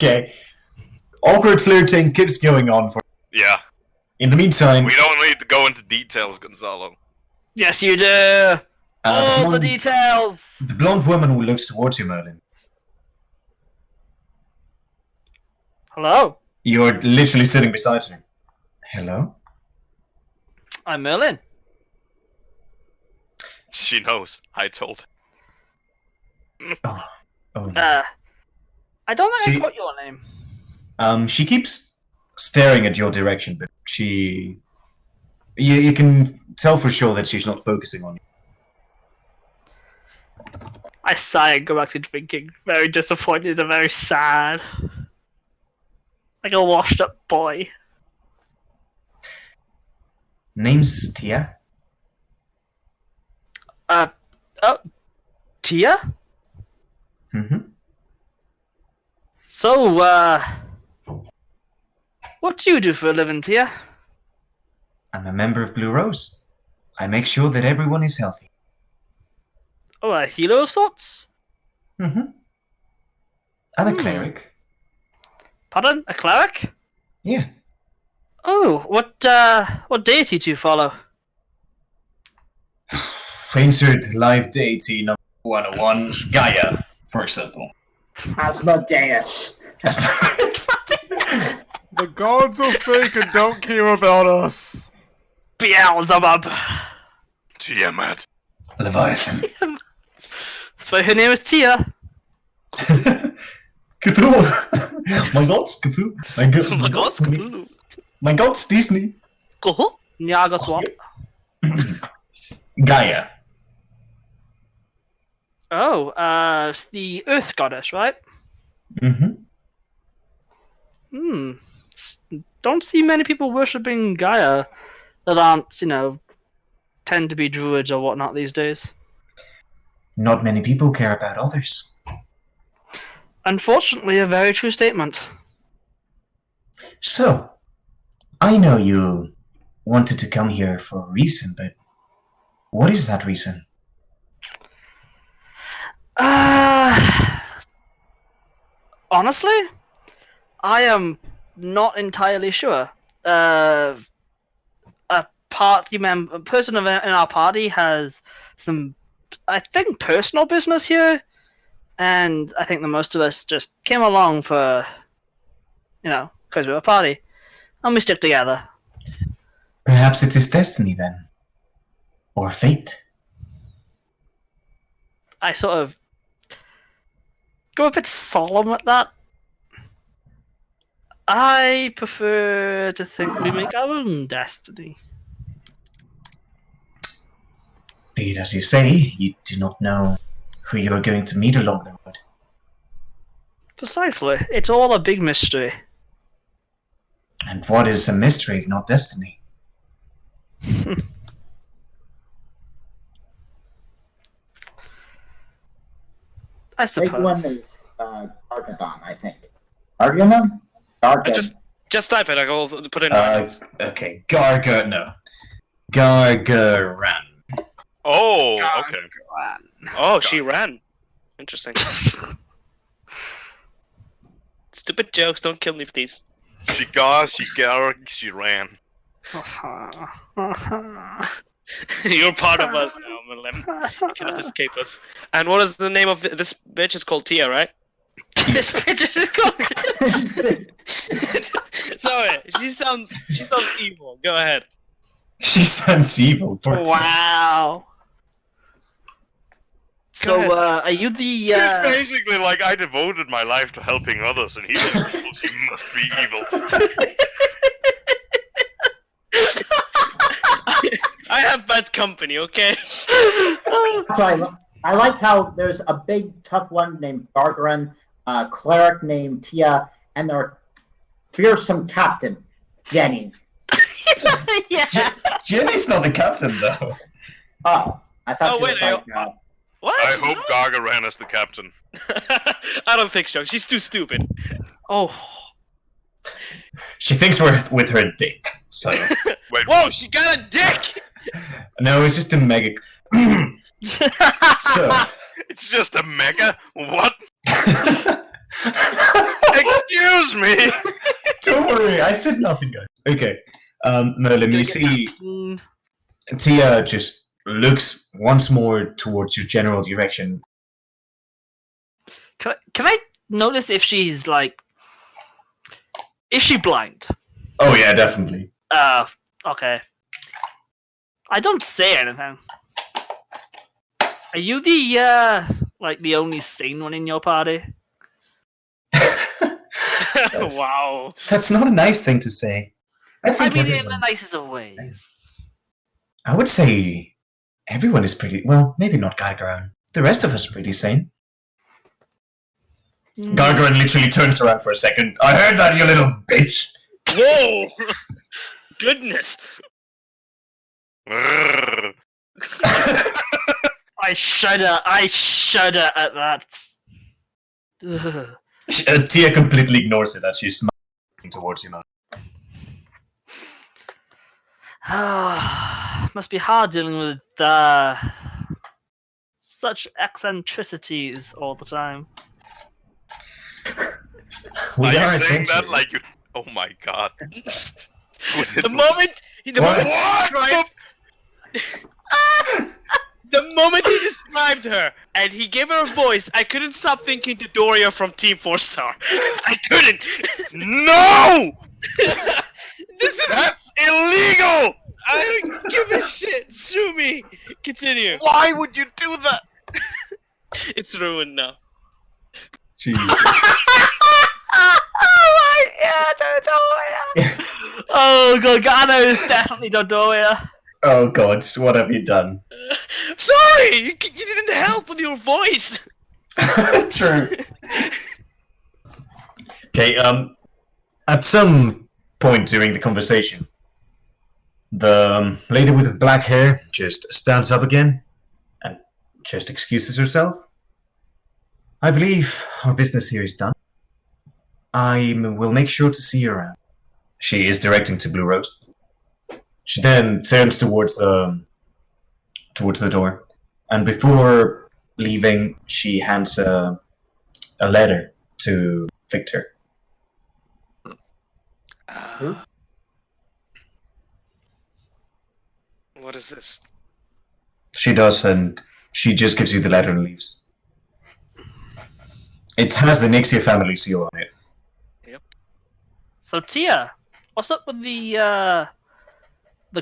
Okay. Awkward flirting keeps going on for. Yeah. In the meantime, We don't need to go into details, Gonzalo. Yes, you do. All the blonde, details. the blonde woman who looks towards you, Merlin. Hello, You're literally sitting beside her. Hello? I'm Merlin. She knows. I told her. Oh. I don't think She- I caught your name. She keeps staring at your direction, but you can tell for sure that she's not focusing on you. I sigh and go back to drinking, very disappointed and very sad. Like a washed up boy. Name's Tia? Oh, Tia? Mm-hmm. So, what do you do for a living, Tia? I'm a member of Blue Rose. I make sure that everyone is healthy. Oh, a healer of sorts? Mm-hmm. I'm a cleric. Pardon? A cleric? Yeah. Oh, what deity do you follow? Insert live deity number 101, Gaia, for example. Asmodeus. The gods are fake and don't care about us. Beelzebub! Tiamat. Leviathan. That's why her name is Tia. Cthulhu! My god's Cthulhu. My god's Cthulhu. My god's Disney. Yeah, I got what? Gaia. Oh, it's the Earth Goddess, right? Mm-hmm. Don't see many people worshipping Gaia that aren't, tend to be druids or whatnot these days. Not many people care about others. Unfortunately, a very true statement. So, I know you wanted to come here for a reason, but what is that reason? Honestly, I am not entirely sure. A person in our party has some, I think, personal business here, and I think that most of us just came along for, because we're a party, and we stick together. Perhaps it is destiny then. Or fate. I sort of go a bit solemn at that. I prefer to think we make our own destiny. Be it as you say, you do not know who you are going to meet along the road. Precisely. It's all a big mystery. And what is a mystery if not destiny? I Big one suppose. is Gargadon, I think. Gargadon? Gargadon. Just type it. I will put it in. Okay, Gargaran. Oh, okay. Oh, she ran. Interesting. Stupid jokes. Don't kill me, please. She ran. You're part of us now, Merlin. You cannot escape us. And what is the name of this bitch? Is called Tia, right? This bitch is called. Sorry, she sounds evil. Go ahead. She sounds evil. Wow. So, are you the, It's basically like I devoted my life to helping others, and he was evil. He must be evil. I have bad company, okay? Sorry, I like how there's a big tough one named Gargaran, a cleric named Tia, and their fearsome captain, Jenny. yeah. Jenny's not the captain, though. Oh, I thought Oh, she wait, was like, What? I She's hope not? Gargaran is the captain. I don't think so. She's too stupid. Oh. She thinks we're with her dick, so... Wait, Whoa, what? she got a dick! No, it's just a mega... So... It's just a mega? What? Excuse me. Don't worry, I said nothing, guys. Okay. Merlin, you see Tia just looks once more towards your general direction. Can I notice if she's like, is she blind? Oh yeah, definitely. Okay. I don't say anything. Are you the like the only sane one in your party? Wow. That's not a nice thing to say. I I think mean, in the everyone, nicest of ways. I would say everyone is pretty, well, maybe not Gargaran. The rest of us are pretty sane. Gargaran literally turns around for a second. I heard that, you little bitch! Whoa! Goodness! Grrr. I shudder at that. Ugh. Tia completely ignores it as she's smiling towards you now. Must be hard dealing with such eccentricities all the time. We Are you are saying that adventurers. like you? Oh my god. The moment he described her and he gave her a voice, I couldn't stop thinking Dodoria from Team 4 Star. I couldn't. No! This is That's illegal! I don't give a shit. Sue me. Continue. Why would you do that? It's ruined now. Jesus. Oh my god, Dodoria! Oh god, Gargano is definitely Dodoria. Oh god, what have you done? Sorry, you didn't help with your voice. True. Okay, at some point during the conversation, the lady with the black hair just stands up again and just excuses herself. I believe our business here is done. I will make sure to see you around. She is directing to Blue Rose. She then turns towards the door, and before leaving, she hands a letter to Victor. What is this? She does, and she just gives you the letter and leaves. It has the Nixia family seal on it. So Tia, what's up with the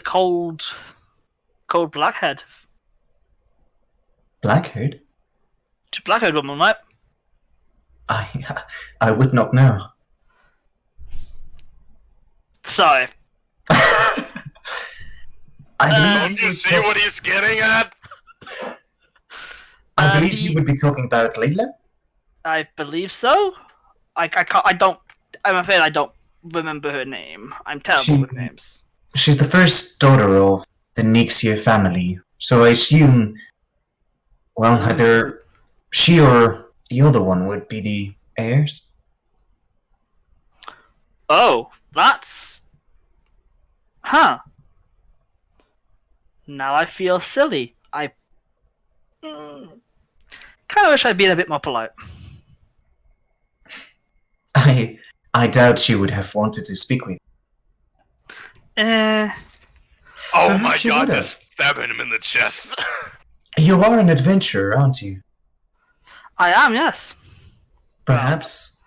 cold blackhead? Blackhead? Blackhead woman, right? I would not know. Sorry. I Don't you see what he's getting at? believe you would be talking about Layla? I believe so. I'm afraid I don't remember her name. I'm terrible with names. She's the first daughter of the Nixia family, so I assume, well, either she or the other one would be the heirs. Oh, that's... Huh. Now I feel silly. I... kind of wish I'd been a bit more polite. I doubt she would have wanted to speak with you. Eh... Oh Perhaps my she god, would've. just stabbing him in the chest. You are an adventurer, aren't you? I am, yes. Perhaps.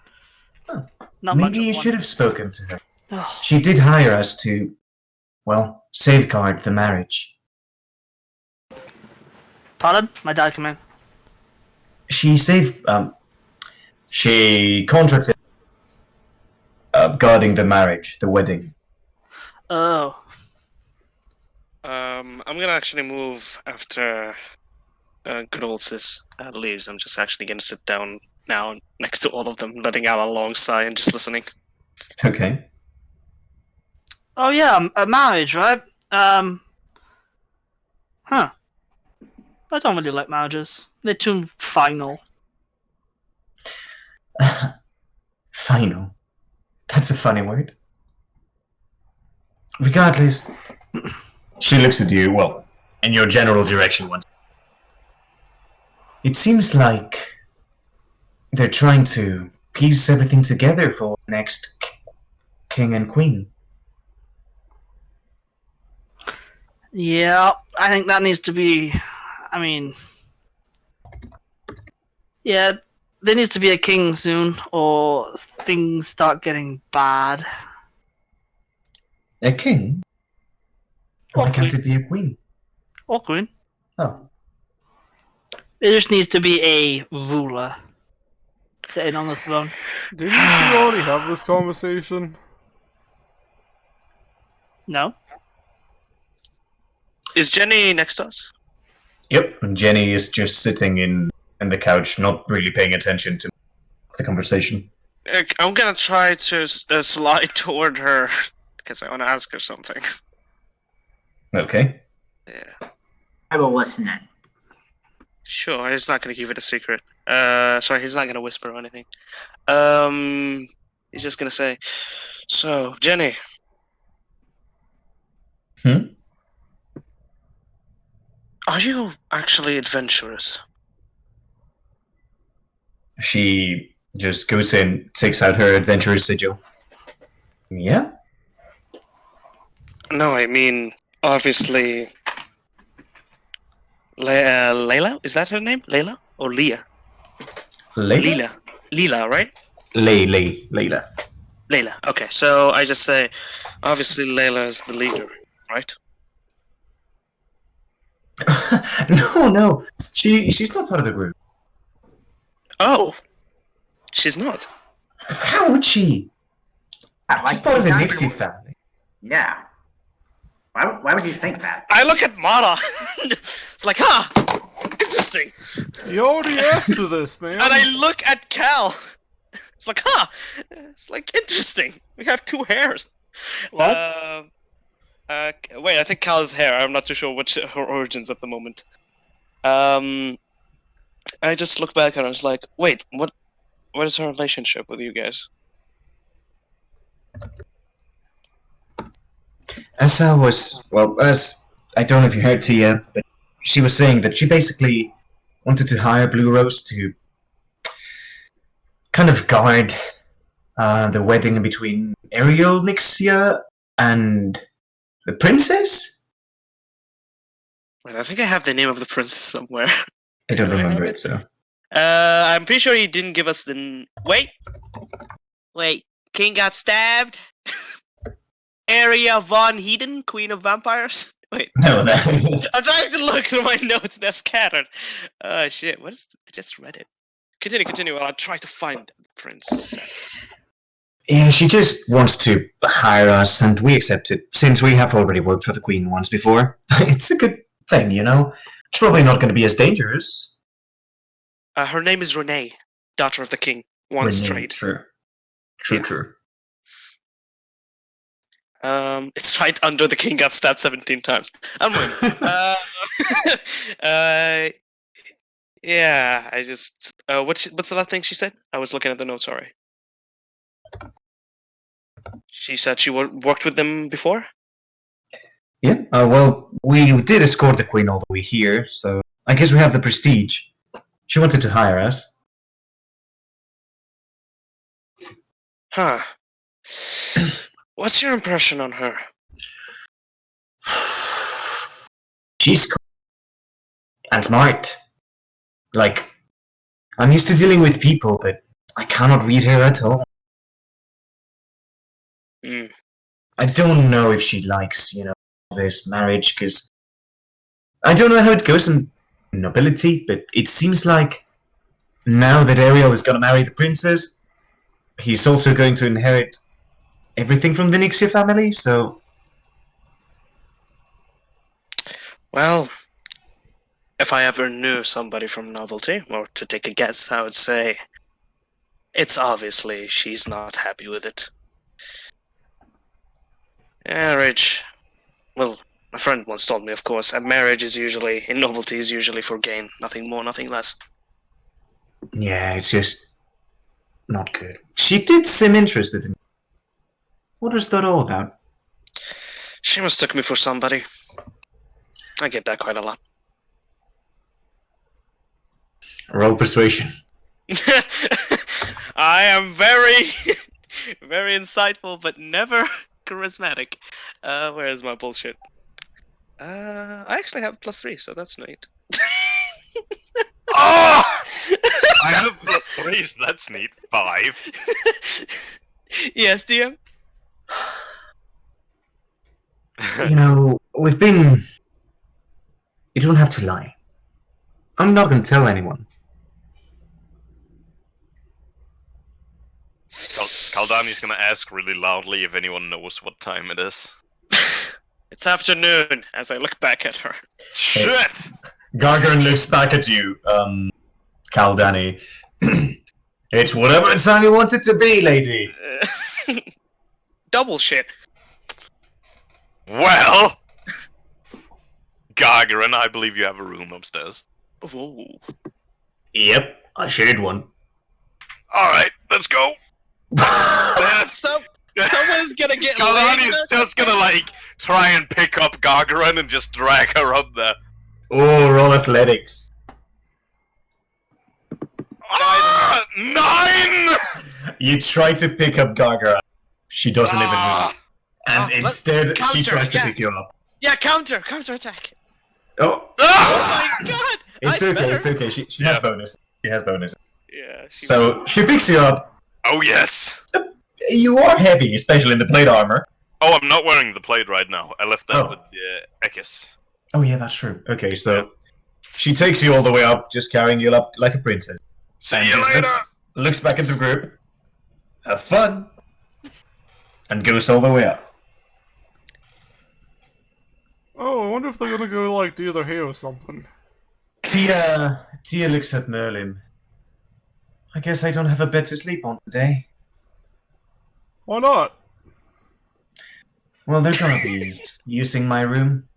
Not much Maybe of you one. should have spoken to her. Oh, She did hire us to, well, safeguard the marriage. pardon? My dad came in. She contracted guarding the marriage, the wedding. Oh. I'm gonna actually move after good old sis leaves. I'm just actually gonna sit down now next to all of them, letting out a long sigh and just listening. Okay. Oh yeah, a marriage, right? Huh. I don't really like marriages. They're too final. Final. That's a funny word. Regardless, she looks at you, well, in your general direction once. It seems like they're trying to piece everything together for next king and queen. Yeah, I think that needs to be. I mean, yeah, there needs to be a king soon, or things start getting bad. A king? Or Why can't queen. it be a queen? Or queen. Oh. There just needs to be a ruler sitting on the throne. Didn't you two already have this conversation? No? Is Jenny next to us? Yep. And Jenny is just sitting in the couch, not really paying attention to the conversation. I'm gonna try to slide toward her because I want to ask her something. Okay. Yeah. I will listen in. Sure, he's not gonna keep it a secret. Sorry, he's not gonna whisper or anything. He's just gonna say, "So, Jenny." Are you actually adventurous? She just goes in, takes out her adventurer's sigil. Yeah? No, I mean, obviously, Layla? Is that her name? Layla? Or Leah? Layla? Leela, right? Layla. Layla. Okay, so I just say, obviously Layla is the leader, right? No. She's not part of the group. Oh, she's not. How would she? She's part of the Nixie family. Yeah. Why would you think that? I look at Mara. It's like, interesting. You already asked for this, man. And I look at Cal. It's like, it's like interesting. We have two hairs. What? Wait, I think Cal's hair. I'm not too sure which her origins at the moment. I just look back and I was like, wait, what is her relationship with you guys? As I don't know if you heard Tia, but she was saying that she basically wanted to hire Blue Rose to kind of guard the wedding between Ariel Nixia and the princess? Wait, I think I have the name of the princess somewhere. I don't Do I have remember it? it, so. I'm pretty sure he didn't give us the... Wait, King got stabbed? Aria Von Heeden, Queen of Vampires? Wait. No, no. I'm trying to look through my notes, they're scattered. Shit, what is... I just read it. Continue, while I try to find the princess. Yeah, she just wants to hire us, and we accept it, since we have already worked for the Queen once before. It's a good thing, you know? It's probably not going to be as dangerous. Her name is Renee, daughter of the king. One Renee, straight. True. Yeah. True. It's right under the king got stabbed 17 times. I'm winning. Yeah, I just... what's the last thing she said? I was looking at the notes, sorry. She said she worked with them before? Yeah, well, we did escort the Queen all the way here, so I guess we have the prestige. She wanted to hire us. Huh. What's your impression on her? She's cool. And smart. Like, I'm used to dealing with people, but I cannot read her at all. Mm. I don't know if she likes, this marriage, because I don't know how it goes in nobility, but it seems like now that Ariel is going to marry the princess, he's also going to inherit everything from the Nixia family, so... Well, if I ever knew somebody from nobility, or to take a guess, I would say it's obviously she's not happy with it. Yeah, Rich. Well, my friend once told me, of course, a marriage is usually, in nobility, is usually for gain. Nothing more, nothing less. Yeah, it's just... not good. She did seem interested in... What was that all about? She mistook me for somebody. I get that quite a lot. Roll persuasion. I am very, very insightful, but never charismatic. Where's my bullshit? I actually have +3, so that's neat. Oh! I have +3, so that's neat. 5. Yes, DM. You know, we've been. You don't have to lie. I'm not gonna tell anyone. Kaldani's gonna ask really loudly if anyone knows what time it is. It's afternoon as I look back at her. Shit! Gargarin looks back at you, Kaldani. It's whatever time you want it to be, lady. Double shit. Well, Gargarin, I believe you have a room upstairs. Whoa. Yep, I shared one. Alright, let's go! Someone's gonna get Kaldani's laid. just gonna, like, try and pick up Gargarin and just drag her up there. Oh, roll athletics. Ah! 9! You try to pick up Gargarin. She doesn't even Ah! move. And let's instead, she counter, tries to yeah. pick you up. Yeah, counter attack. Oh, Oh Ah! my god! it's okay, better. it's okay. She Yeah. has bonus. She has bonus. Yeah. So, she picks you up. Oh, yes! You are heavy, especially in the plate armor. Oh, I'm not wearing the plate right now. I left that Oh. with Ekis. Oh yeah, that's true. Okay, so she takes you all the way up, just carrying you up like a princess. See And you just later! looks back at the group. Have fun. And goes all the way up. Oh, I wonder if they're gonna go, like, do their hair or something. Tia looks at Merlin. I guess I don't have a bed to sleep on today. Why not? Well, they're gonna be using my room.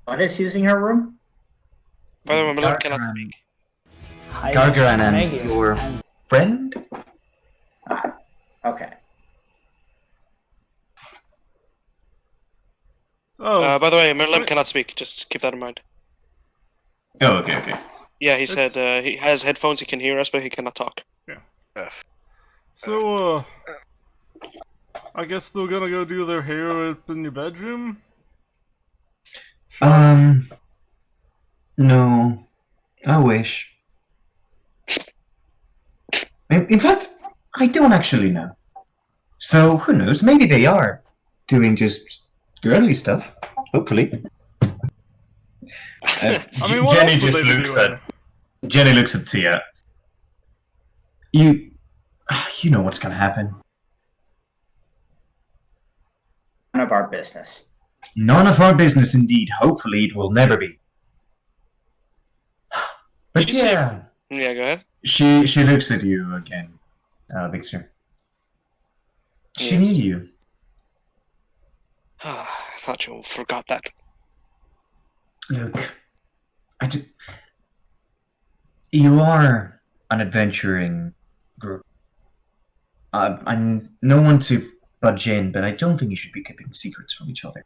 What is using her room? By the way, Merlin cannot Gargaran- speak. Gargaran and your friend? Okay. Oh, By the way, Merlin cannot speak. Just keep that in mind. Oh, okay. Yeah, he said he has headphones. He can hear us, but he cannot talk. so, I guess they're gonna go do their hair up in your bedroom? Shucks. No. I wish. In fact, I don't actually know. So, who knows? Maybe they are doing just girly stuff. Hopefully. I mean, what Jenny else would just they be looks doing? at Jenny looks at Tia. You know what's gonna happen. None of our business. None of our business, indeed. Hopefully, it will never be. But Did you see- yeah, Yeah, go ahead. she looks at you again, Victor. She Yes. knew you. I thought you forgot that. Look, you are an adventuring group. I'm no one to budge in, but I don't think you should be keeping secrets from each other.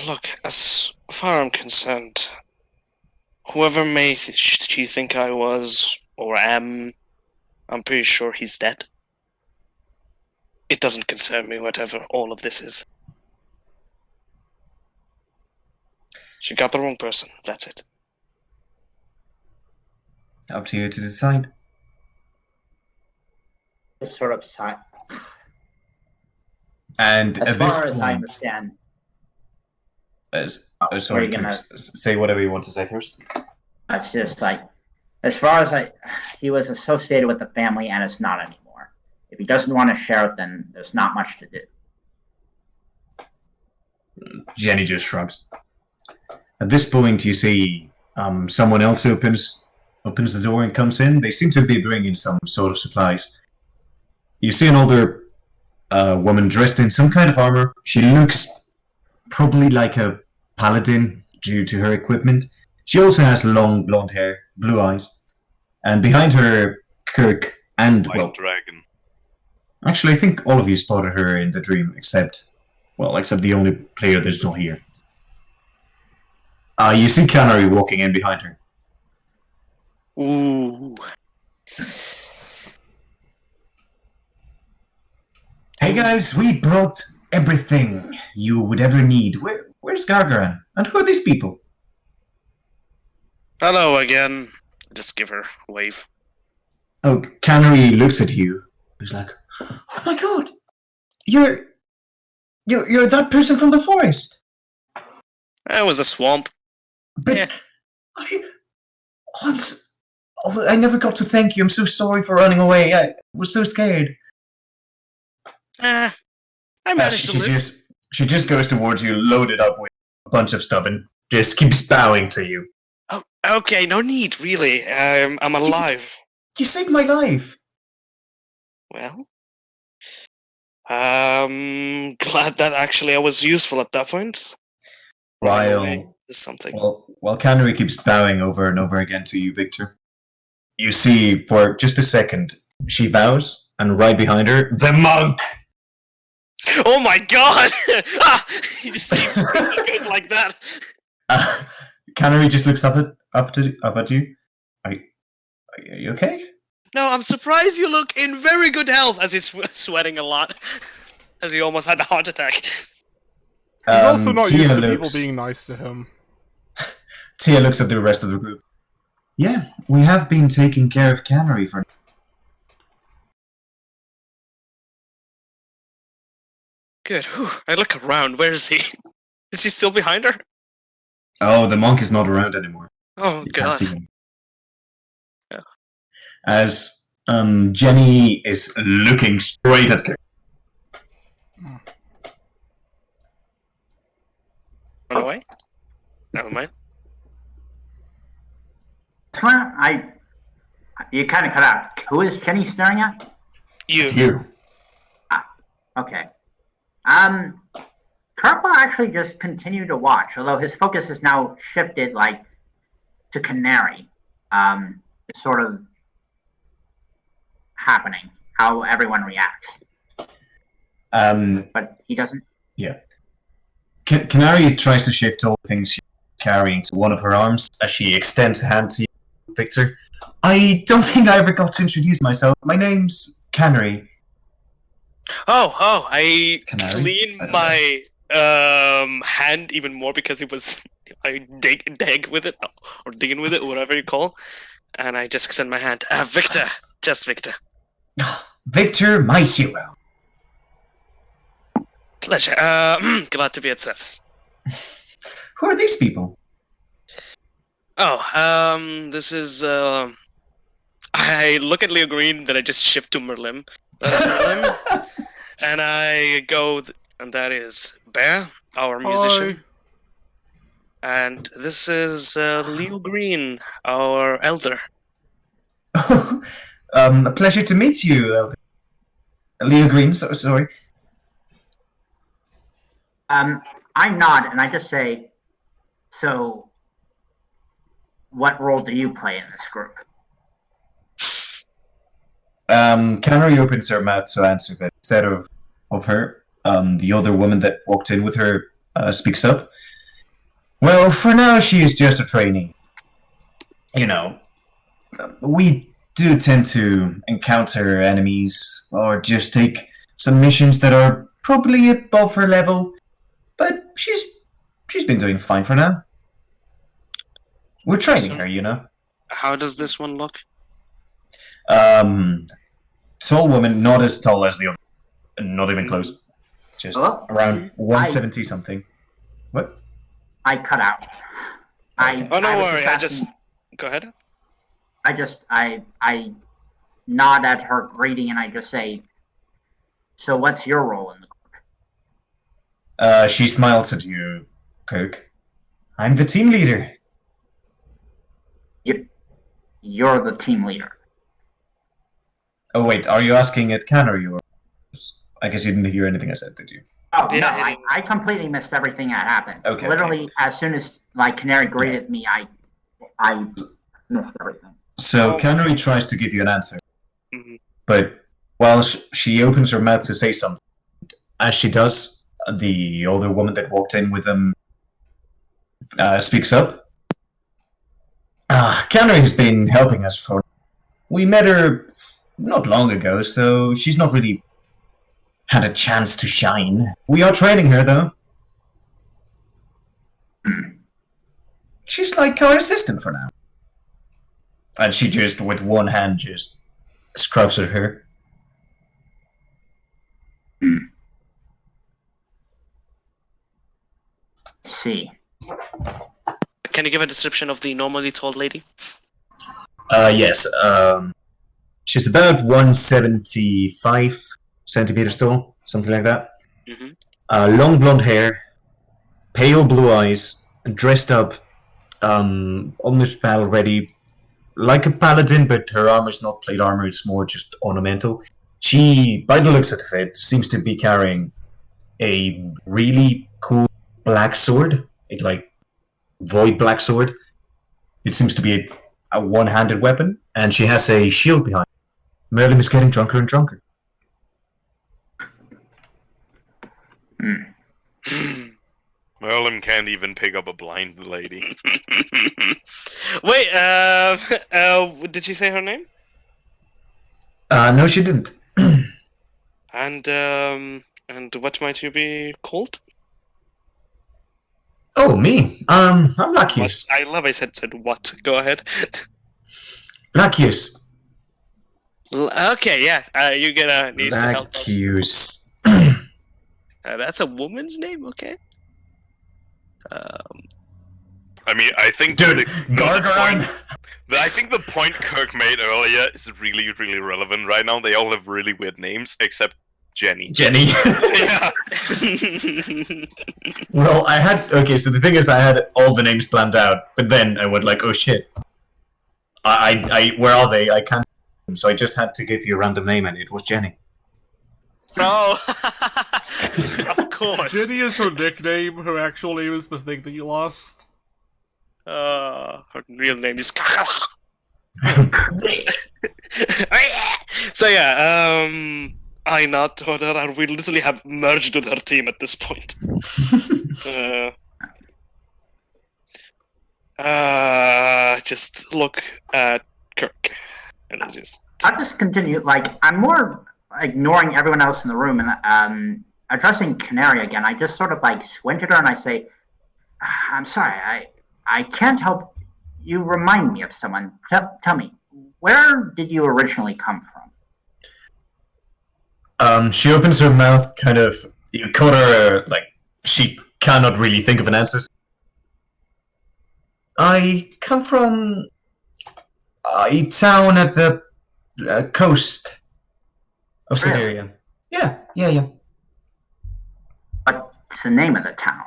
Look, as far I'm concerned, whoever may she think I was or am, I'm pretty sure he's dead. It doesn't concern me, whatever all of this is. She got the wrong person, that's it. Up to you to decide. Just sort of side. And As at this far as I point, understand, sorry, are you gonna- say whatever you want to say first. that's just like, as far as he was associated with the family and it's not anymore. If he doesn't want to share it, then there's not much to do. Jenny just shrugs. At this point, you see someone else opens the door and comes in. They seem to be bringing some sort of supplies. You see an older woman dressed in some kind of armor. She looks probably like a paladin due to her equipment. She also has long blonde hair, blue eyes, and behind her, Kirk and White dragon. actually, I think all of you spotted her in the dream, except the only player that's not here. You see Canary walking in behind her. Ooh. Hey guys, we brought everything you would ever need. Where's Gargaran? And who are these people? Hello again. Just give her a wave. Oh, Canary looks at you. He's like, "Oh my god, you're that person from the forest." It was a swamp. But Yeah. I never got to thank you. I'm so sorry for running away. I was so scared. I managed to live. She just goes towards you, loaded up with a bunch of stuff, and just keeps bowing to you. Oh, okay, no need, really. I'm alive. You saved my life. Well, glad that actually I was useful at that point. Running away is something. While Canary keeps bowing over and over again to you, Victor, you see for just a second she bows, and right behind her, the monk. Oh my god! You just see it goes like that. Canary just looks up at you. Are you okay? No, I'm surprised you look in very good health as he's sweating a lot. As he almost had a heart attack. He's also not Tia used to looks- people being nice to him. Tia looks at the rest of the group. Yeah, we have been taking care of Canary for... Good. Whew. I look around. Where is he? Is he still behind her? Oh, the monk is not around anymore. Oh You can't god. see him. Yeah. As Jenny is looking straight at her. Run away? Never mind. You kind of cut out. Who is Jenny staring at? You. Okay. Kirk will actually just continue to watch, although his focus is now shifted, like, to Canary. It's sort of happening, how everyone reacts. But he doesn't. Yeah. Canary tries to shift all the things she's carrying to one of her arms as she extends a hand to you, Victor. I don't think I ever got to introduce myself. My name's Canary. Oh, I Canary? clean I don't my hand even more because it was I dig with it or digging with it, whatever you call. And I just extend my hand. Victor, just Victor. Victor, my hero. Pleasure. Glad to be at service. Who are these people? Oh, this is I look at Leo Green, then I just shift to Merlim. That's Merlim. And I go, and that is Bear, our musician. And this is Leo Green, our elder. A pleasure to meet you, Elder. Leo Green, sorry. I nod and I just say, so what role do you play in this group? Canary opens her mouth to answer, but instead of her, the other woman that walked in with her speaks up. Well, for now, she is just a trainee. You know, we do tend to encounter enemies or just take some missions that are probably above her level, but she's been doing fine for now. We're training her, you know. How does this one look? Tall woman, not as tall as the other, not even close. Just Hello? around 170 something. What? I cut out. Okay. Oh, no I was worry. asking- Go ahead. I nod at her greeting and I just say, so what's your role in the group? She smiles at you, Kirk. I'm the team leader. You're the team leader. Oh wait, are you asking at Canary or? I guess you didn't hear anything I said, did you? Oh, Yeah, no, I I completely missed everything that happened. Okay, Literally, as soon as, like, Canary greeted me, I missed everything. So Oh. Canary tries to give you an answer, Mhm. but while she opens her mouth to say something, as she does, the older woman that walked in with them speaks up. Canary has been helping us for. We met her not long ago, so she's not really had a chance to shine. We are training her, though. She's like our assistant for now. And she just, with one hand, just scruffs her hair. See. Can you give a description of the normally tall lady? Yes. She's about 175 centimeters tall, something like that. Long blonde hair, pale blue eyes, dressed up, almost battle ready, like a paladin, but her armor's not plate armor; it's more just ornamental. She, by the looks of it, seems to be carrying a really cool black sword, like void black sword. It seems to be a one-handed weapon, and she has a shield behind. Merlin is getting drunker and drunker. Merlin can't even pick up a blind lady. Wait, did she say her name? No, she didn't. And what might you be called? Oh, me? I'm Lachius. I love I said what. Go ahead. Lachius. Okay, yeah. You're gonna need to help us. Lachius. That's a woman's name, okay? I mean, I think Dude, Gargaron. I think the point Kirk made earlier is really, really relevant right now. They all have really weird names, except Jenny. Jenny. Yeah. Well, so the thing is, I had all the names planned out, but then I went like, oh shit. Where are they? I can't. So I just had to give you a random name, and it was Jenny. Oh, of course. Jenny is her nickname. Her actual name is the thing that you lost. Her real name is. So yeah, I not told her, and we literally have merged with her team at this point. Just look at Kirk, and I just. I'll just continue. Like, I'm more ignoring everyone else in the room and addressing Canary again. I just sort of like squint at her and I say, "I'm sorry, I can't help. You remind me of someone. Tell me, where did you originally come from?" She opens her mouth, kind of. You caught her, like, she cannot really think of an answer. I come from a town at the coast of Severia. Yeah. What's the name of the town?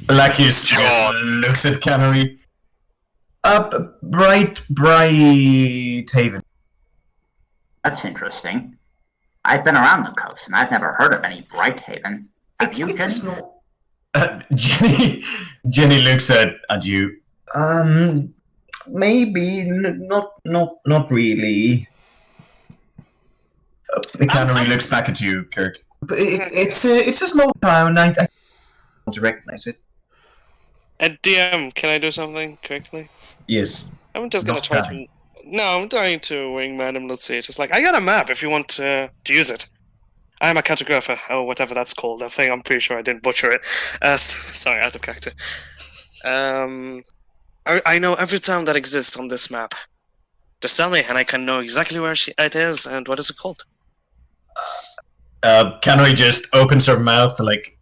Lachius looks at Canary. Bright Haven. That's interesting. I've been around the coast and I've never heard of any Bright Haven. Have you, It's a Jenny? small. Jenny looks at you. Maybe not really. The Canary looks back at you, Kirk. But it's a small town. I want to recognize it. DM, can I do something quickly? Yes. I'm just gonna Not try time. to. No, I'm trying to wing Madam. Let's see. It's just like I got a map if you want to use it. I'm a cartographer, or whatever that's called. I think I'm pretty sure I didn't butcher it. Sorry, out of character. I know every town that exists on this map. Just tell me, and I can know exactly where it is and what is it called. Canary just opens her mouth like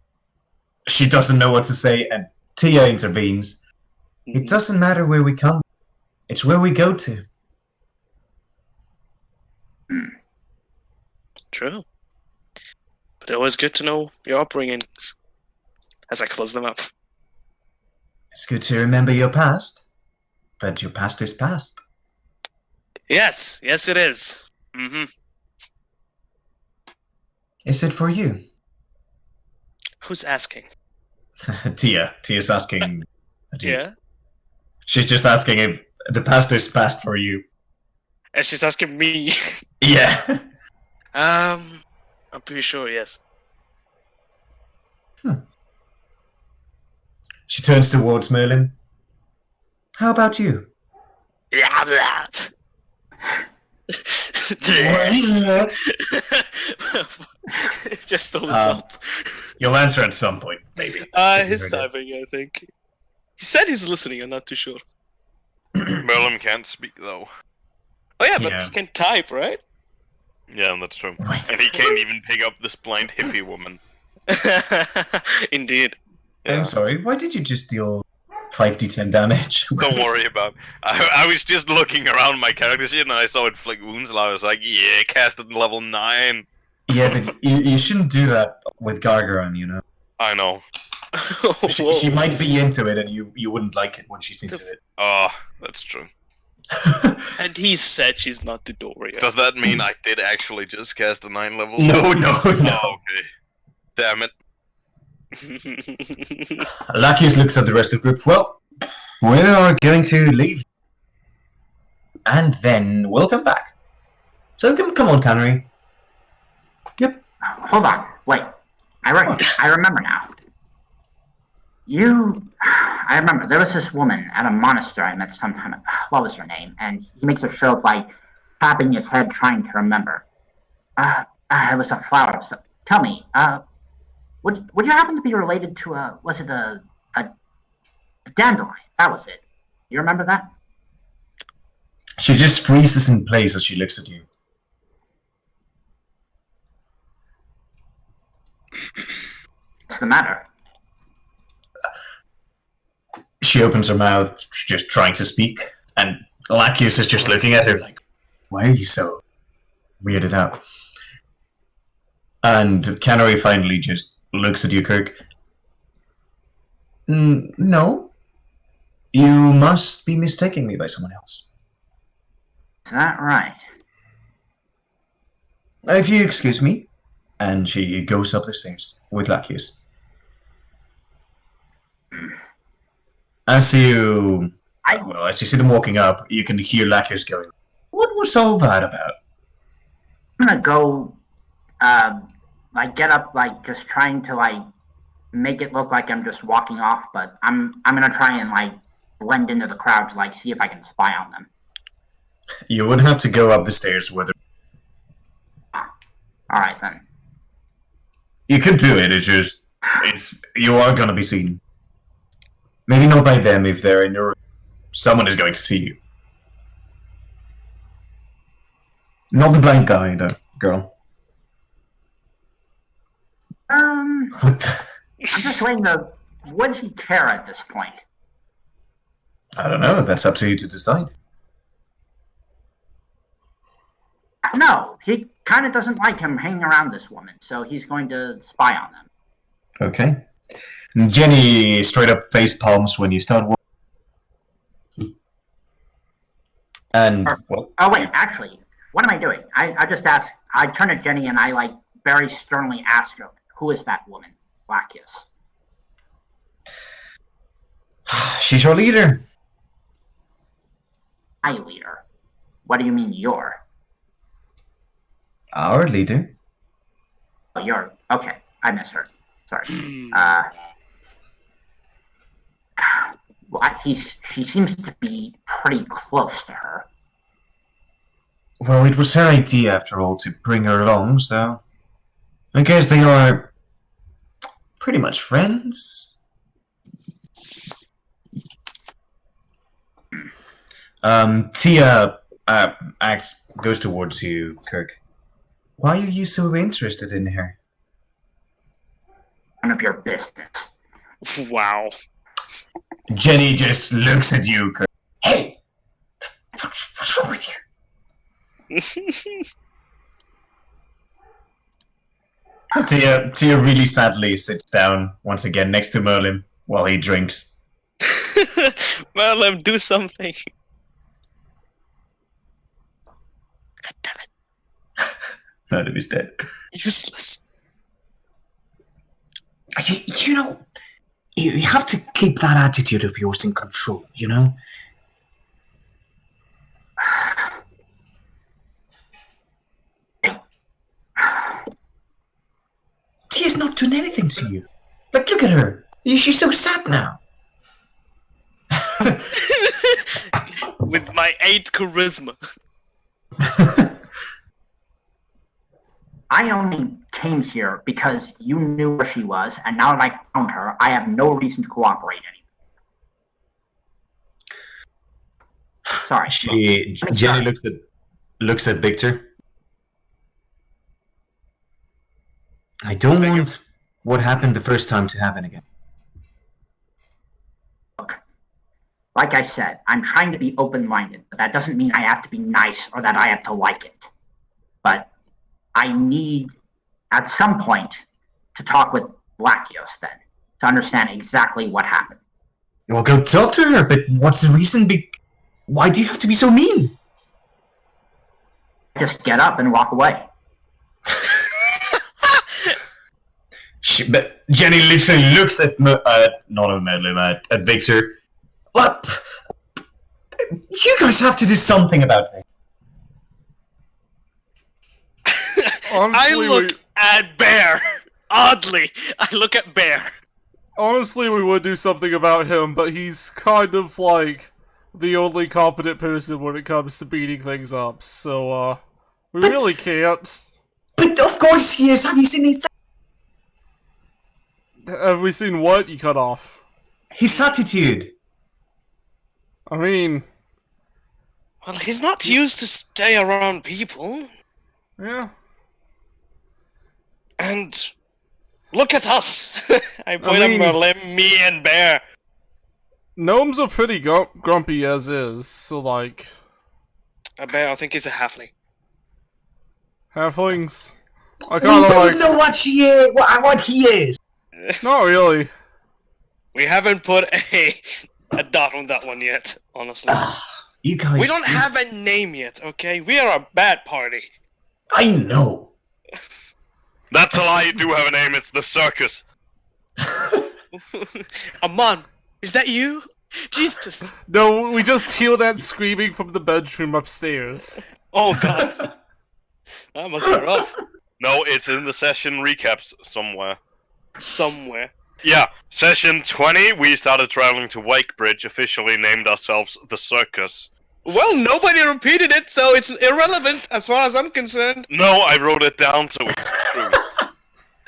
she doesn't know what to say, and Tia intervenes. It doesn't matter where we come; it's where we go to. True. But always good to know your upbringings. As I close them up. It's good to remember your past, but your past is past. Yes, it is. Mm-hmm. Is it for you? Who's asking? Tia's asking. Yeah. She's just asking if the past is past for you. And she's asking me. Yeah. I'm pretty sure, yes. She turns towards Merlin. How about you? Yeah, that. Just thumbs up. You'll answer at some point, maybe. His timing, I think. He said he's listening, I'm not too sure. Merlin can't speak though. Oh yeah, but Yeah. he can type, right? Yeah, that's true. Wait, And he can't even pick up this blind hippie woman. Indeed. Yeah. I'm sorry, why did you just deal 5d10 damage? Don't worry about. I was just looking around my character sheet and I saw it inflict wounds and I was like, yeah, cast it level 9. Yeah, but you shouldn't do that with Gargaran, you know? I know. She might be into it and you wouldn't like it when she's into it. Oh, that's true. And he said she's not the Doria. Does that mean I did actually just cast a 9 level? No, no, Oh, no. okay. Damn it. Lakius looks at the rest of the group. Well, we are going to leave. And then we'll come back. So come on, Canary. Yep. Hold on. Wait. I remember now. I remember. There was this woman at a monastery I met sometime. What was her name? And he makes a show of, like, tapping his head trying to remember. It was a flower. So, tell me, would you happen to be related to was it a dandelion? That was it. You remember that? She just freezes in place as she looks at you. What's the matter? She opens her mouth, just trying to speak, and Lakius is just looking at her like, why are you so weirded out? And Canary finally just looks at you, Kirk. No. You must be mistaking me by someone else. Is that right? If you excuse me. And she goes up the stairs with Lakius. As you see them walking up, you can hear Lakius going, what was all that about? I'm gonna go, get up, just trying to, make it look like I'm just walking off, but I'm gonna try and, blend into the crowd to, see if I can spy on them. You would have to go up the stairs with her. Alright, then. You could do it, you are gonna be seen. Maybe not by them if they're in your room. Someone is going to see you. Not the blind guy, though, girl. What the? I'm just waiting to... Would he care at this point? I don't know, that's up to you to decide. No, he kind of doesn't like him hanging around this woman, so he's going to spy on them. Okay. Jenny straight up face palms when you start walking. And Oh wait, actually, what am I doing? I just asked. I turn to Jenny and I very sternly ask her, "Who is that woman, Lakius?" She's your leader. My leader. What do you mean your? Our leader. Oh, your. Okay, I misheard. Sorry. She seems to be pretty close to her. Well, it was her idea, after all, to bring her along, so I guess they are pretty much friends. Tia goes towards you, Kirk. Why are you so interested in her? None of your business. Wow. Jenny just looks at you, Kirk. Hey! What's wrong with you? Tia really sadly sits down once again next to Merlin while he drinks. Merlin, do something. God damn it. Merlin is dead. Useless. You know, you have to keep that attitude of yours in control, you know? has not done anything to you. Like, look at her. She's so sad now. With my 8 charisma. I only came here because you knew where she was, and now that I found her, I have no reason to cooperate anymore. Sorry. Jenny looks at Victor. I don't want what happened the first time to happen again. Look, like I said, I'm trying to be open-minded, but that doesn't mean I have to be nice or that I have to like it. But I need, at some point, to talk with Lackios then, to understand exactly what happened. Well, go talk to her, but what's the reason? Why do you have to be so mean? Just get up and walk away. But Jenny literally looks at at Victor. What? You guys have to do something about this. Honestly, I look at Bear. Oddly, I look at Bear. Honestly, we would do something about him, but he's kind of like the only competent person when it comes to beating things up, so, we really can't. But of course he is. Have you seen his Have we seen what you cut off? his attitude? I mean, Well, he's not used to stay around people. yeah. And look at us. I point mean- at Merlin, me, and Bear. Gnomes are pretty grumpy as is, so like, Bear, I think he's a halfling. halflings, I We kinda both like, know what she is. What he is. not really. We haven't put a dot on that one yet, honestly. You guys. We don't have a name yet, okay? We are a bad party. I know. That's a lie, you do have a name, it's the circus. Amon, is that you? Jesus. No, we just hear that screaming from the bedroom upstairs. Oh god. That must be rough. No, it's in the session recaps somewhere. Somewhere. Yeah, session 20, we started traveling to Wakebridge, officially named ourselves the circus. Well, nobody repeated it, so it's irrelevant as far as I'm concerned. No, I wrote it down so it's true.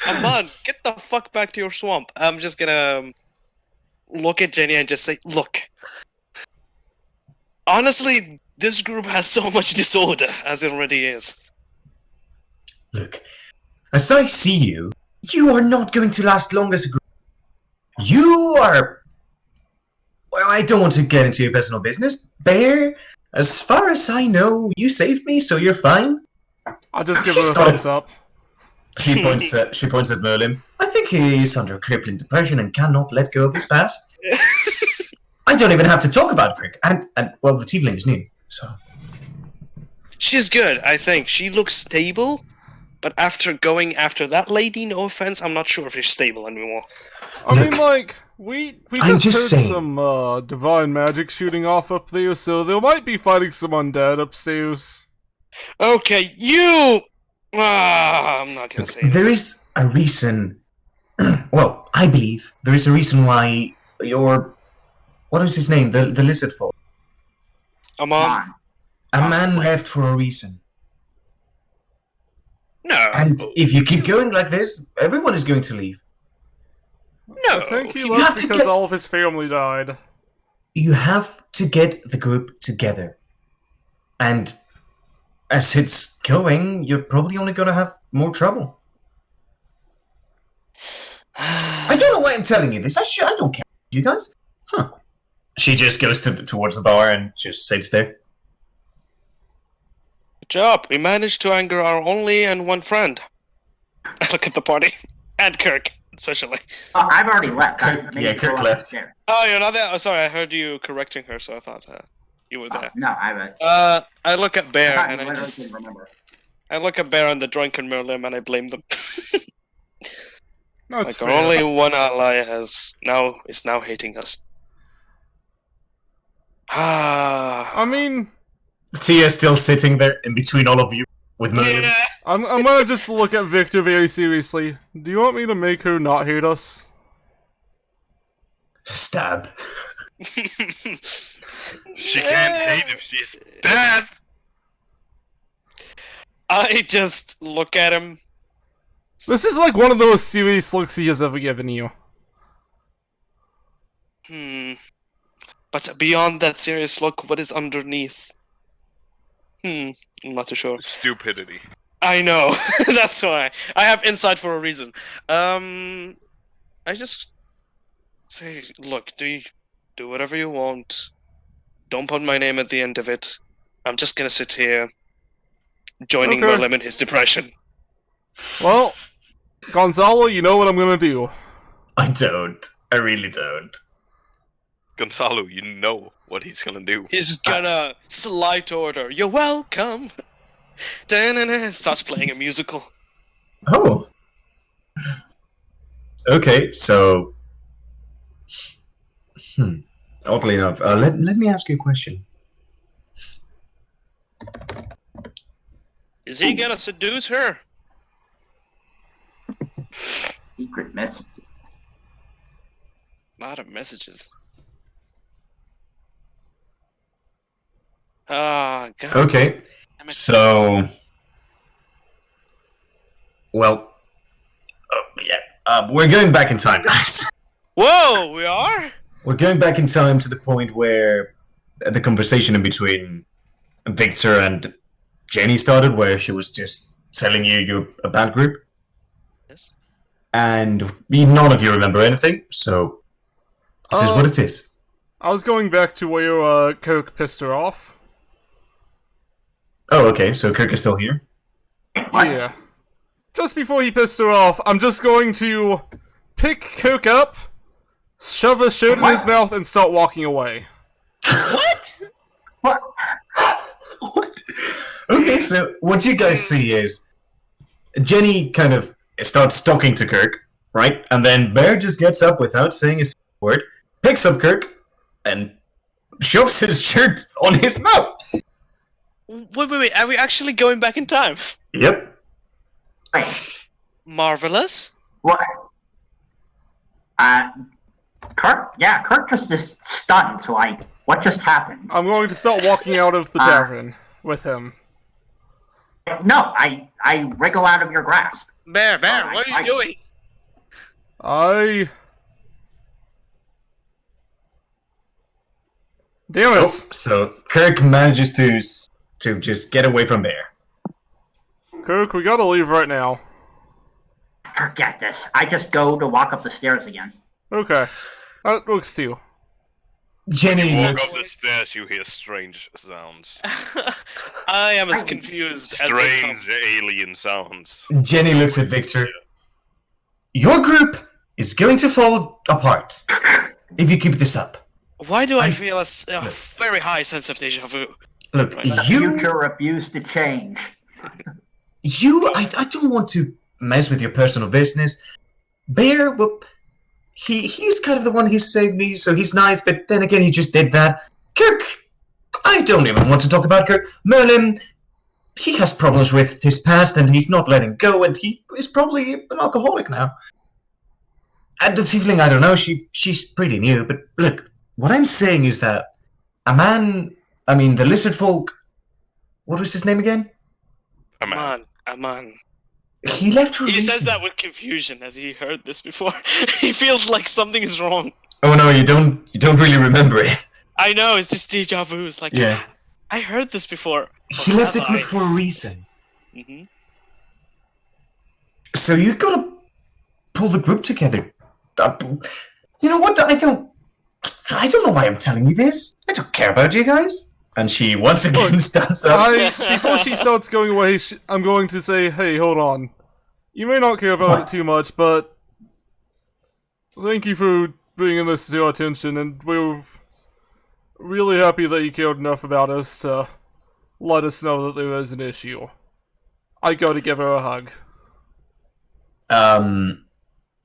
Amon, get the fuck back to your swamp. I'm just gonna look at Jenny and just say, look. Honestly, this group has so much disorder, as it already is. Look, as I see you, you are not going to last long as a group. You are. Well, I don't want to get into your personal business. Bear, as far as I know, you saved me, so you're fine. I'll just give He's her a got thumbs up. She points at Merlin. I think he's under a crippling depression and cannot let go of his past. I don't even have to talk about Crick. And well, the tiefling is new, so. She's good, I think. She looks stable, but after going after that lady, no offense, I'm not sure if she's stable anymore. I Look, mean, like, we I'm just just heard saying. some, divine magic shooting off up there, so they might be fighting some undead upstairs. Okay, you... I'm not gonna say There is a reason. Well, I believe there is a reason why your. What is his name? The lizard folk. I'm Come on. on. A man left for a reason. No. And if you keep going like this, everyone is going to leave. No. I think he You left have to because get- all of his family died. You have to get the group together. And as it's going, you're probably only going to have more trouble. I don't know why I'm telling you this. I don't care. You guys? Huh. She just goes towards the bar and just sits there. Good job. We managed to anger our only and one friend. I look at the party. And Kirk, especially. Oh, I've already left. Kirk- yeah, Kirk left. Oh, you're not there? Oh, sorry, I heard you correcting her, so I thought you were there. No, I haven't. I look at Bear, I and I literally just... didn't remember. I look at Bear and the drunken Merlin, and I blame them. No, it's Like, our fair. only one ally is now hating us. I mean, Tia's still sitting there in between all of you. with Merlin. Yeah. I'm gonna just look at Victor very seriously. Do you want me to make her not hate us? Stab. She can't hate if she's dead. I just look at him. This is like one of those serious looks he has ever given you. But beyond that serious look, what is underneath? I'm not too sure. Stupidity. I know. That's why. I have insight for a reason. I just say, look, do whatever you want. Don't put my name at the end of it. I'm just gonna sit here, joining Okay. Merlin in his depression. Well, Gonzalo, you know what I'm gonna do. I don't. I really don't. Gonzalo, you know what he's gonna do. He's gonna slide order. You're welcome. Da-na-na, starts playing a musical. Oh. Okay, so. Oddly enough, let me ask you a question. Is he gonna seduce her? Secret message. A lot of messages. Ah, God. Okay, damn it. so. Well. Oh, yeah. We're going back in time, guys. Whoa, we are? We're going back in time to the point where the conversation in between Victor and Jenny started, where she was just telling you you're a bad group, Yes. and none of you remember anything, so this is what it is. I was going back to where Kirk pissed her off. Oh, okay, so Kirk is still here? What? Yeah. Just before he pissed her off, I'm just going to pick Kirk up, shove a shirt in his mouth, and start walking away. What? What? What? Okay, so what you guys see is Jenny kind of starts talking to Kirk, right? And then Bear just gets up without saying a single word, picks up Kirk, and shoves his shirt on his mouth. Wait. Are we actually going back in time? Yep. Wait. Marvelous. What? Kirk? Yeah, Kirk just is stunned. Like, what just happened? I'm going to start walking out of the tavern with him. No, I wriggle out of your grasp. Bear, what are you doing? Damn Oh, it! so Kirk manages to just get away from Bear. Kirk, we gotta leave right now. Forget this. I just go to walk up the stairs again. Okay. That works too. Jenny Walk looks. up the stairs, you hear strange sounds. I am as confused as they come. Strange alien sounds. Jenny looks at Victor. Your group is going to fall apart if you keep this up. Why do I feel a very high sense of deja vu? Look, The you, future refused to change. I don't want to mess with your personal business. Bear, well, he's kind of the one who saved me, so he's nice, but then again, he just did that. Kirk, I don't even want to talk about Kirk. Merlin, he has problems with his past, and he's not letting go, and he is probably an alcoholic now. And the tiefling, I don't know, she's pretty new, but look, what I'm saying is that the lizard folk, what was his name again? Aman. He left for a He reason. says that with confusion as he heard this before. He feels like something is wrong. Oh no, you don't really remember it. I know, it's just deja vu. It's like, Yeah. I heard this before. He left the group for a reason. Mm-hmm. So you gotta pull the group together. You know what? I don't know why I'm telling you this. I don't care about you guys. And she once again stands up. Before she starts going away, I'm going to say, hey, hold on. You may not care about it too much, but thank you for bringing this to our attention, and we're really happy that you cared enough about us to let us know that there is an issue. I gotta give her a hug.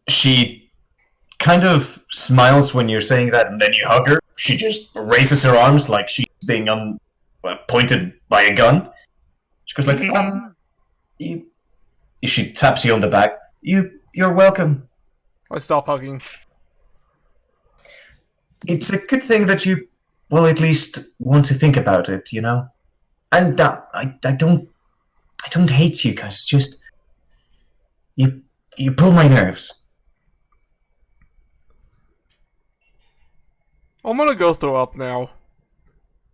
She kind of smiles when you're saying that, and then you hug her. She just raises her arms like she's being pointed by a gun. She goes like, You, she taps you on the back. You're welcome. I stop hugging. It's a good thing that you, well, at least want to think about it, you know? And I don't hate you guys, just, you pull my nerves. I'm gonna go throw up now.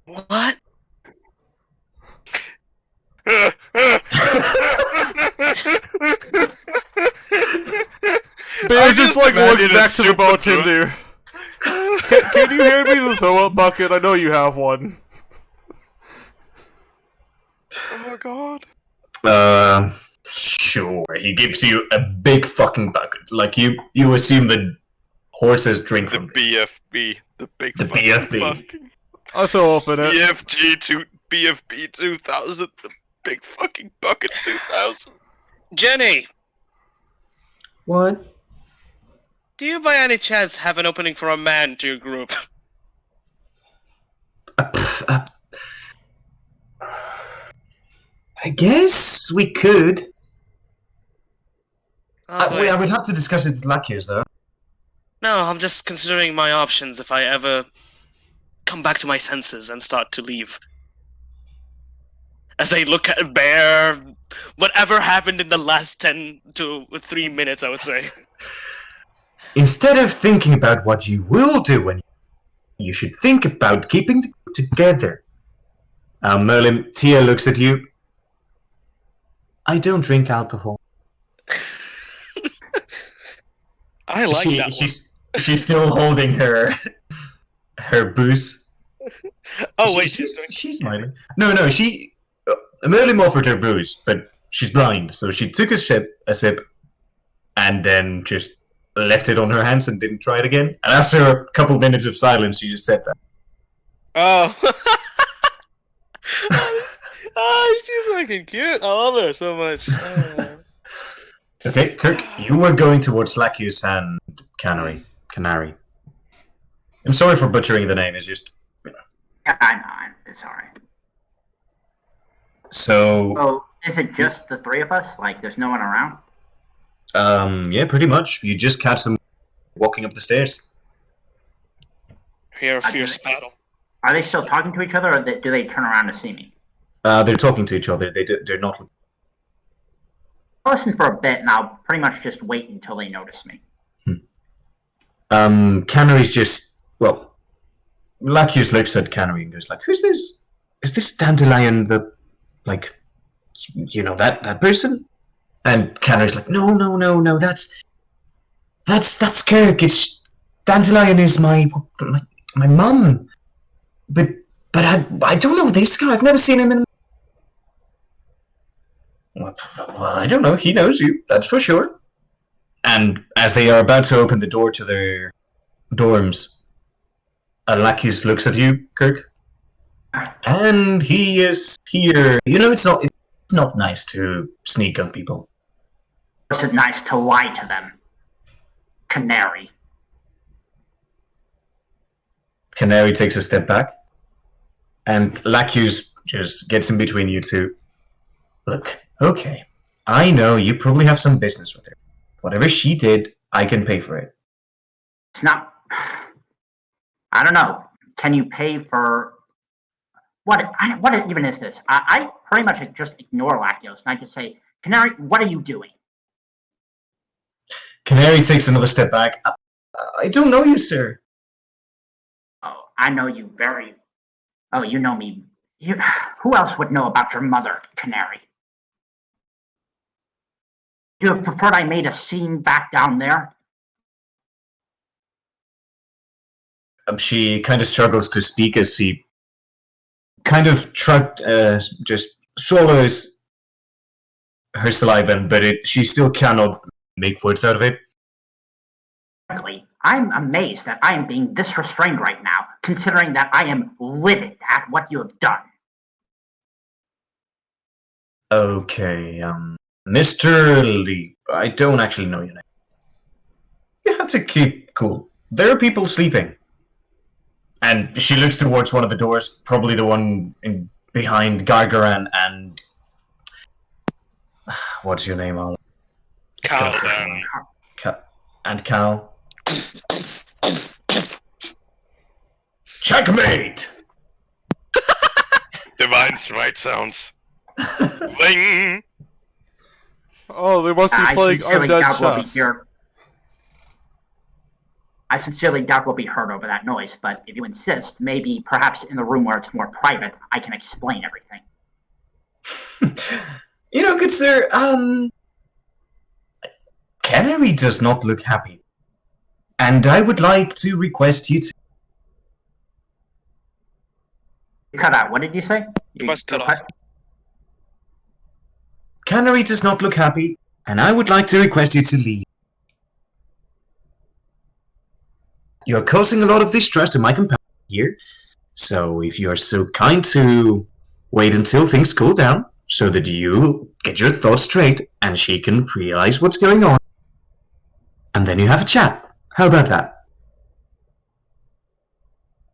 What? Bear just like looks back to the bartender. Can you hand me the throw up bucket? I know you have one. Oh my god. Sure. He gives you a big fucking bucket. Like, you assume the horses drink The from it. BFB. The big The fucking BFB. fucking I throw up in it. BFB 2000. The big fucking bucket 2000. Jenny, What? do you by any chance have an opening for a man to your group? I guess we could. Oh, I would have to discuss it with Lackiers, though. No, I'm just considering my options if I ever come back to my senses and start to leave. As I look at Bear, whatever happened in the last 10 to 3 minutes, I would say. Instead of thinking about what you will do when you should think about keeping the group together. Merlin, Tia looks at you. I don't drink alcohol. I like that one. She's still holding her booze. Oh, wait, she's smiling. No, she Merlin offered her booze, but she's blind, so she took a sip, and then just left it on her hands and didn't try it again. And after a couple minutes of silence, she just said that. Oh. Oh, she's fucking cute. I love her so much. Okay, Kirk, you were going towards Lackius and Canary. I'm sorry for butchering the name, it's just... Yeah, I know. It's alright. So... Oh, is it just the three of us? Like, there's no one around? Yeah, pretty much. You just catch them walking up the stairs. Hear a fierce battle. Are they still talking to each other, or do they turn around to see me? They're talking to each other. They're not... I'll listen for a bit, and I'll pretty much just wait until they notice me. Canary's just... Well, Lackius looks at Canary and goes like, who's this? Is this Dandelion the... Like, you know, that person? And Canary's like, no, that's Kirk. It's... Dandelion is my mum. But I don't know this guy. I've never seen him in... Well, I don't know. He knows you. That's for sure. And as they are about to open the door to their dorms, Lackius looks at you, Kirk. And he is here. You know, it's not nice to sneak on people. Is it nice to lie to them? Canary. Canary takes a step back. And Lackius just gets in between you two. Look, okay. I know you probably have some business with her. Whatever she did, I can pay for it. It's not... I don't know. Can you pay for... What even is this? I pretty much just ignore Lackios, and I just say, Canary, what are you doing? Canary takes another step back. I don't know you, sir. Oh, I know you very... Oh, you know me. Who else would know about your mother, Canary? You have preferred I made a scene back down there? She kind of struggles to speak as she kind of just swallows her saliva, but she still cannot make words out of it. Frankly, I'm amazed that I am being this restrained right now, considering that I am livid at what you have done. Okay, Mr. Lee, I don't actually know your name. You have to keep cool. There are people sleeping. And she looks towards one of the doors, probably the one behind Gargaran and... What's your name, Alan? Cal. It's gonna take a while. And Cal. Checkmate! Divine Smite sounds. Zing! Oh, they must be I playing sincerely undead doubt we'll be chess. here. I sincerely doubt we'll be heard over that noise, but if you insist, maybe perhaps in the room where it's more private, I can explain everything. You know, good sir, Canary does not look happy. And I would like to request you to... Cut out. What did you say? Your voice cut off. Canary does not look happy, and I would like to request you to leave. You are causing a lot of distress to my companion here, so if you are so kind to wait until things cool down, so that you get your thoughts straight, and she can realize what's going on, and then you have a chat. How about that?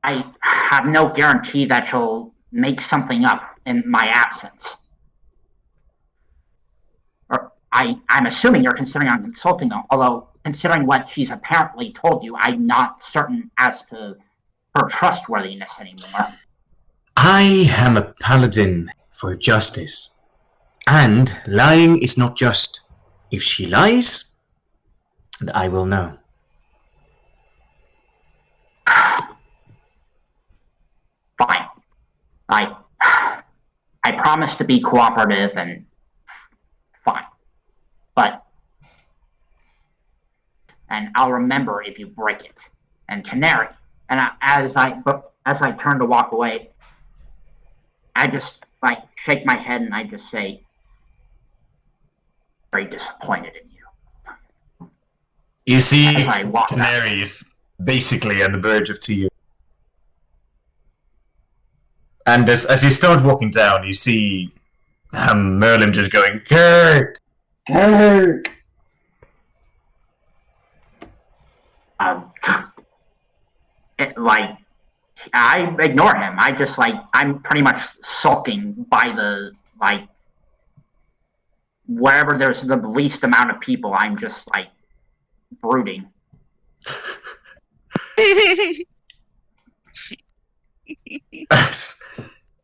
I have no guarantee that she'll make something up in my absence. Or I'm assuming you're considering on consulting her, although considering what she's apparently told you, I'm not certain as to her trustworthiness anymore. I am a paladin for justice, and lying is not just. If she lies, I will know. Fine. I promise to be cooperative and fine. And I'll remember if you break it. And Canary. And as I turn to walk away, I just shake my head and I just say, very disappointed in you. You see, As I walk out. Canary is basically at the verge of tears. And as you start walking down, you see Merlin just going, Kirk! Kirk! I ignore him. I just I'm pretty much sulking by the wherever there's the least amount of people. I'm just brooding.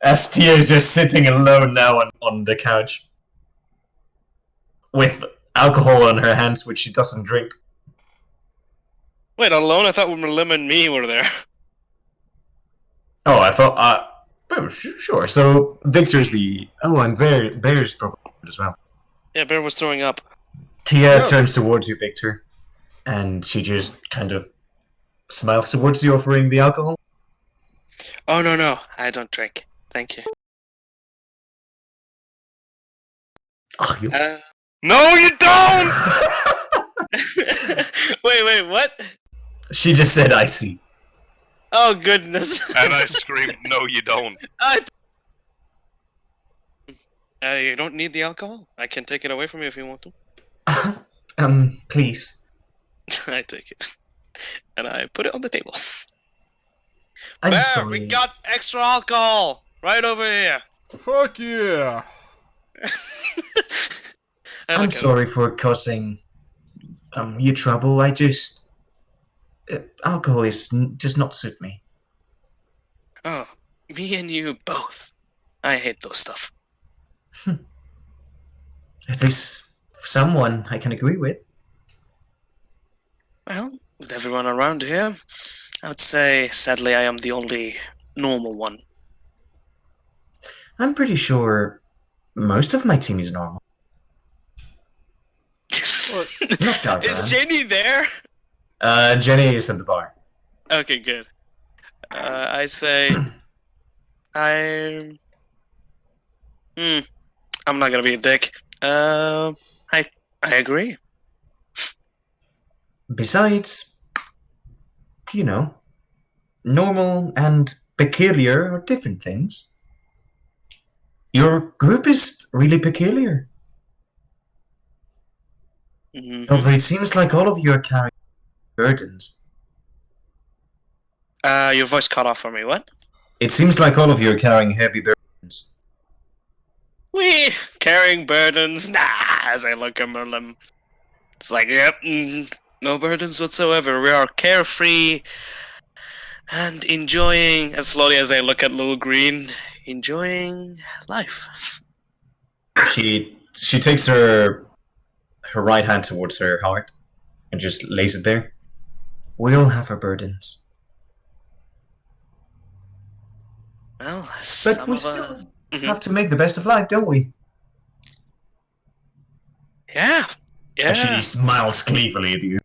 As Tia is just sitting alone now on the couch with alcohol on her hands, which she doesn't drink. Wait, alone? I thought when Lim and me were there. Oh, I thought, oh, sure. So Victor's the. Oh, and Bear's probably as well. Yeah, Bear was throwing up. Tia turns towards you, Victor, and she just kind of smiles towards you, offering the alcohol. Oh, no, I don't drink. Thank you. Oh, you... No, you don't! Wait, what? She just said, I see. Oh, goodness. And I screamed, no, you don't. You don't need the alcohol? I can take it away from you if you want to. Please. I take it. And I put it on the table. I'm Bear, sorry. we got extra alcohol! Right over here! Fuck yeah! I'm sorry for causing you trouble. I just alcohol does not suit me. Oh, me and you both. I hate those stuff. At least someone I can agree with. Well, with everyone around here, I would say, sadly, I am the only normal one. I'm pretty sure most of my team is normal. Not Gargaran. Is Jenny there? Jenny is at the bar. Okay, good. I say, I'm not gonna be a dick. I agree. Besides, you know, normal and peculiar are different things. Your group is really peculiar. Mhm. Although it seems like all of you are carrying burdens. Your voice cut off for me, what? It seems like all of you are carrying heavy burdens. We carrying burdens? Nah, as I look at Merlin. It's like, yep, no burdens whatsoever. We are carefree and enjoying, as slowly as I look at Little Green, enjoying life. She takes her right hand towards her heart and just lays it there. We all have our burdens, Well, but some we of still Mhm. have to make the best of life, don't we? Yeah. And she Yeah. smiles gleefully at you.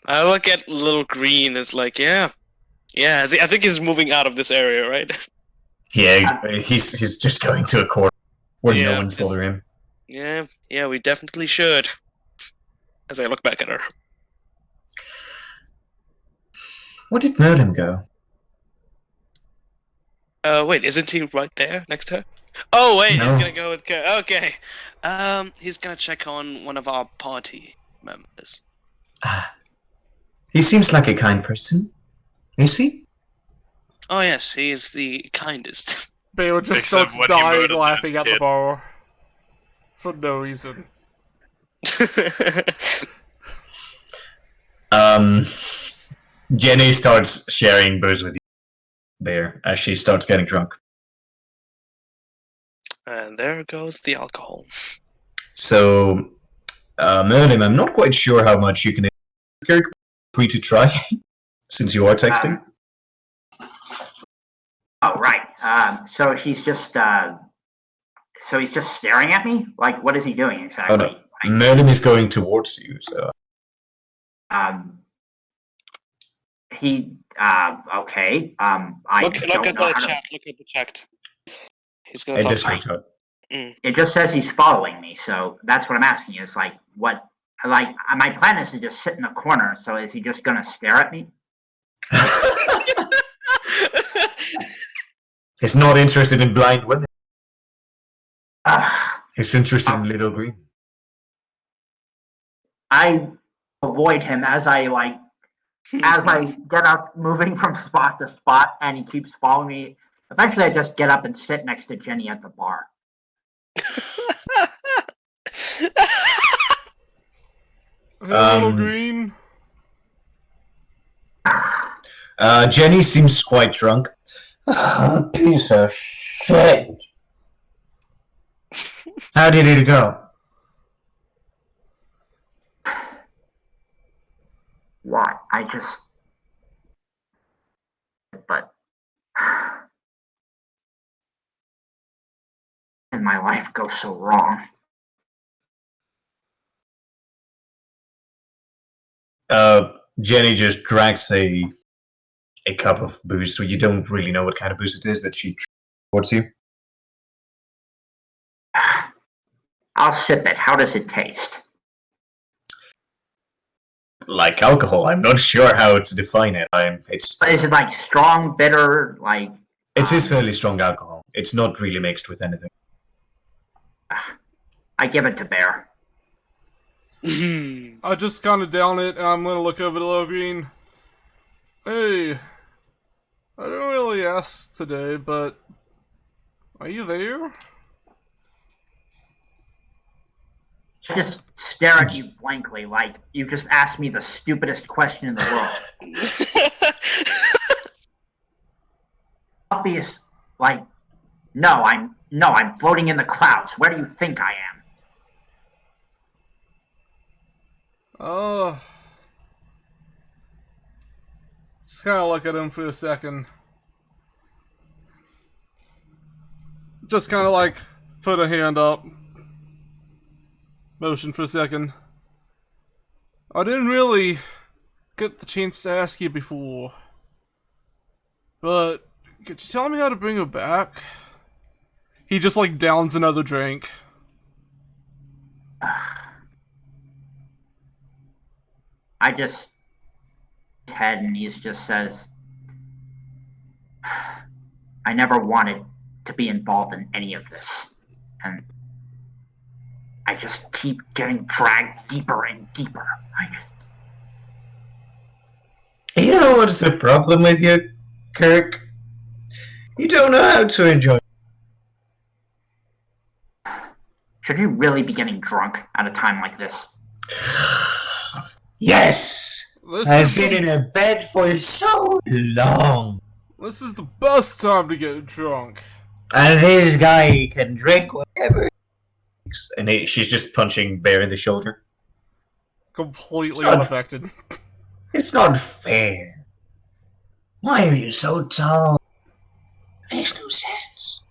I look at Little Green as like, yeah. Yeah, I think he's moving out of this area, right? Yeah, he's just going to a corner where no Yeah, one's bothering him. Yeah, we definitely should. As I look back at her. Where did Merlin go? Wait, isn't he right there next to her? Oh, wait, he's No. gonna go with okay. He's gonna check on one of our party members. He seems like a kind person. Is he? Oh, yes, he is the kindest. Baylor just Except starts when he dying murdered laughing that at the kid. bar. For no reason. Jenny starts sharing booze with you there as she starts getting drunk. And there goes the alcohol. So, Merlin, I'm not quite sure how much you can. Kirk, free to try, since you are texting. Oh, right. So he's just staring at me? Like, what is he doing exactly? Oh no, Merlin is going towards you. So, Okay. I Look don't at know the how to- chat. Look at the chat. He's gonna a talk Discord to chat. It just says he's following me, so that's what I'm asking. Is like, what? Like, my plan is to just sit in the corner. So is he just gonna stare at me? He's not interested in blind women. Ugh. He's interested in Little Green. I avoid him as I get up, moving from spot to spot, and he keeps following me. Eventually, I just get up and sit next to Jenny at the bar. Hey, Little Um, Green. Jenny seems quite drunk. Piece of shit. How did it go? Why? But and my life goes so wrong. Jenny just drags a cup of booze, so you don't really know what kind of booze it is, but she towards you. I'll sip it. How does it taste? Like alcohol, I'm not sure how to define it. It's Is it like strong, bitter, like? it is fairly strong alcohol. It's not really mixed with anything. I give it to Bear. I just kind of down it, and I'm gonna look over to Little Green. Hey, I didn't really ask today, but are you there? I just stare at you blankly, like you just asked me the stupidest question in the world. Obvious, like, no, I'm floating in the clouds. Where do you think I am? Just kind of look at him for a second. Just kind of like put a hand up. Motion for a second. I didn't really get the chance to ask you before. But could you tell me how to bring her back? He just like downs another drink. I just head and he just says, I never wanted to be involved in any of this. And I just keep getting dragged deeper and deeper. You know what's the problem with you, Kirk? You don't know how to enjoy. should you really be getting drunk at a time like this? Yes! I've been in a bed for so long. This is the best time to get drunk. And this guy can drink whatever he likes. And she's just punching Bear in the shoulder. Completely It's not- unaffected. It's not fair. Why are you so tall? Makes no sense.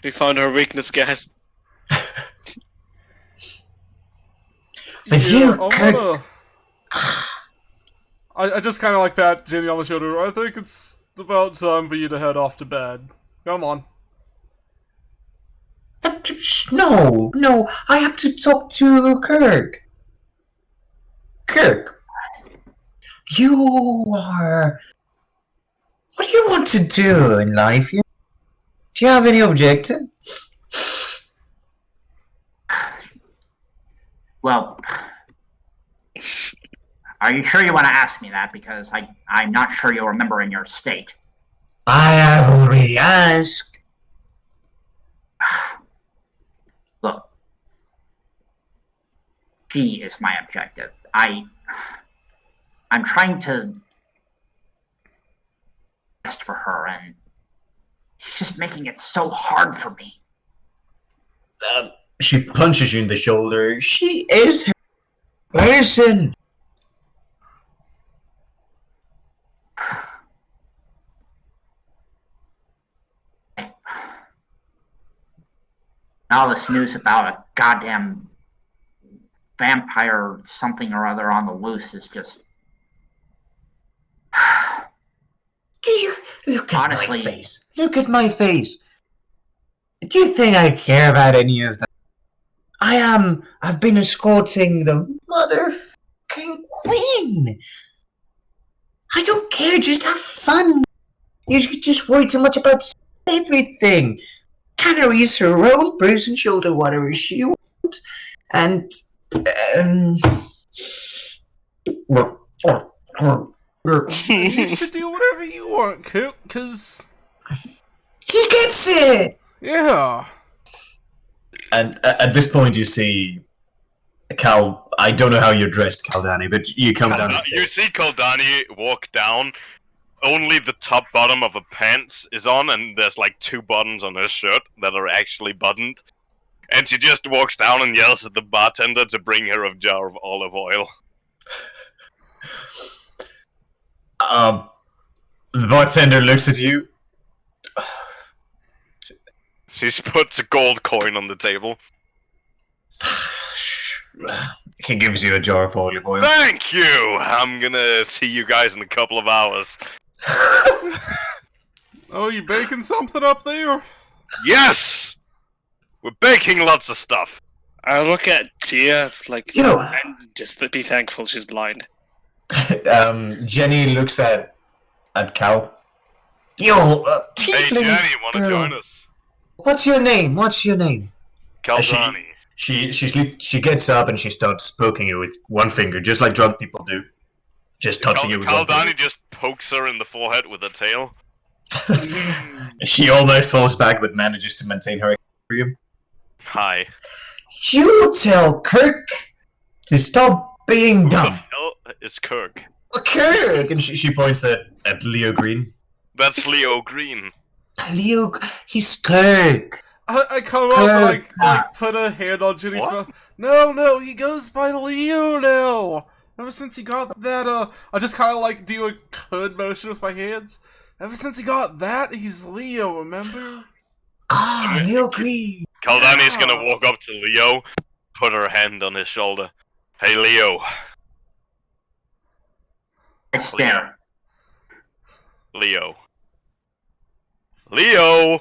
We found our weakness, guys. But Yeah, you, I'm Kirk- gonna... I just kind of like pat Jenny on the shoulder. I think it's about time for you to head off to bed. Come on. No, I have to talk to Kirk. Kirk, you are... What do you want to do in life? Do you have any objective? Well, are you sure you want to ask me that? Because I'm not sure you'll remember in your state. I have already asked. Look, she is my objective. I'm trying to best for her, and she's just making it so hard for me. She punches you in the shoulder. She is her person. All this news about a goddamn vampire something or other on the loose is just... Look at Honestly- my face. Look at my face. Do you think I care about any of that? I've been escorting the motherfucking queen. I don't care, just have fun. You just worry too much about everything. Canary is her own person, she'll do whatever she wants. And, You should do whatever you want, Cook, cause... he gets it! Yeah. And at this point, you see Cal. I don't know how you're dressed, Caldani, but you come down. the You stairs. see Kaldani walk down. Only the top bottom of her pants is on, and there's like 2 buttons on her shirt that are actually buttoned. And she just walks down and yells at the bartender to bring her a jar of olive oil. The bartender looks at you. She puts a gold coin on the table. He gives you a jar of olive oil. Thank you! I'm gonna see you guys in a couple of hours. Oh, you baking something up there? Yes! We're baking lots of stuff. I look at Tia, it's like, Yo. and just be thankful she's blind. Jenny looks at Cal. Yo, Hey tiefling Jenny, wanna girl. join us? What's your name? What's your name? Kaldani. She gets up and she starts poking you with one finger, just like drunk people do. Just touching you with one Kaldani finger. just pokes her in the forehead with her tail. She almost falls back, but manages to maintain her equilibrium. Hi. You tell Kirk to stop being Who the dumb. hell is Kirk? Kirk! And she points at Leo Green. That's Leo Green. Leo, he's Kirk. I come up and Kirk. like put a hand on Jenny's What? mouth. No, he goes by Leo now. Ever since he got that, I just kind of like do a hood motion with my hands. Ever since he got that, he's Leo, remember? Ah, Leo Green. Kaldani's gonna walk up to Leo, put her hand on his shoulder. Hey Leo. I stare. Leo. Leo!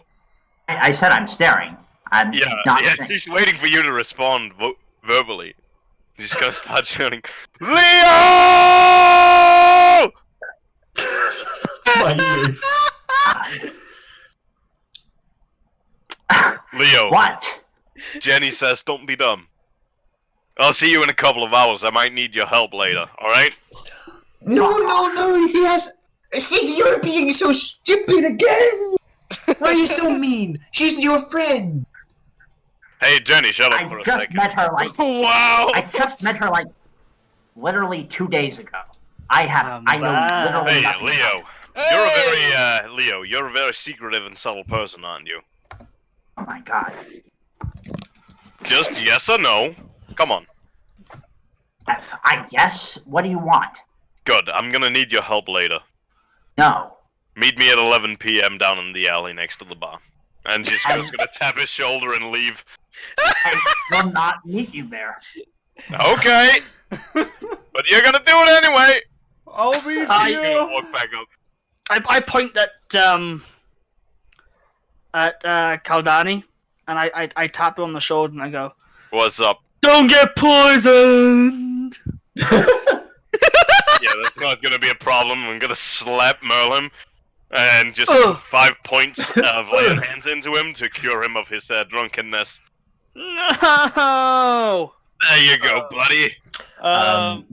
I said I'm staring. I'm not Yeah, saying. she's waiting for you to respond verbally. She's gonna start shouting, Leo! My ears. Leo, What? Jenny says don't be dumb. I'll see you in a couple of hours. I might need your help later, alright? No, he has... See, you're being so stupid again. Why are you so mean? She's your friend. Hey, Jenny, shut up I for a just second. met her like Wow! I just met her like literally 2 days ago. I know literally Hey, nothing about Leo. her. You're a very, Leo, you're a very secretive and subtle person, aren't you? Oh my god. Just yes or no. Come on. I guess. What do you want? Good, I'm gonna need your help later. No. Meet me at 11 p.m. down in the alley next to the bar. And she's just gonna tap his shoulder and leave. I will not meet you there. Okay! But you're gonna do it anyway! I'll meet You're gonna you. walk back up. I point at Caldani, and I tap him on the shoulder and I go, What's up? "Don't get poisoned." Yeah, that's not gonna be a problem. I'm gonna slap Merlin and just Ugh. 5 points of laying hands into him to cure him of his drunkenness. No. There you go, buddy.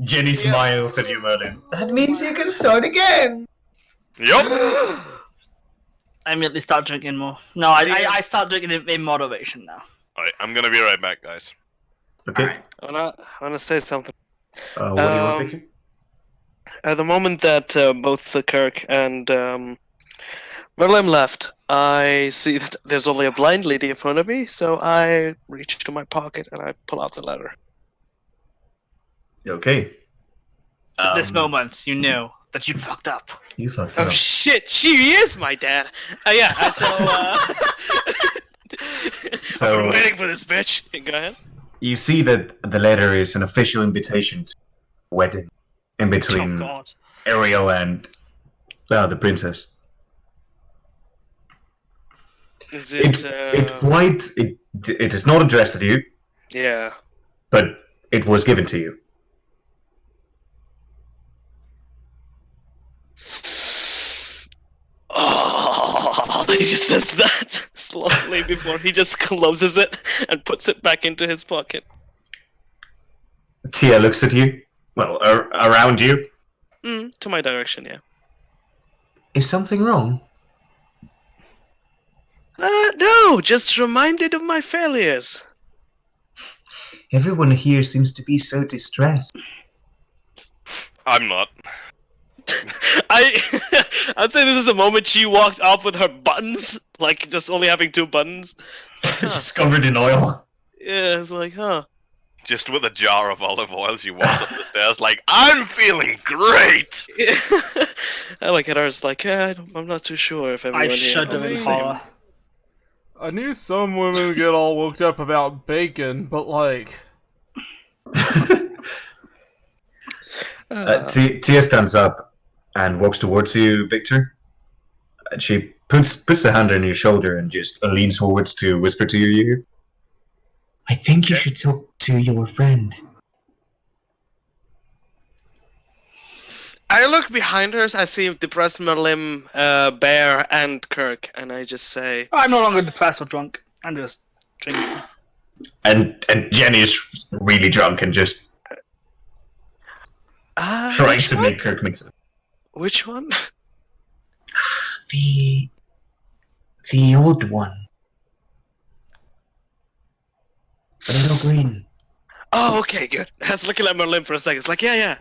Jenny smiles at you, Merlin. That means you can start again. Yup. I immediately start drinking more. No, I start drinking in moderation now. Alright, I'm gonna be right back, guys. Okay. Alright. I wanna say something. What do you want, Victor? At the moment that both Kirk and Merlin left, I see that there's only a blind lady in front of me, so I reach to my pocket and I pull out the letter. Okay. At this moment, you knew that you fucked up. You fucked Oh up. shit, she is my dad! Yeah, so, So- I've been waiting for this bitch! Go ahead. You see that the letter is an official invitation to a wedding in Oh between God. Ariel and the princess. Is It it is not addressed to you, Yeah. but it was given to you. Oh, he just says that slowly before he just closes it and puts it back into his pocket. Tia looks at you. Well, around you. To my direction, yeah. Is something wrong? No, just reminded of my failures. Everyone here seems to be so distressed. I'm not. I'd say this is the moment she walked off with her buttons, like just only having 2 buttons. Just covered in oil. Yeah, it's like, huh. Just with a jar of olive oil, she walks up the stairs like, I'm feeling great! I look at her, it's like, I'm not too sure if everyone I here shudder has the in same. horror. I knew some women get all worked up about bacon, but like, Tia stands up and walks towards you, Victor. And she puts a hand on your shoulder and just leans forwards to whisper to your ear. I think you should talk to your friend. I look behind her, I see depressed Merlim, Bear, and Kirk, and I just say, I'm no longer depressed or drunk. I'm just drinking. And Jenny is really drunk and just trying which to one? make Kirk mix it. Which one? The old one. A little green. Oh, okay, good. I was looking at Merlin for a second. It's like, yeah.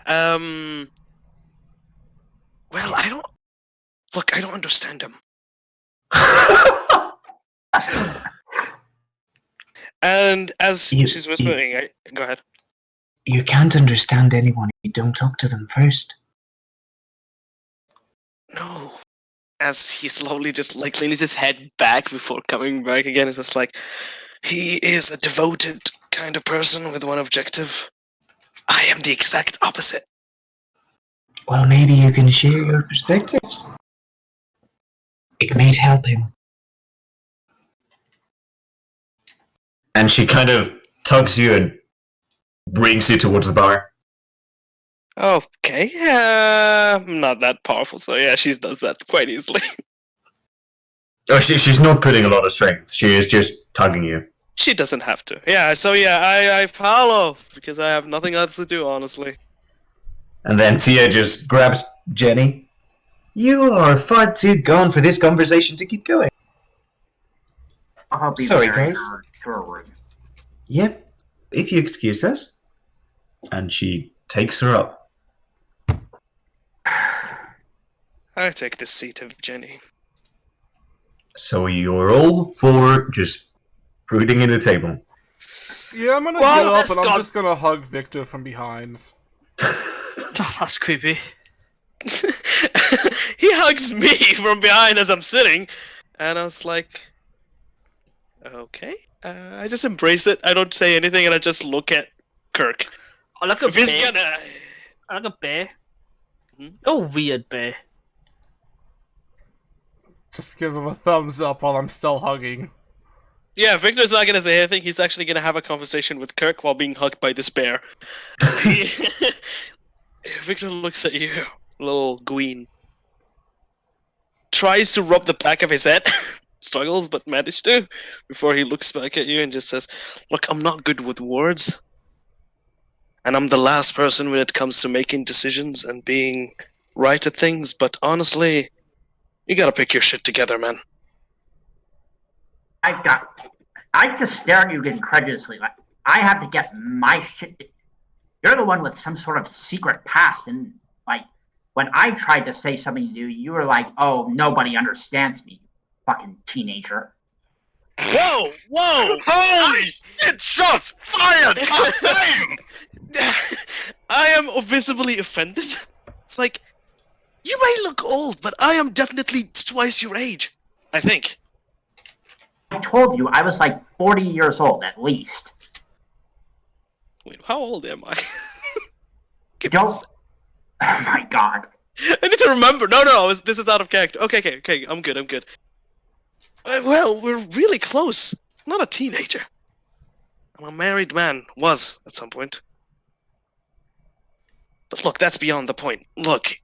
Well, I don't understand him. And as she's whispering, go ahead. You can't understand anyone if you don't talk to them first. No. As he slowly just like leans his head back before coming back again, it's just like, he is a devoted kind of person with one objective. I am the exact opposite. Well, maybe you can share your perspectives. It might help him. And she kind of tugs you and brings you towards the bar. Okay, I'm not that powerful, so yeah, she does that quite easily. Oh, she's not putting a lot of strength. She is just tugging you. She doesn't have to. Yeah, so yeah, I follow, because I have nothing else to do, honestly. And then Tia just grabs Jenny. You are far too gone for this conversation to keep going. I'll be Sorry, carrying guys. her to her room. Yep. If you excuse us. And she takes her up. I take the seat of Jenny. So you're all four just brooding in the table. Yeah, I'm gonna Well, get up let's and I'm go. just gonna hug Victor from behind. Oh, that's creepy. He hugs me from behind as I'm sitting, and I was like, okay. I just embrace it. I don't say anything, and I just look at Kirk. I look at If he's bear. gonna... I look at bear. Hmm? You're weird, bear. Just give him a thumbs up while I'm still hugging. Yeah, Victor's not gonna say anything. He's actually gonna have a conversation with Kirk while being hugged by this bear. Victor looks at you, little Gween. Tries to rub the back of his head. Struggles, but managed to. Before he looks back at you and just says, look, I'm not good with words. And I'm the last person when it comes to making decisions and being right at things. But honestly, you gotta pick your shit together, man. I just stare at you incredulously. Like, I have to get my shit. You're the one with some sort of secret past, and like when I tried to say something to you, you were like, "Oh, nobody understands me, fucking teenager." Whoa! Whoa! Holy shit! Shots fired! God damn! I am visibly offended. It's like, you may look old, but I am definitely twice your age. I think. I told you I was like 40 years old at least. Wait, how old am I? Give me a Don't. sec. Oh my god. I need to remember. No. This is out of character. Okay. I'm good. Well, we're really close. I'm not a teenager. I'm a married man. Was at some point. But look, that's beyond the point. Look,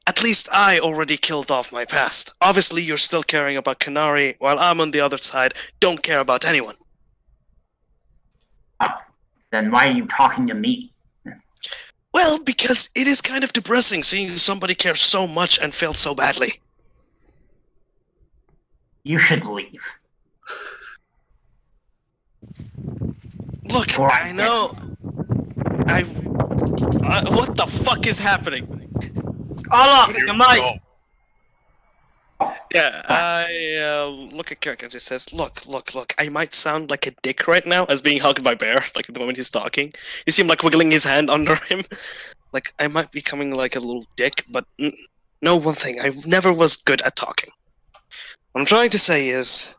at least I already killed off my past. Obviously, you're still caring about Canary, while I'm on the other side, don't care about anyone. Then why are you talking to me? Well, because it is kind of depressing seeing somebody care so much and fail so badly. You should leave. Look, Before I I know. What the fuck is happening? Oh look, your mic. Oh, Yeah, I look at Kirk and just says, look, I might sound like a dick right now as being hugged by Bear, like the moment he's talking. You see him like wiggling his hand under him. Like, I might be coming like a little dick, but know one thing, I never was good at talking. What I'm trying to say is,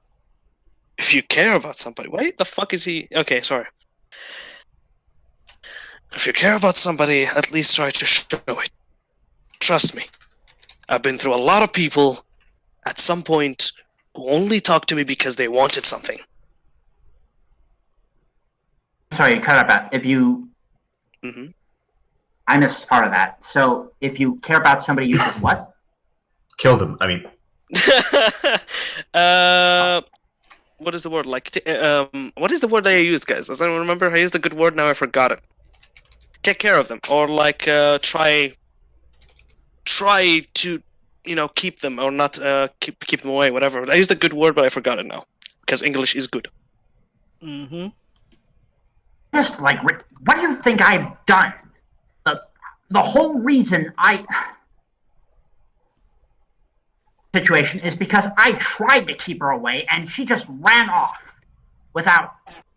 if you care about somebody, wait, the fuck is he? Okay, sorry. If you care about somebody, at least try to show it. Trust me. I've been through a lot of people at some point who only talked to me because they wanted something. Sorry, you cut out that. If you. Mm-hmm. I missed part of that. So if you care about somebody, you should what? Kill them. I mean, What is the word? Like, what is the word that I used, guys? Does anyone remember? I used a good word, now I forgot it. Take care of them, or like, try to, keep them, or not, keep them away, whatever. I used a good word, but I forgot it now, because English is good. Mm-hmm. Just like, what do you think I've done? The whole reason situation is because I tried to keep her away and she just ran off without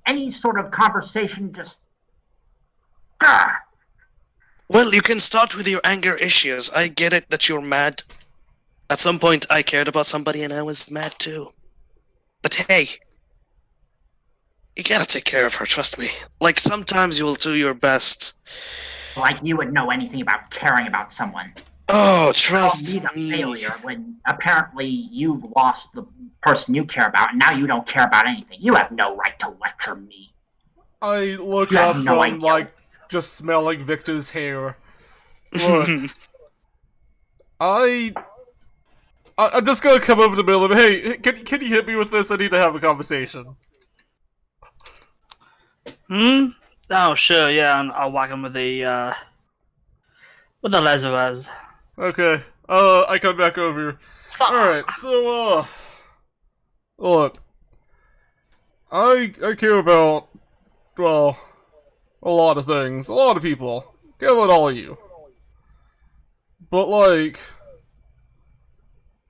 any sort of conversation, just. Grr. Well, you can start with your anger issues. I get it that you're mad. At some point, I cared about somebody and I was mad too. But hey, you gotta take care of her, trust me. Like, sometimes you'll do your best. Like you would know anything about caring about someone. Oh, Call trust me the me. failure when apparently you've lost the person you care about and now you don't care about anything. You have no right to lecture me. I look You have up no from, idea. like, just smelling Victor's hair. Look, I'm just gonna come over to Bill and, hey, can you hit me with this? I need to have a conversation. Hmm? Oh sure, yeah, and I'll whack him with the laser res. Okay, I come back over here. Alright, so, look. I care about, well, a lot of things. A lot of people. Care about all of you. But, like,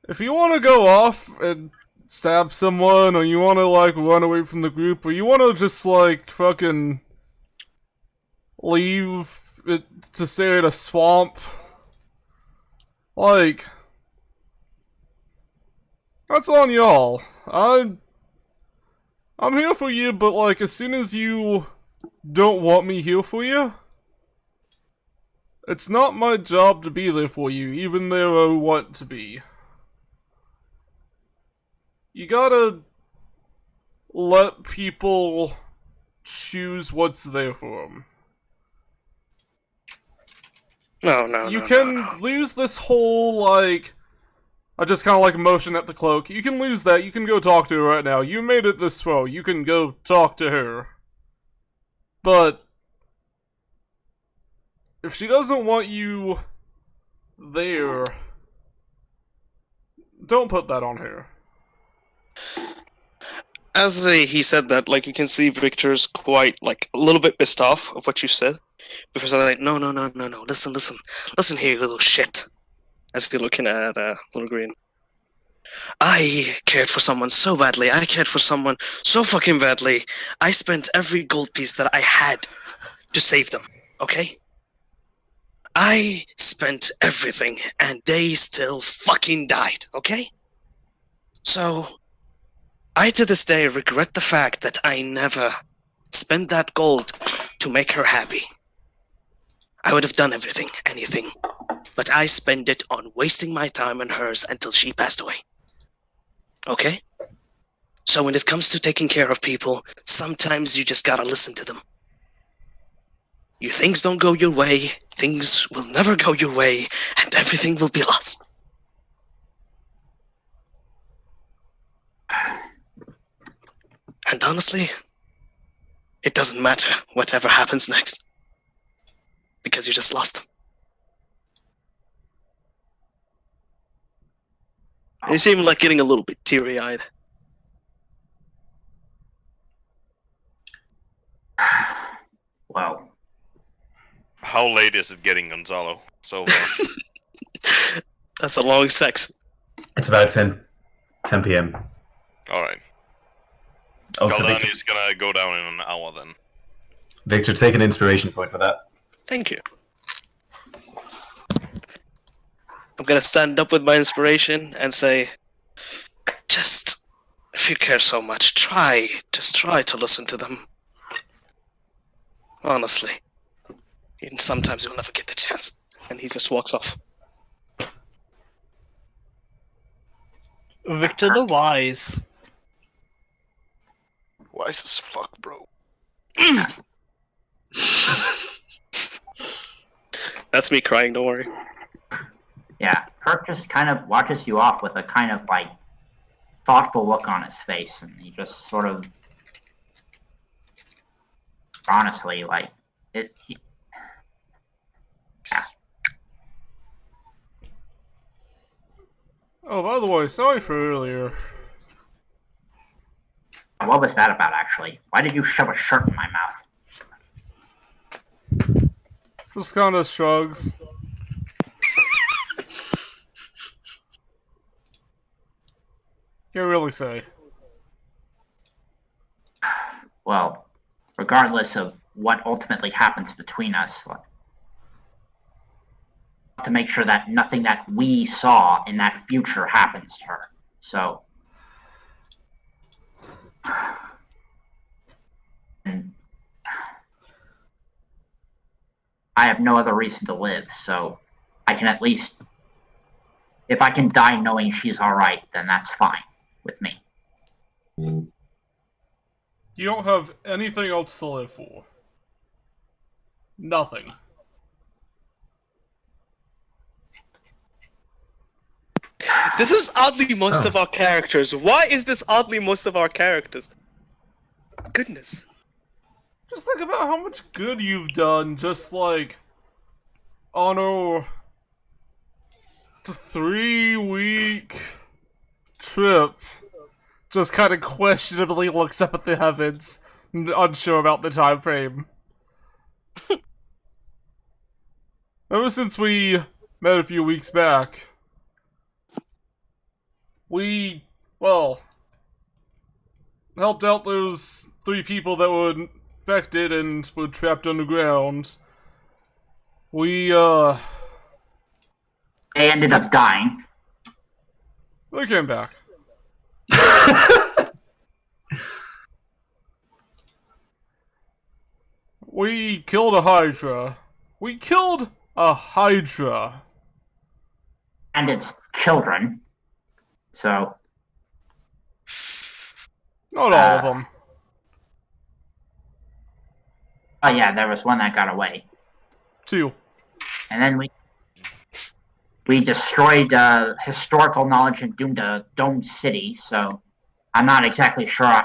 if you want to go off and stab someone, or you want to, like, run away from the group, or you want to just, like, fucking leave it to stay in a swamp, like, that's on y'all. I'm here for you, but, like, as soon as you don't want me here for you, it's not my job to be there for you, even though I want to be. You gotta let people choose what's there for them. You can lose this whole, like... I just kind of, like, motion at the cloak. You can lose that. You can go talk to her right now. You made it this far. You can go talk to her. But... if she doesn't want you there, don't put that on her. As he said that, like, you can see Victor's quite, like, a little bit pissed off of what you said. Because I'm like, no, listen here, you little shit. As you're looking at Little Green. I cared for someone so badly. I cared for someone so fucking badly. I spent every gold piece that I had to save them, okay? I spent everything, and they still fucking died, okay? So, I to this day regret the fact that I never spent that gold to make her happy. I would have done everything, anything, but I spent it on wasting my time and hers until she passed away. Okay? So when it comes to taking care of people, sometimes you just gotta listen to them. Things don't go your way, things will never go your way, and everything will be lost. And honestly, it doesn't matter whatever happens next. Because you just lost them. You seem like getting a little bit teary-eyed. Well, How late is it getting, Gonzalo? So That's a long sex. It's about 10 p.m. alright. Also, Galdani Victor, is gonna go down in an hour then. Victor, take an inspiration point for that. Thank you. I'm gonna stand up with my inspiration and say, just, if you care so much, just try to listen to them. Honestly. Even sometimes you'll never get the chance. And he just walks off. Victor the Wise. Wise as fuck, bro. That's me crying, don't worry. yeah, Kirk just kind of watches you off with a kind of like thoughtful look on his face, and he just sort of honestly like it. Oh, by the way, sorry for earlier. What was that about, actually? Why did you shove a shirt in my mouth? Just kind of shrugs. Can't really say. Well, regardless of what ultimately happens between us, to make sure that nothing that we saw in that future happens to her. So, and I have no other reason to live, so I can at least, if I can die knowing she's alright, then that's fine with me. You don't have anything else to live for. Nothing. This is oddly most of our characters. Why is this oddly most of our characters? Goodness. Just think about how much good you've done just like on a 3-week trip just kind of questionably looks up at the heavens, unsure about the time frame. Ever since we met a few weeks back, we, well, helped out those 3 people that were infected and were trapped underground. We, They ended up dying. they came back. We killed a Hydra. We killed a Hydra. And it's children. So, Not all of them. oh yeah, there was one that got away. 2. And then we destroyed historical knowledge in Dome City, so I'm not exactly sure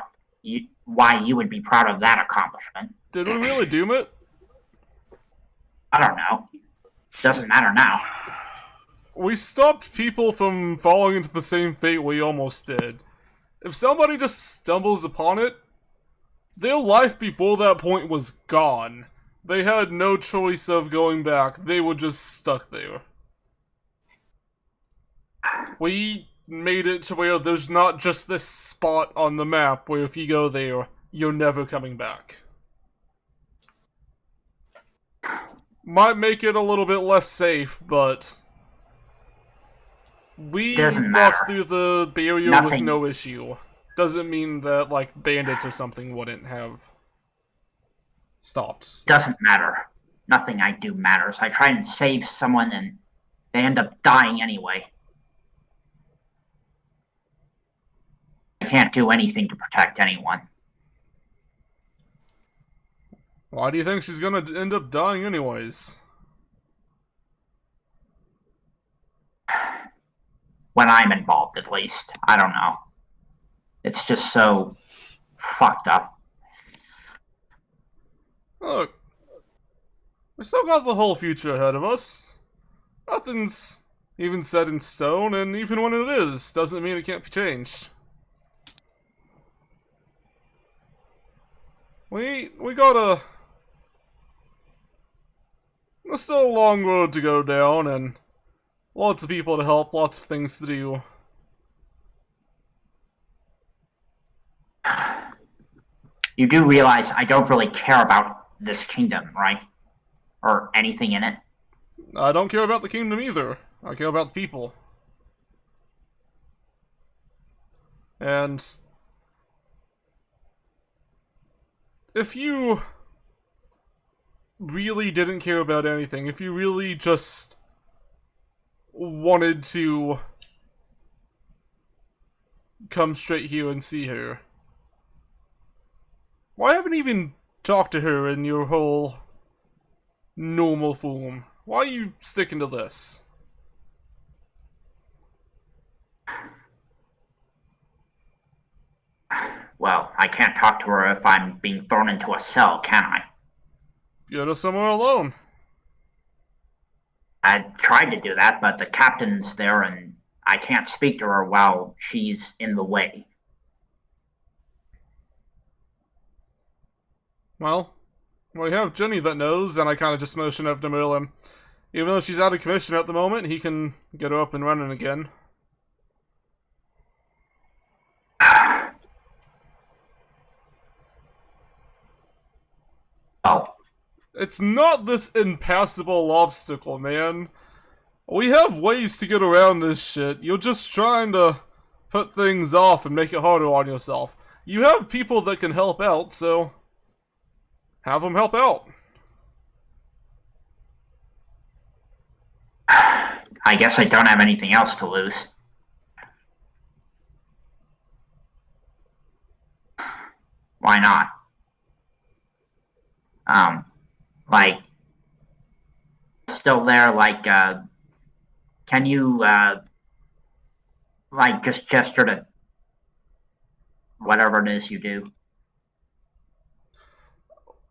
why you would be proud of that accomplishment. Did we really doom it? I don't know. Doesn't matter now. We stopped people from falling into the same fate we almost did. If somebody just stumbles upon it, their life before that point was gone. They had no choice of going back. They were just stuck there. We made it to where there's not just this spot on the map where if you go there, you're never coming back. Might make it a little bit less safe, but we Doesn't matter. walked through the barrier with Nothing. no issue. Doesn't mean that, like, bandits or something wouldn't have stopped. Doesn't matter. Nothing I do matters. I try and save someone and they end up dying anyway. I can't do anything to protect anyone. Why do you think she's gonna end up dying anyways? When I'm involved, at least. I don't know. It's just so fucked up. Look, we still got the whole future ahead of us. Nothing's even set in stone, and even when it is, doesn't mean it can't be changed. We got there's still a long road to go down, and lots of people to help, lots of things to do. You do realize I don't really care about this kingdom, right? Or anything in it. I don't care about the kingdom either. I care about the people. And if you really didn't care about anything, if you really just wanted to come straight here and see her, why haven't you even talked to her in your whole normal form? Why are you sticking to this? Well, I can't talk to her if I'm being thrown into a cell, can I? Get her somewhere alone. I tried to do that, but the captain's there and I can't speak to her while she's in the way. Well, we have Jenny that knows, and I kind of just motion over to Merlin. Even though she's out of commission at the moment, he can get her up and running again. Oh, It's not this impassable obstacle, man. We have ways to get around this shit. You're just trying to put things off and make it harder on yourself. You have people that can help out, so have them help out. I guess I don't have anything else to lose. Why not? Like, still there, like, can you, like, just gesture to whatever it is you do?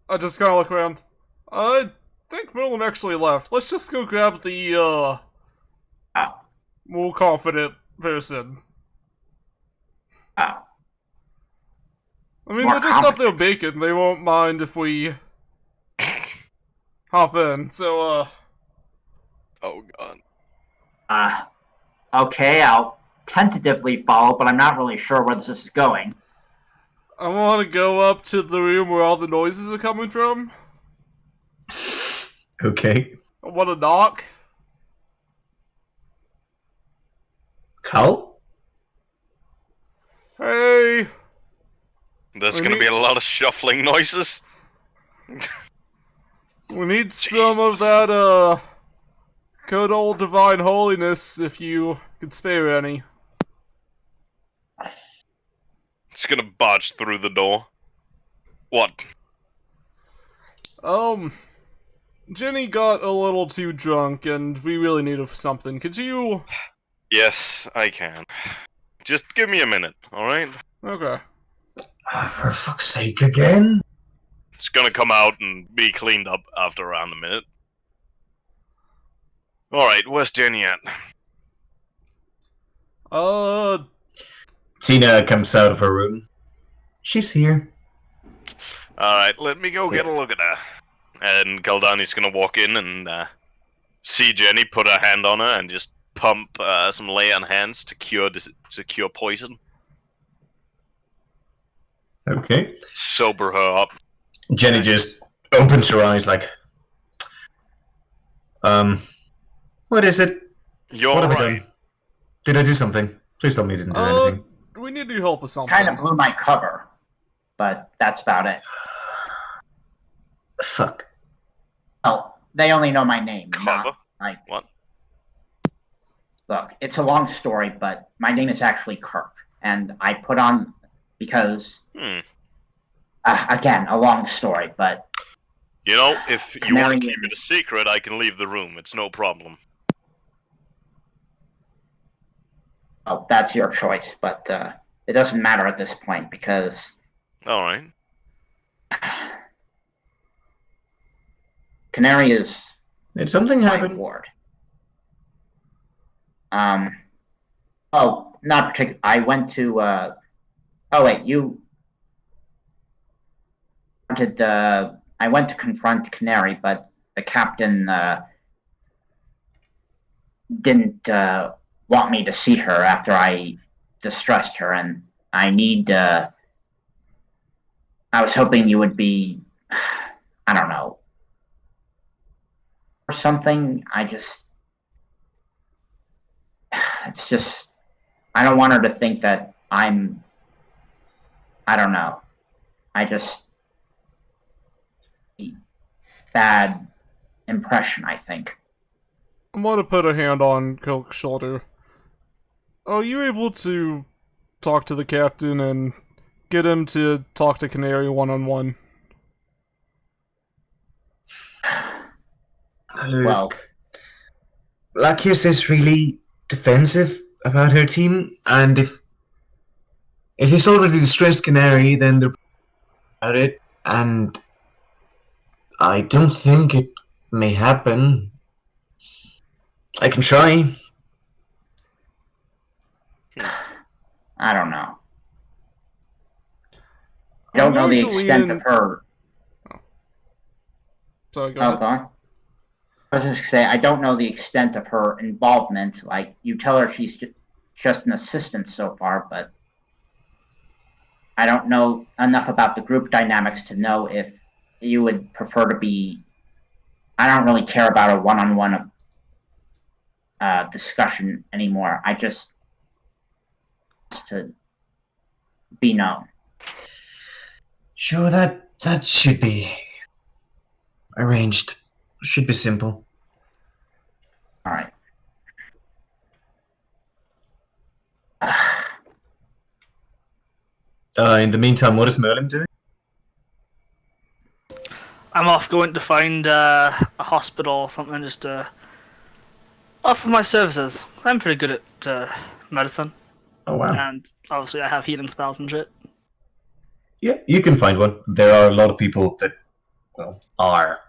I just kind of look around. I think Merlin actually left. Let's just go grab the, Oh, more confident person. oh. I mean, more they're just up there competent. baking. They won't mind if we hop in. So, Oh god. Okay, I'll tentatively follow, but I'm not really sure where this is going. I want to go up to the room where all the noises are coming from. Okay. I want to knock. Carl? Hey! There's We gonna be need- a lot of shuffling noises. We need some of that, good old divine holiness, if you could spare any. It's gonna barge through the door. What? Jenny got a little too drunk, and we really need her for something. Could you... Yes, I can. Just give me a minute, alright? Okay. For fuck's sake, again? It's gonna come out and be cleaned up after around a minute. Alright, where's Jenny at? Tina comes out of her room. She's here. Alright, let me go get a look at her. And Galdani's gonna walk in and see Jenny, put her hand on her, and just pump some lay on hands to cure poison. Okay. Sober her up. Jenny just opens her eyes like, what is it? You're What have I right. done? Did I do something? Please tell me I didn't do anything. We need your help with something. Kind of blew my cover, but that's about it. Fuck. Oh, they only know my name. Cover? Not, like, What? Look, it's a long story, but my name is actually Kirk, and I put on because again, a long story, but You know, if you want to keep Canary it a secret, I can leave the room. It's no problem. oh, that's your choice. But it doesn't matter at this point because Alright. Canary is Did something my happen? ward. Oh, not particular. I went to. Oh wait, you wanted. I went to confront Canary, but the captain didn't want me to see her after I distressed her, and I need. I was hoping you would be. I don't know. Or something. It's just. I don't want her to think that I'm. I don't know. I just. Bad impression, I think. I'm gonna put a hand on Coke's shoulder. Are you able to talk to the captain and get him to talk to Canary one-on-one? Look, Well- Lackius is really defensive about her team, and if he's already distressed Canary, then they're about it, and I don't think it may happen. I can try. I don't know. I don't know the extent of her. Sorry, go Oh, ahead. go on. I was just gonna say I don't know the extent of her involvement. Like you tell her she's just an assistant so far, but I don't know enough about the group dynamics to know if you would prefer to be. I don't really care about a one-on-one discussion anymore. I just to be known. Sure, that should be arranged. Should be simple. All right. In the meantime, what is Merlin doing? I'm off going to find a hospital or something just to offer my services. I'm pretty good at medicine, Oh wow. and obviously I have healing spells and shit. Yeah, you can find one. There are a lot of people that, well, are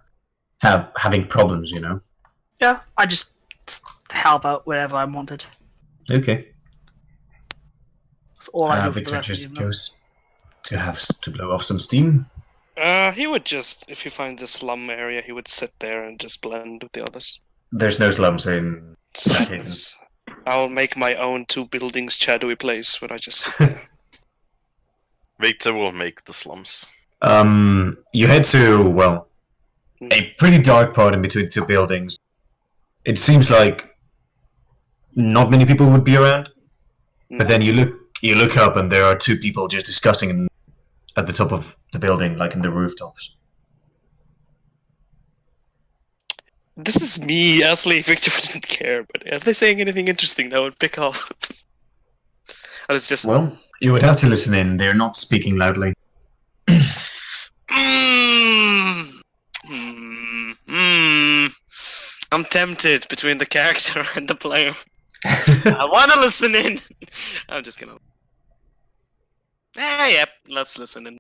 having problems, you know. Yeah, I just help out wherever I'm wanted. Okay. That's all I do for the Victor rest of the just evening. goes to to blow off some steam? He would just, if he finds a slum area, he would sit there and just blend with the others. There's no slums in Blackhaven. Slums. I'll make my own 2 buildings shadowy place where I just sit there. Victor will make the slums. You head to, well, a pretty dark part in between 2 buildings. It seems like not many people would be around, but then you look up and there are 2 people just discussing at the top of the building, like in the rooftops. This is me, Ashley. Victor wouldn't care, but are they saying anything interesting that would pick up? Or it's just... Well, you would have to listen in. They're not speaking loudly. I'm tempted between the character and the player. I wanna listen in! I'm just gonna... yep, let's listen in.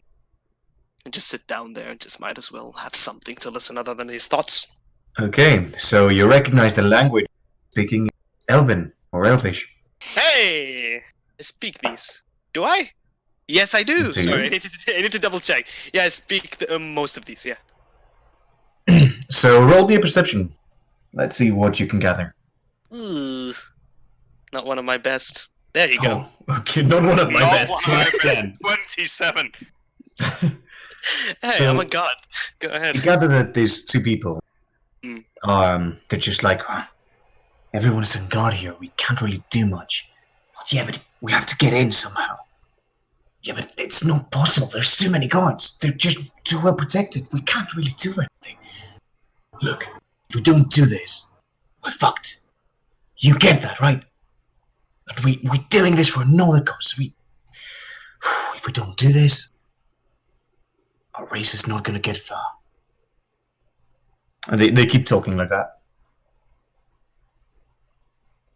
And just sit down there and just might as well have something to listen other than his thoughts. Okay, so you recognize the language speaking Elven or Elvish. Hey! I speak these. Do I? Yes, I do! Do you? Sorry, I need to double check. Yeah, I speak most of these, yeah. So roll me a perception. Let's see what you can gather. Ugh. Not one of my best. There you go. Oh, okay, not one of my Not best. one of my Plus best. 10. 27. Hey, So- I'm a god. Go ahead. You gather that these 2 people, Mm. they're just like, everyone is on guard here. We can't really do much. Yeah, but we have to get in somehow. Yeah, but it's not possible. There's too many guards. They're just too well protected. We can't really do anything. Look, if we don't do this, we're fucked. You get that, right? And we're doing this for another cause. If we don't do this, our race is not gonna get far. And they keep talking like that.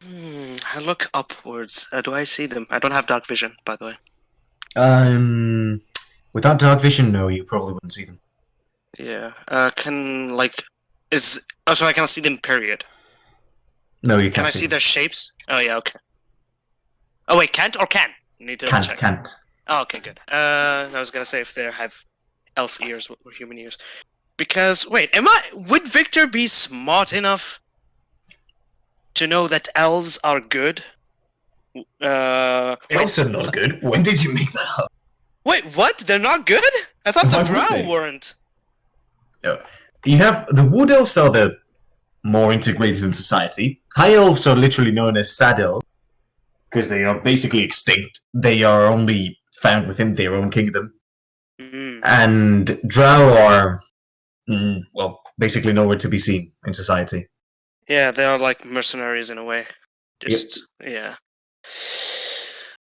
I look upwards. Do I see them? I don't have dark vision, by the way. Without dark vision, no, you probably wouldn't see them. Yeah. So I can't see them, period. No, you Can can't I see them. their shapes? Oh, yeah, okay. Oh, wait, can't or can? Need to check. Can't. Oh, okay, good. I was gonna say if they have elf ears or human ears. Because, wait, would Victor be smart enough to know that elves are good? Elves are not good. When did you make that up? Wait, what? They're not good? I thought Why the would drow they? weren't. You have the wood elves are the more integrated in society. High elves are literally known as sad elves because they are basically extinct. They are only found within their own kingdom. Mm. And drow are, well, basically nowhere to be seen in society. Yeah, they are like mercenaries in a way. Just, yeah.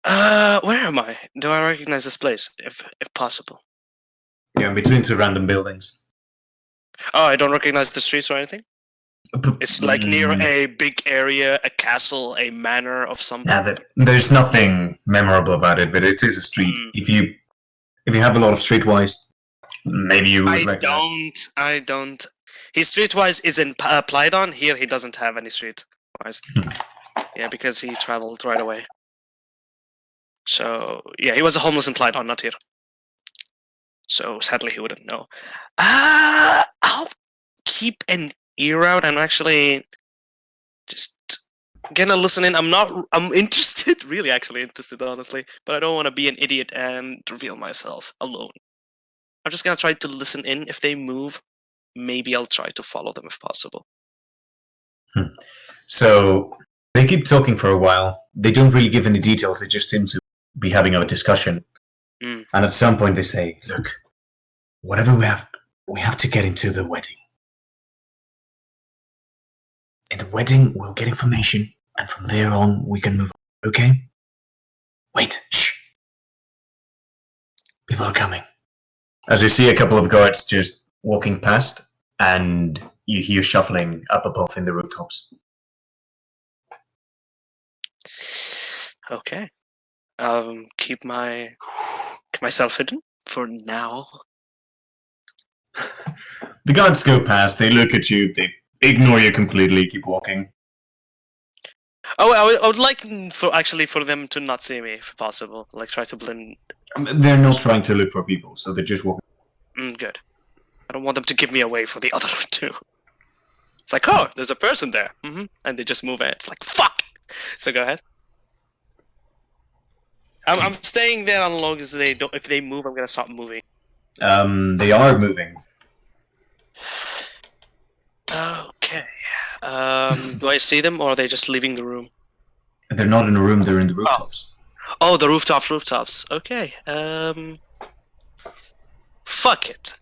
Where am I? Do I recognize this place, if possible? Yeah, in between 2 random buildings. Oh, I don't recognize the streets or anything? It's like near a big area, a castle, a manor of some Yeah, there's nothing memorable about it, but it is a street. If you have a lot of streetwise, maybe you would recognize. I don't. His streetwise is in Plydon. Here he doesn't have any streetwise. Yeah, because he traveled right away. So, yeah, he was a homeless in Plydon, not here. So, sadly, he wouldn't know. I'll keep an ear out. I'm actually just gonna listen in. I'm interested, really actually interested, honestly. But I don't want to be an idiot and reveal myself alone. I'm just gonna try to listen in. If they move, maybe I'll try to follow them if possible. So they keep talking for a while. They don't really give any details. They just seem to be having a discussion. And at some point they say, look, whatever we have to get into the wedding. In the wedding, we'll get information, and from there on, we can move on, okay? Wait, shh. People are coming. As you see a couple of guards just walking past, and you hear shuffling up above in the rooftops. Okay. Keep myself hidden for now. The guards go past, they look at you, they ignore you completely, keep walking. Oh, I would like for them to not see me if possible. Like try to blend. They're not trying to look for people, so they're just walking. Good. I don't want them to give me away for the other two. It's like, oh, there's a person there. And they just move in. It's like, fuck! So go ahead. I'm staying there as long as they don't. If they move, I'm gonna stop moving. They are moving. Okay. Do I see them, or are they just leaving the room? They're not in a room, they're in the rooftops. Oh, the rooftops. Okay. Fuck it.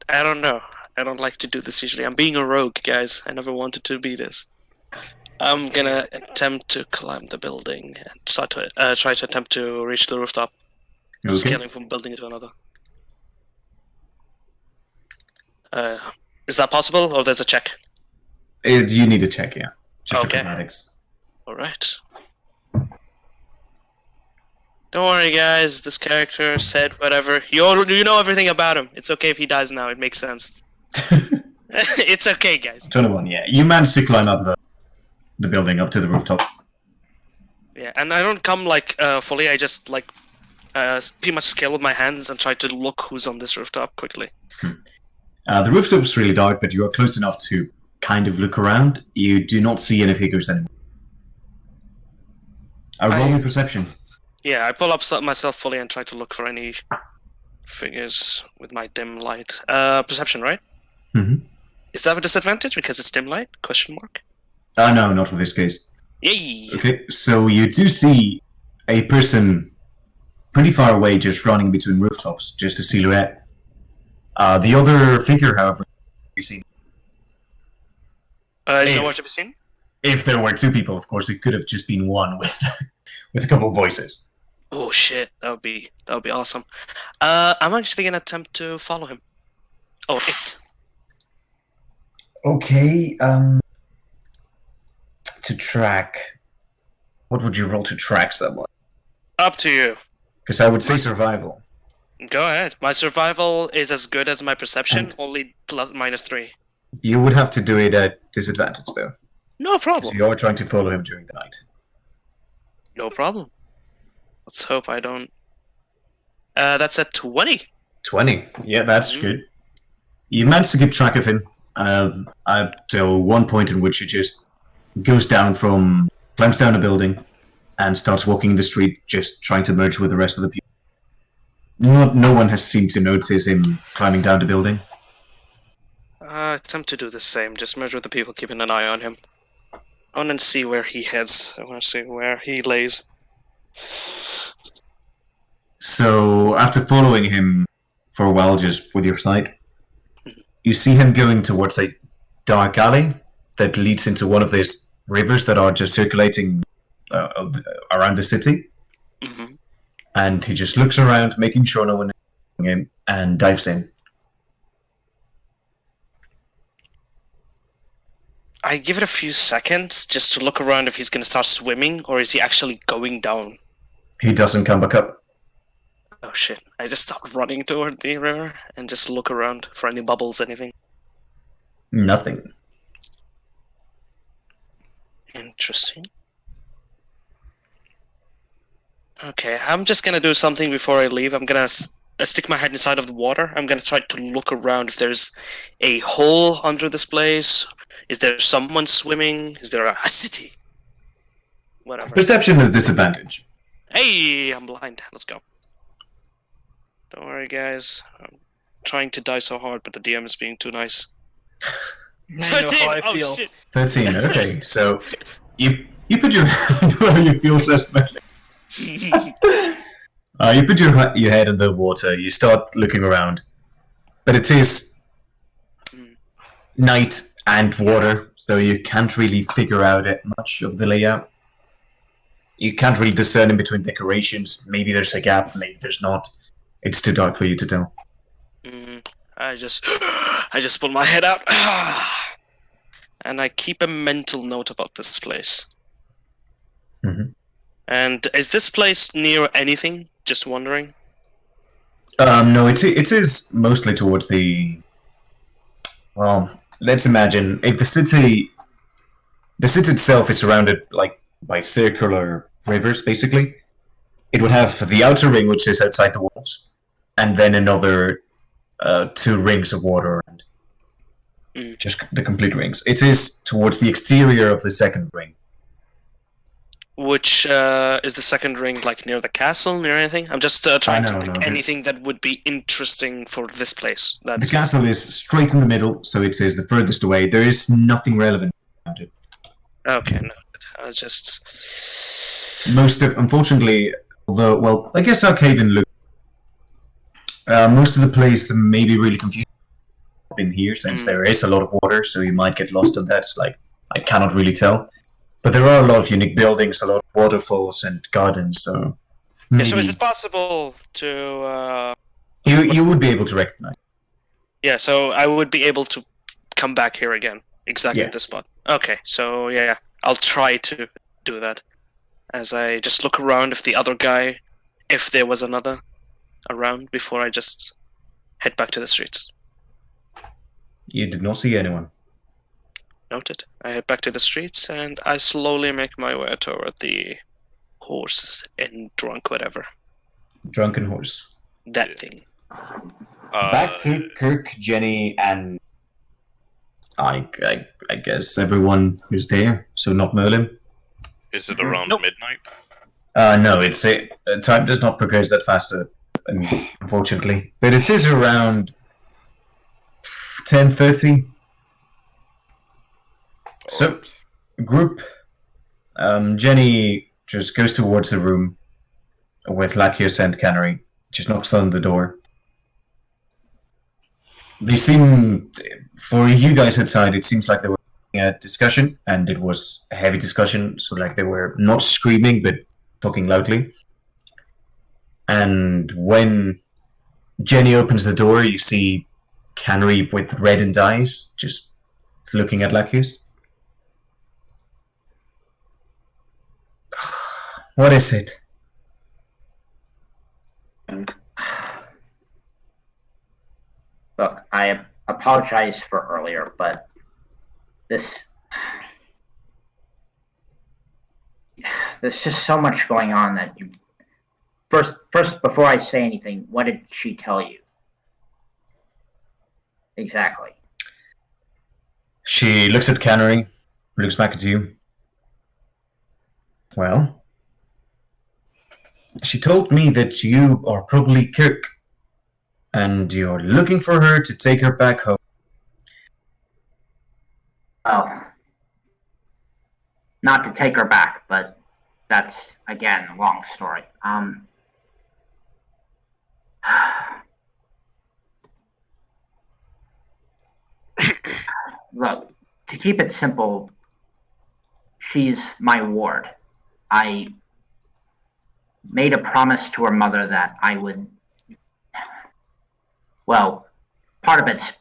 I don't know. I don't like to do this usually. I'm being a rogue, guys. I never wanted to be this. I'm gonna attempt to climb the building and try to attempt to reach the rooftop. Okay. Scaling from building to another. Is that possible, or there's a check? You need a check, yeah. Just Okay. acrobatics. Alright. Don't worry, guys. This character said whatever. You know everything about him. It's okay if he dies now. It makes sense. It's okay, guys. 21, yeah. You managed to climb up the building up to the rooftop. Yeah, and I don't come like fully. I just like pretty much scale with my hands and try to look who's on this rooftop quickly. The rooftop's really dark, but you are close enough to kind of look around. You do not see any figures anymore. Roll me perception. Yeah, I pull up myself fully and try to look for any figures with my dim light. Perception, right? Mm-hmm. Is that a disadvantage because it's dim light? Question mark. No, not for this case. Yay! Okay, so you do see a person pretty far away just running between rooftops, just a silhouette. The other figure, however, you see. Is that what you've seen? If there were two people, of course, it could have just been one with with a couple of voices. Oh shit, that would be awesome. I'm actually gonna attempt to follow him. Oh, it. Okay, to track. What would you roll to track someone? Up to you. Because I would say survival. Go ahead. My survival is as good as my perception, only -3. You would have to do it at disadvantage, though. No problem. So you're trying to follow him during the night. No problem. Let's hope I don't. That's at 20. 20. Yeah, that's good. You managed to keep track of him until one point in which he just climbs down a building and starts walking the street, just trying to merge with the rest of the people. No one has seemed to notice him climbing down the building. Attempt to do the same. Just merge with the people, keeping an eye on him. I want to see where he heads. I want to see where he lays. So, after following him for a while, just with your sight, you see him going towards a dark alley that leads into one of these rivers that are just circulating around the city. Mm-hmm. And he just looks around, making sure no one is following him, and dives in. I give it a few seconds just to look around if he's going to start swimming, or is he actually going down? He doesn't come back up. Oh shit. I just start running toward the river and just look around for any bubbles, anything. Nothing. Interesting. Okay, I'm just gonna do something before I leave. I'm gonna stick my head inside of the water. I'm gonna try to look around if there's a hole under this place. Is there someone swimming? Is there a city? Whatever. Perception is disadvantage. Hey, I'm blind. Let's go. Don't worry, guys. I'm trying to die so hard, but the DM is being too nice. I know how I Oh feel. shit! 13, okay. So, you put your hand where you feel suspect. You put your head in the water, you start looking around. But it is night and water, so you can't really figure out much of the layout. You can't really discern in between decorations. Maybe there's a gap, maybe there's not. It's too dark for you to tell. I just pull my head out, and I keep a mental note about this place. Mm-hmm. And is this place near anything? Just wondering. No, it is mostly towards the. Well, let's imagine if the city itself is surrounded by circular rivers, basically. it would have the outer ring, which is outside the walls, and then another 2 rings of water around. Just the complete rings. It is towards the exterior of the second ring. Which is the second ring, like near the castle, near anything? I'm just trying to pick anything that would be interesting for this place. The castle is straight in the middle, so it is the furthest away. There is nothing relevant around it. Okay, no, I just... Unfortunately, although, well, I guess Arcavian look. Most of the place may be really confused in here, since there is a lot of water, so you might get lost on that. It's like, I cannot really tell. But there are a lot of unique buildings, a lot of waterfalls and gardens, so... Yeah, so is it possible to... You would be able to recognize. Yeah, so I would be able to come back here again, exactly at this spot. Okay, so yeah, I'll try to do that. As I just look around if the other guy, if there was another around, before I just head back to the streets. You did not see anyone. Noted. I head back to the streets and I slowly make my way toward the horse and drunk whatever. Drunken horse. That thing. Back to Kirk, Jenny, and I guess everyone who's there, so not Merlin. Is it around midnight? No, it's time does not progress that fast, unfortunately. But it is around 10:30. So, group, Jenny just goes towards the room with Lakios and Canary. Just knocks on the door. They seem, for you guys outside, it seems like they were having a discussion, and it was a heavy discussion, so like they were not screaming, but talking loudly. And when Jenny opens the door, you see Canary with reddened eyes, just looking at Lakios. What is it? Look, I apologize for earlier, but there's just so much going on that you... First, before I say anything, what did she tell you? Exactly. She looks at Canary, looks back at you. Well, she told me that you are probably Kirk, and you're looking for her to take her back home. Well, not to take her back, but that's, again, a long story. Look, to keep it simple, she's my ward. I made a promise to her mother that I would... Well, part of it's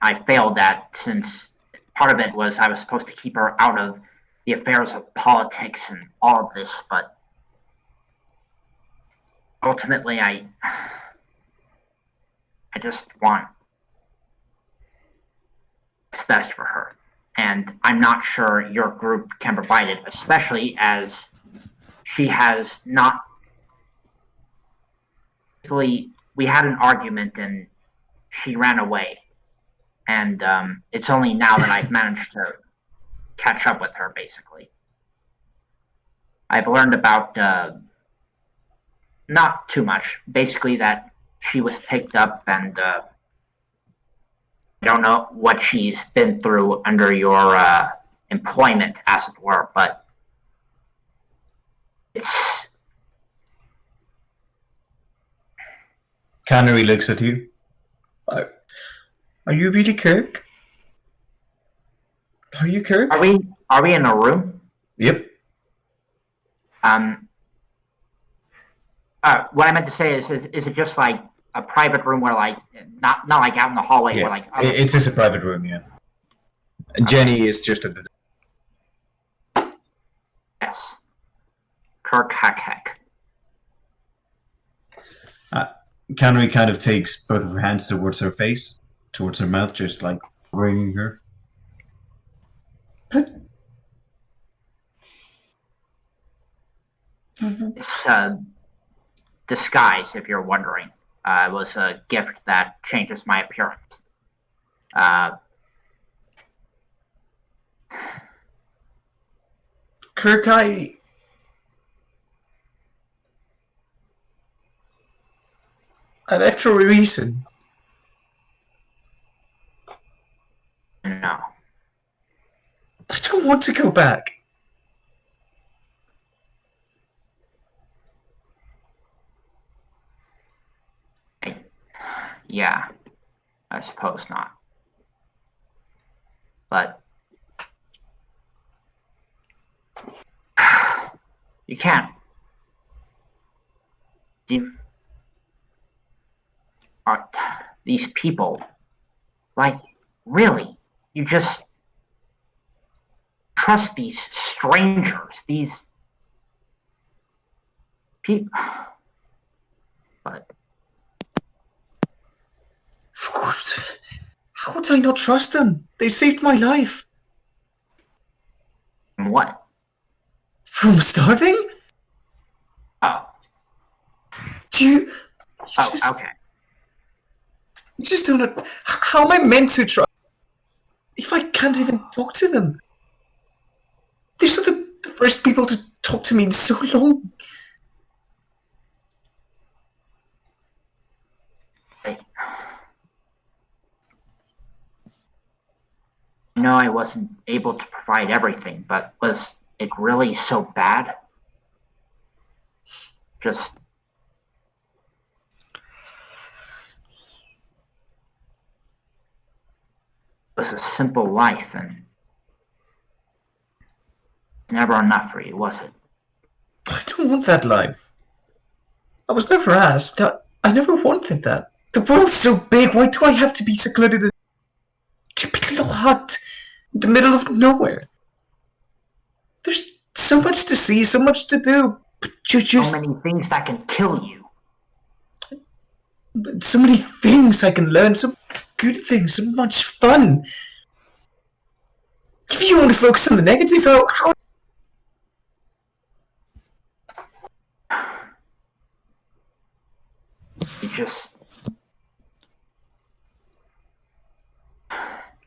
I failed at, since part of it was I was supposed to keep her out of the affairs of politics and all of this, but ultimately I just want what's best for her. And I'm not sure your group can provide it, especially as she has not... We had an argument and she ran away. And it's only now that I've managed to catch up with her, basically. I've learned about, not too much, basically that she was picked up, and I don't know what she's been through under your employment, as it were, but it's... Canary looks at you. Are you really Kirk? Are you Kirk? Are we in a room? Yep. What I meant to say is it just like a private room where, like, not like out in the hallway, Yeah. where, like... It is a private room, yeah. Jenny is just at the... Yes. Kirk Heck. Canary kind of takes both of her hands towards her face, towards her mouth, just like ringing her. It's disguise, if you're wondering. It was a gift that changes my appearance. Kirk, I left for a reason. No. I don't want to go back. Yeah, I suppose not. But you can't. These people, like, really, you just trust these strangers, these people. But Of course. How would I not trust them? They saved my life. what? From starving? Oh, Do you oh, just, okay. you just don't know. How am I meant to trust if I can't even talk to them? These are the first people to talk to me in so long. I know I wasn't able to provide everything, but was it really so bad? Just was a simple life, and never enough for you, was it? I don't want that life. I was never asked. I never wanted that. The world's so big, why do I have to be secluded in a stupid little hut in the middle of nowhere? There's so much to see, so much to do, but you just... So many things that can kill you. So many things I can learn, so good things, so much fun. If you want to focus on the negative, how... You just...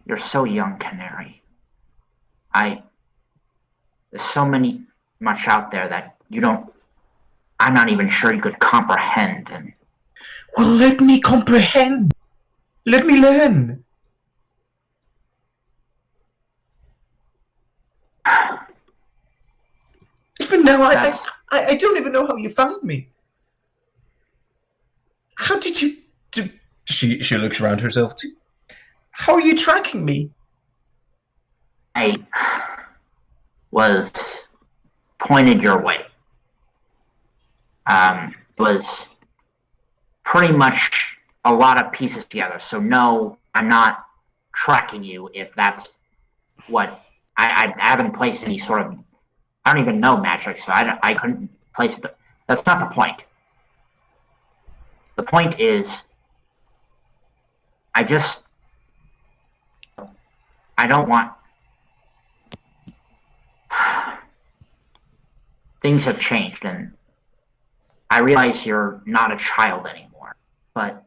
You're so young, Canary. There's so much out there that you don't... I'm not even sure you could comprehend, and... Well, let me comprehend. Let me learn. Even now, I don't even know how you found me. How did you... She looks around herself. How are you tracking me? I was pointed your way. Was pretty much a lot of pieces together. So no, I'm not tracking you if that's what... I haven't placed any sort of... I don't even know magic, so I couldn't place it. That's not the point. The point is, I don't want... Things have changed, and I realize you're not a child anymore, but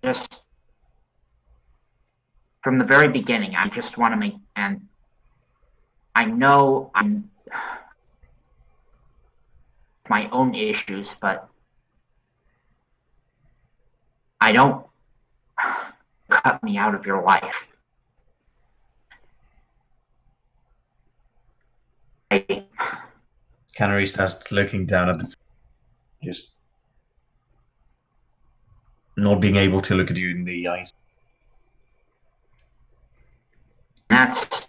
just from the very beginning, I just want to make... And I know I'm my own issues, but I don't... Cut me out of your life. Canary starts looking down at the... Just... not being able to look at you in the eyes. That's...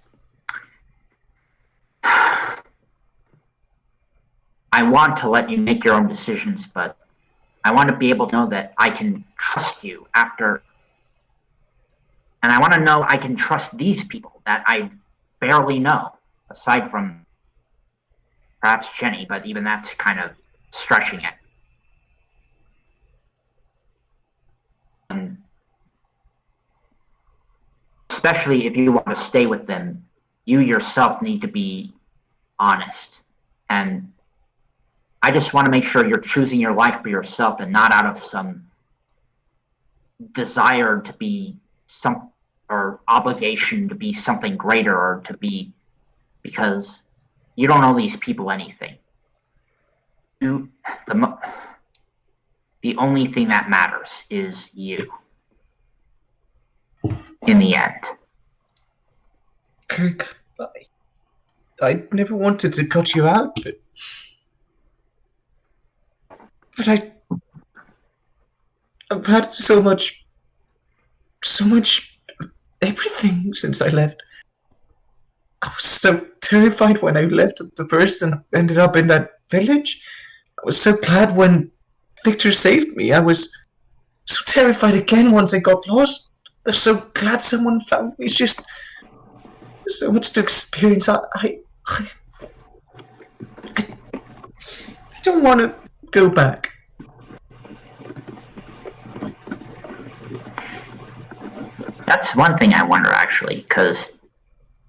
I want to let you make your own decisions, but I want to be able to know that I can trust you after... And I want to know I can trust these people that I barely know, aside from perhaps Jenny, but even that's kind of stretching it. And especially if you want to stay with them, you yourself need to be honest. And I just want to make sure you're choosing your life for yourself and not out of some desire to be some or obligation to be something greater or to be because you don't owe these people anything. The only thing that matters is you. In the end. Kirk, I never wanted to cut you out, but I've had so much everything since I left. I was so terrified when I left at the first and ended up in that village. I was so glad when Victor saved me. I was so terrified again once I got lost. I'm so glad someone found me. It's just so much to experience. I don't want to go back. That's one thing I wonder, actually, because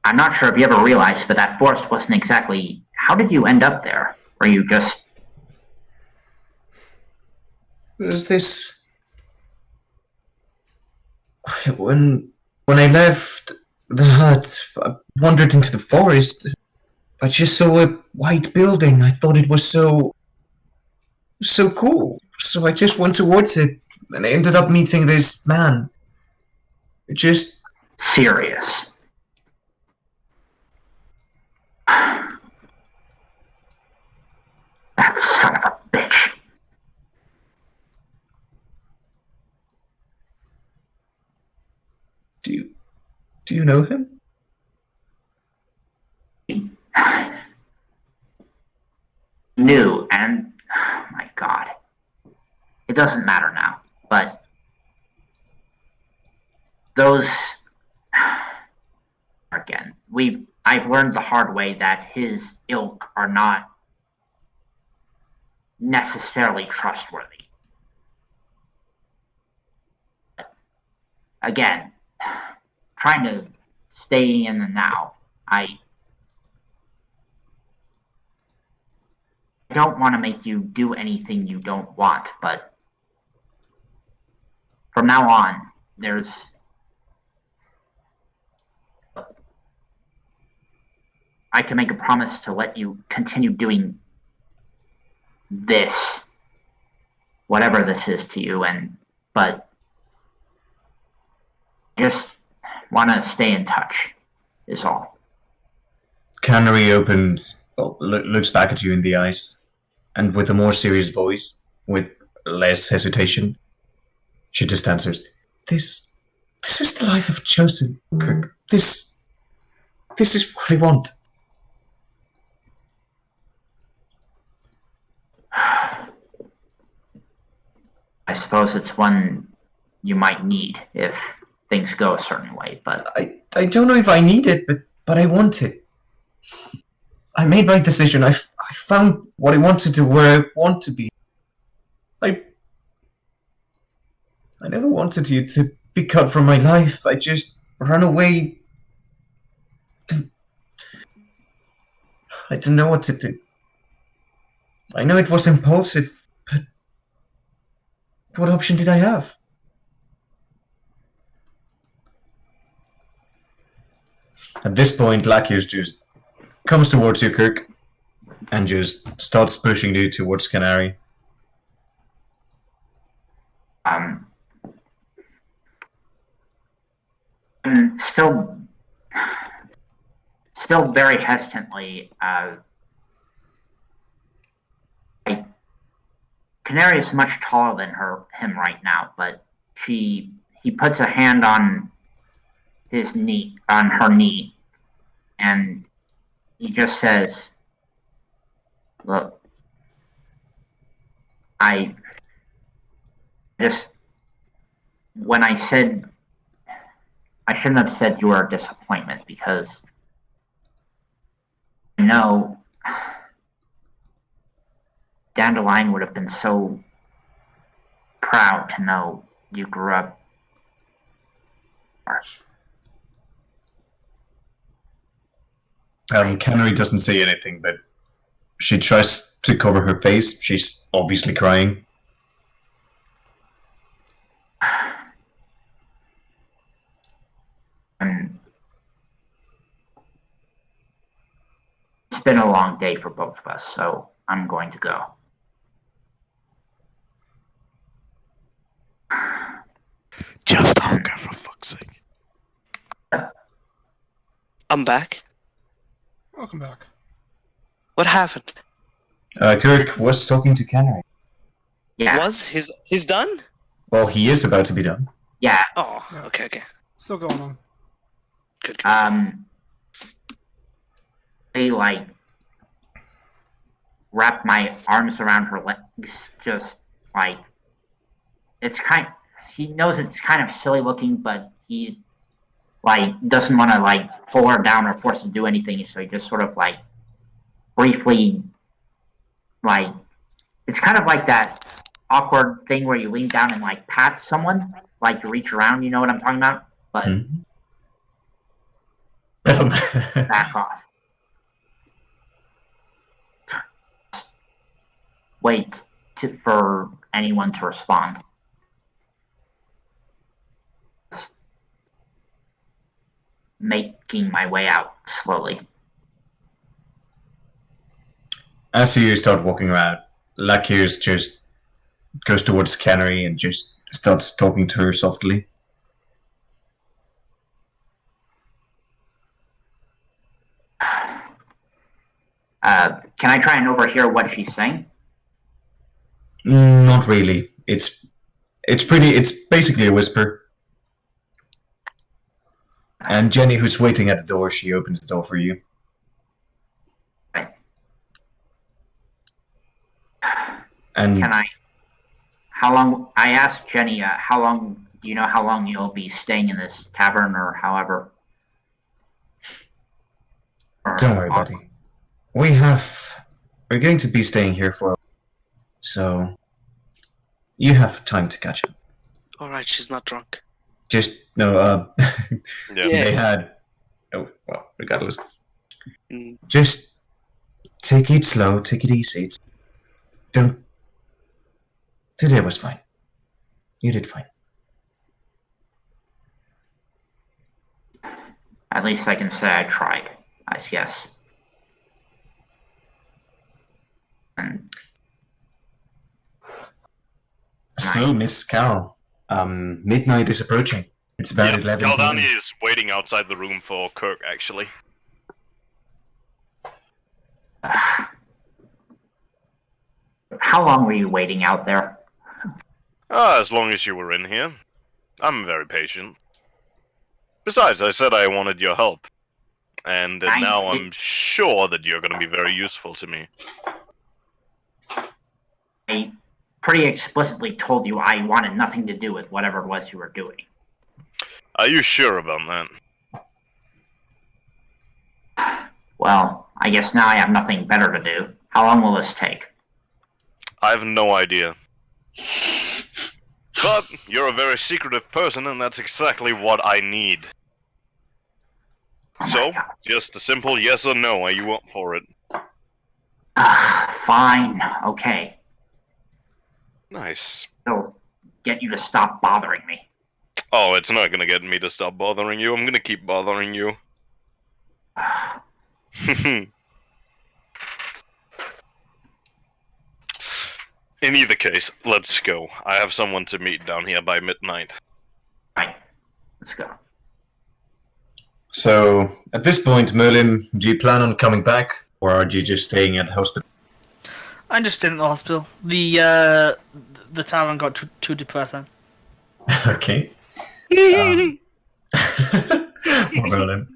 I'm not sure if you ever realized, but that forest wasn't exactly... How did you end up there? Were you just... There's this... When I left the hut, I wandered into the forest. I just saw a white building. I thought it was so cool. So I just went towards it, and I ended up meeting this man. Just... serious. That son of a bitch. Do you know him? New, and oh my god. It doesn't matter now, but those again, I've learned the hard way that his ilk are not necessarily trustworthy. Again, trying to stay in the now. I don't want to make you do anything you don't want, but from now on, I can make a promise to let you continue doing this, whatever this is to you, but just want to stay in touch, is all. Canary looks back at you in the eyes, and with a more serious voice, with less hesitation, she just answers, This is the life I've chosen, Kirk. This is what I want. I suppose it's one you might need if things go a certain way, but I don't know if I need it, but I want it. I made my decision. I found what I want to do, where I want to be. I never wanted you to be cut from my life. I just ran away. I didn't know what to do. I know it was impulsive, but what option did I have? At this point, Lakius just comes towards you, Kirk, and just starts pushing you towards Canary. And still very hesitantly, Canary is much taller than him right now, but he puts a hand on her knee, and he just says, "Look, when I said, I shouldn't have said you were a disappointment, because I know Dandelion would have been so proud to know you grew up." Canary doesn't say anything, but She tries to cover her face. She's obviously crying. And it's been a long day for both of us, so I'm going to go. Just hunger, for fuck's sake. I'm back. Welcome back. What happened? Kirk was talking to Canary. Yeah. Was he's done? Well, he is about to be done. Yeah. Oh, okay. Still going on. Good. They like wrap my arms around her legs, just like he knows it's kind of silly looking, but he like doesn't want to like pull her down or force her to do anything, so he just sort of like briefly like it's kind of like that awkward thing where you lean down and like pat someone, like you reach around, you know what I'm talking about? But back off. Wait for anyone to respond. Making my way out slowly. As you start walking around, Lakius just goes towards Canary and just starts talking to her softly. Can I try and overhear what she's saying? Not really. It's basically a whisper. And Jenny, who's waiting at the door, she opens the door for you. And Can I? How long? I asked Jenny. How long? Do you know how long you'll be staying in this tavern, or however? don't worry, buddy. We're going to be staying here for a while, so you have time to catch up. Alright, she's not drunk. Just no. Yeah. They had. Oh well, regardless. Mm. Just take it slow, take it easy. Don't. Today was fine. You did fine. At least I can say I tried. Yes. And So, Miss Cal, midnight is approaching. It's about 11 Galdani p.m. is waiting outside the room for Kirk, actually. how long were you waiting out there? As long as you were in here. I'm very patient. Besides, I said I wanted your help. And now I'm sure that you're going to be very useful to me. I pretty explicitly told you I wanted nothing to do with whatever it was you were doing. Are you sure about that? Well, I guess now I have nothing better to do. How long will this take? I have no idea. But you're a very secretive person, and that's exactly what I need. Oh So, my God. just a simple yes or no, are you up for it? Fine. Okay. Nice. It'll get you to stop bothering me. Oh, it's not gonna get me to stop bothering you, I'm gonna keep bothering you. In either case, let's go. I have someone to meet down here by midnight. Right. Let's go. So, at this point, Merlin, do you plan on coming back, or are you just staying at the hospital? I'm just staying at the hospital. The tavern got too depressing. Okay. Poor Merlin.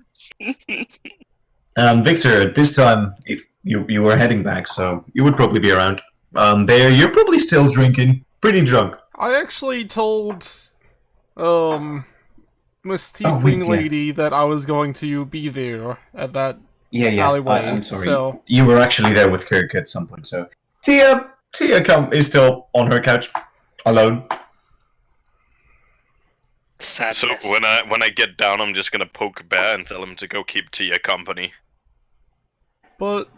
Victor, at this time, if you were heading back, so you would probably be around. There, you're probably still drinking, pretty drunk. I actually told, Miss Oh, wait, Tiefling yeah. Lady that I was going to be there at that Yeah. alleyway. I'm sorry. So You were actually there with Kirk at some point, so Tia is still on her couch, alone. So Sadness. when I get down, I'm just gonna poke Bear and tell him to go keep Tia company. but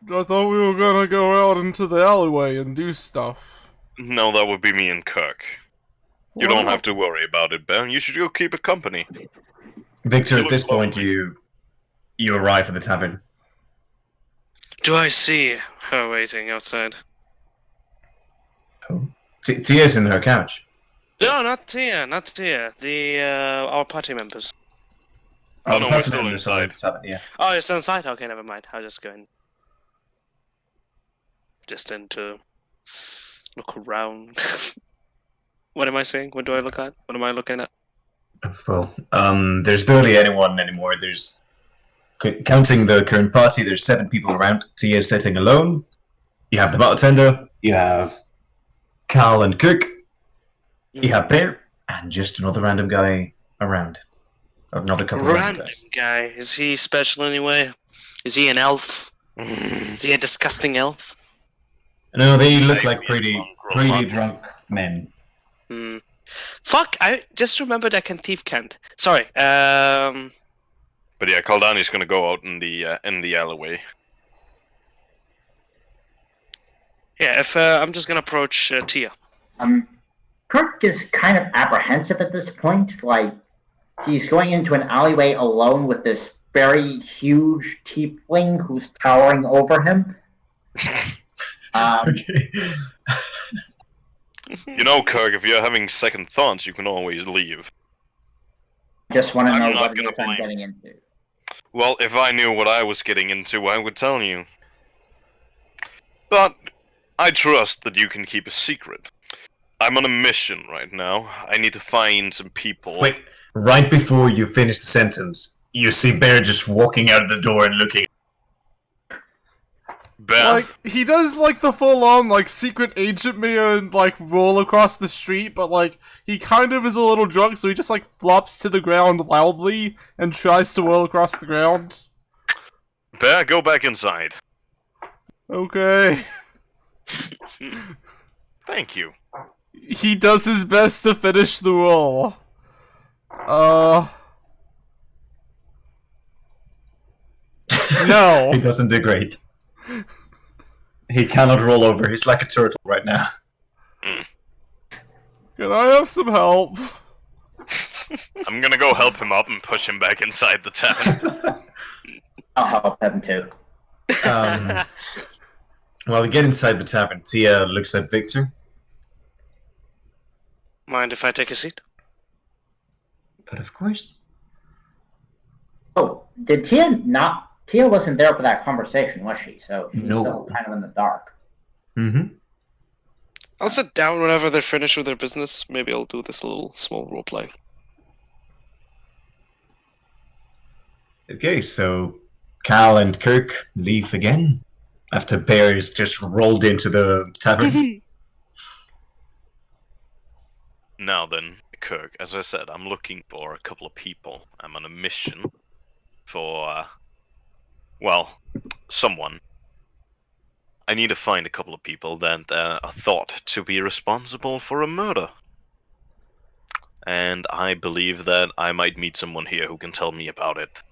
I thought we were gonna go out into the alleyway and do stuff. No, that would be me and Kirk. You don't have to worry about it, Ben. You should go keep a company. Victor, You at this look point, lonely. you arrive at the tavern. Do I see her waiting outside? Tia's in her couch. No, not Tia, not Tia. The our party members. Oh, no, the we're person still in the inside. tavern, yeah. Oh, you're still inside? Okay, never mind. I'll just go in. Just in to look around. What am I saying? What do I look at? What am I looking at? Well, there's barely anyone anymore. There's counting the current party. There's 7 people around. Tia's sitting alone. You have the bartender. You have Carl and Cook. You have Bear, and just another random guy around. Another couple of random Random guys. guy. Is he special anyway? Is he an elf? Is he a disgusting elf? No, they look Maybe like a pretty mongrel. drunk men. Hmm. Fuck! I just remembered I can thief Kent. Sorry. But yeah, Caldani's gonna go out in the alleyway. Yeah. If I'm just gonna approach Tia. Kirk is kind of apprehensive at this point. Like, he's going into an alleyway alone with this very huge tiefling who's towering over him. Okay. You know, Kirk, if you're having second thoughts, you can always leave. Just want to I'm know not what it gonna is I'm blame. getting into. Well, if I knew what I was getting into, I would tell you. But I trust that you can keep a secret. I'm on a mission right now. I need to find some people. Wait, right before you finish the sentence, you see Bear just walking out of the door and looking. Ben, Like, he does, like, the full-on, like, secret agent me and, like, roll across the street, but, like, he kind of is a little drunk, so he just, like, flops to the ground loudly and tries to whirl across the ground. Bear, go back inside. Okay. Thank you. He does his best to finish the roll. No. He doesn't do great. He cannot roll over. He's like a turtle right now. Can I have some help? I'm gonna go help him up and push him back inside the tavern. I'll help them too. While you get inside the tavern, Tia looks at Victor. Mind if I take a seat? But of course. Oh, did Tia not? Tia wasn't there for that conversation, was she? So she's No. still kind of in the dark. Mm-hmm. I'll sit down whenever they're finished with their business. Maybe I'll do this little small roleplay. Okay, so Cal and Kirk leave again after Bear's just rolled into the tavern. Now then, Kirk, as I said, I'm looking for a couple of people. I'm on a mission for, well, someone. I need to find a couple of people that are thought to be responsible for a murder. And I believe that I might meet someone here who can tell me about it.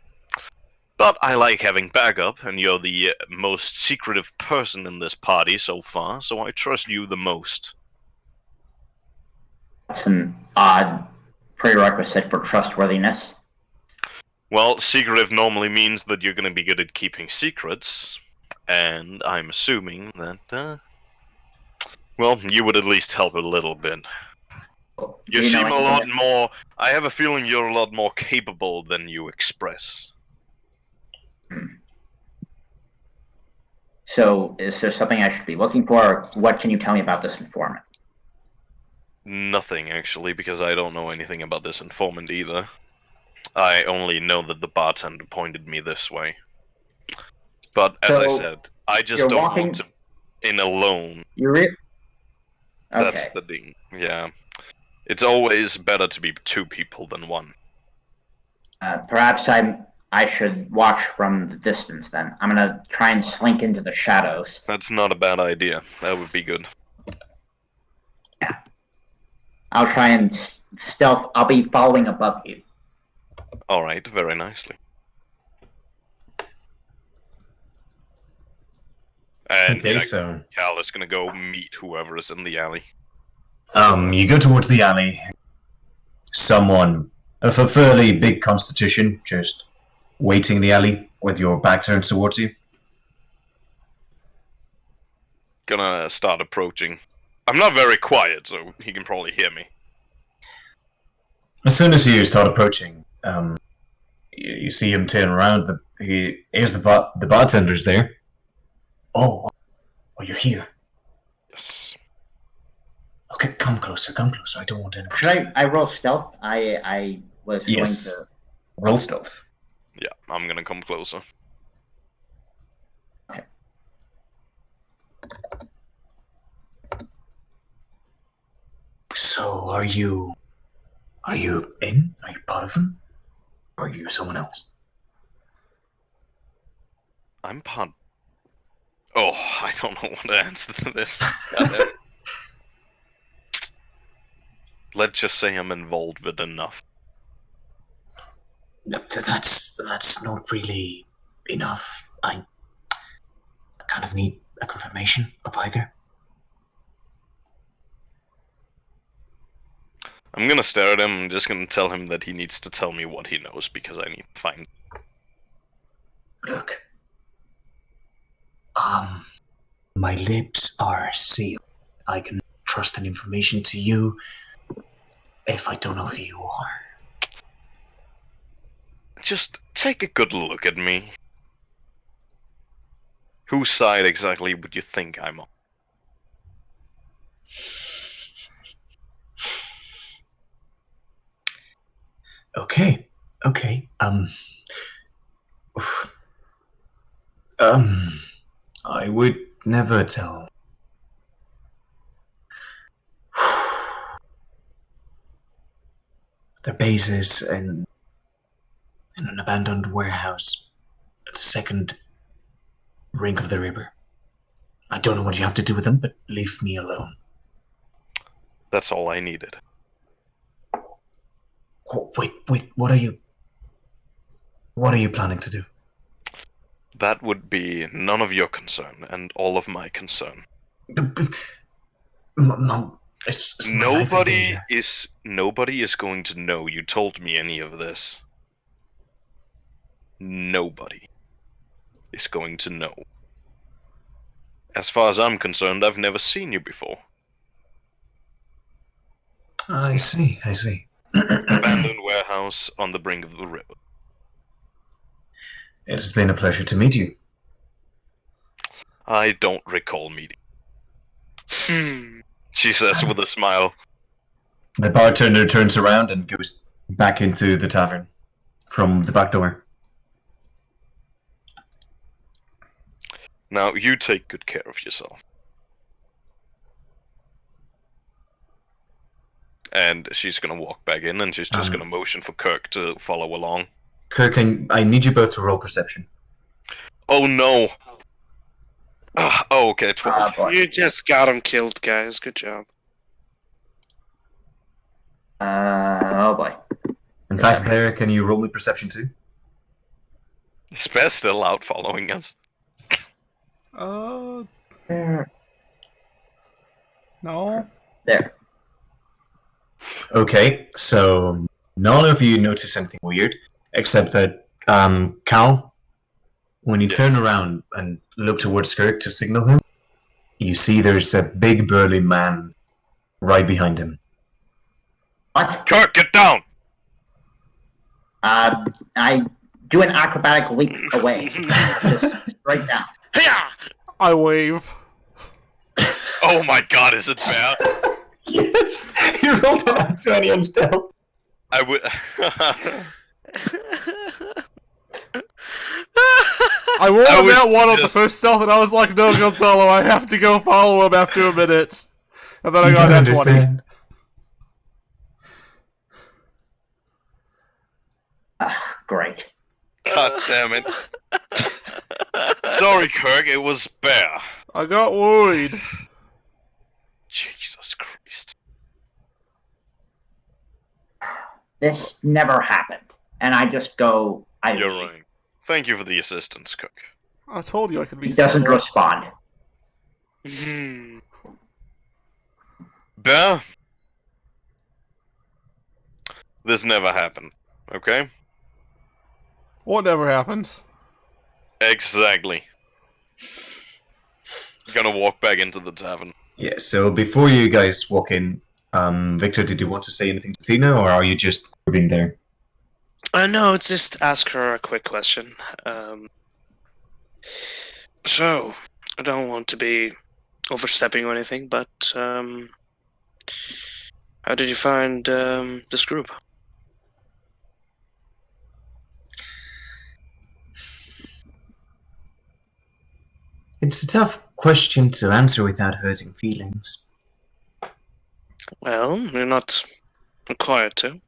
But I like having backup, and you're the most secretive person in this party so far, so I trust you the most. That's an odd prerequisite for trustworthiness. Well, secretive normally means that you're going to be good at keeping secrets, and I'm assuming that, well, you would at least help a little bit. You know seem a anything lot that- more... I have a feeling you're a lot more capable than you express. So, is there something I should be looking for? Or what can you tell me about this informant? Nothing, actually, because I don't know anything about this informant either. I only know that the bartender pointed me this way. But, as I So, said, I just you're don't walking- want to... in alone. Okay. That's the thing, yeah. It's always better to be 2 people than 1. Perhaps I should watch from the distance then. I'm gonna try and slink into the shadows. That's not a bad idea. That would be good. I'll try and stealth. I'll be following above you. Alright, very nicely. And Okay, yeah, so Cal is gonna go meet whoever is in the alley. you go towards the alley. Someone of a fairly big constitution just waiting in the alley with your back turned towards you. Gonna start approaching. I'm not very quiet, so he can probably hear me. As soon as you start approaching, you see him turn around. The bartender's there. Oh, you're here. Yes. Okay, come closer. I don't want anyone. Should I roll stealth? I was Yes. going to. Roll stealth. Yeah, I'm gonna come closer. So, are you in? Are you part of them? Or are you someone else? I'm part. Oh, I don't know what to answer to this. Let's just say I'm involved with enough. No, that's not really enough. I kind of need a confirmation of either. I'm gonna stare at him. I'm just gonna tell him that he needs to tell me what he knows because I need to find. Look. My lips are sealed. I can trust an information to you if I don't know who you are. Just take a good look at me. Whose side exactly would you think I'm on? Okay. I would never tell. Their base is in an abandoned warehouse at the second rink of the river. I don't know what you have to do with them, but leave me alone. That's all I needed. Oh, wait, what are you planning to do? That would be none of your concern and all of my concern. Mom, is my life in danger? Nobody is going to know you told me any of this. Nobody is going to know. As far as I'm concerned, I've never seen you before. I see. Abandoned warehouse on the brink of the river. It has been a pleasure to meet you. I don't recall meeting. Hmm. She says with a smile. The bartender turns around and goes back into the tavern from the back door. Now, you take good care of yourself. And she's gonna walk back in and she's just gonna motion for Kirk to follow along. Kirk, I need you both to roll perception. Oh no! Oh, okay, 12. You just got him killed, guys. Good job. Oh boy. In fact, Bear, can you roll me perception too? Is Bear still out following us? There. No. There. Okay, so none of you notice anything weird, except that Cal, when you turn around and look towards Kirk to signal him, you see there's a big burly man right behind him. What? Kirk, get down! I do an acrobatic leap away. Just straight down. Hiya! I wave. Oh my god, is it Bear? Yes! You rolled an 20 on stealth. I would. I rolled I was that one on the just- first stealth, and I was like, no, Gonzalo, I have to go follow him after a minute. And then I You got don't that 20. understand. Great. God damn it. Sorry, Kirk, it was Bear. I got worried. Jesus Christ. This never happened. And I just go. You're right. Thank you for the assistance, Kirk. I told you I could be He doesn't subtle. respond. Hmm. Bear, this never happened, okay? Whatever happens. Exactly. Gonna walk back into the tavern. Yeah, so before you guys walk in, Victor, did you want to say anything to Tina, or are you just moving there? No, just ask her a quick question. So, I don't want to be overstepping or anything, but how did you find this group? It's a tough question to answer without hurting feelings. Well, you're not required to.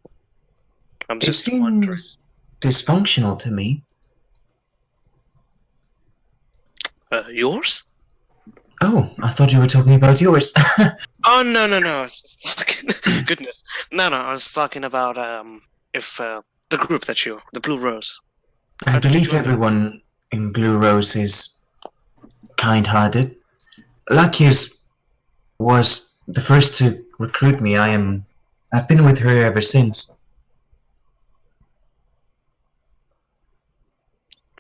I'm It just wondering. seems dysfunctional to me. Yours? Oh, I thought you were talking about yours. Oh no no no! I was just talking. Goodness, no no! I was talking about if the group that the Blue Rose. I How did you believe join them? everyone in Blue Rose is kind-hearted. Lakius was the first to recruit me. I've been with her ever since.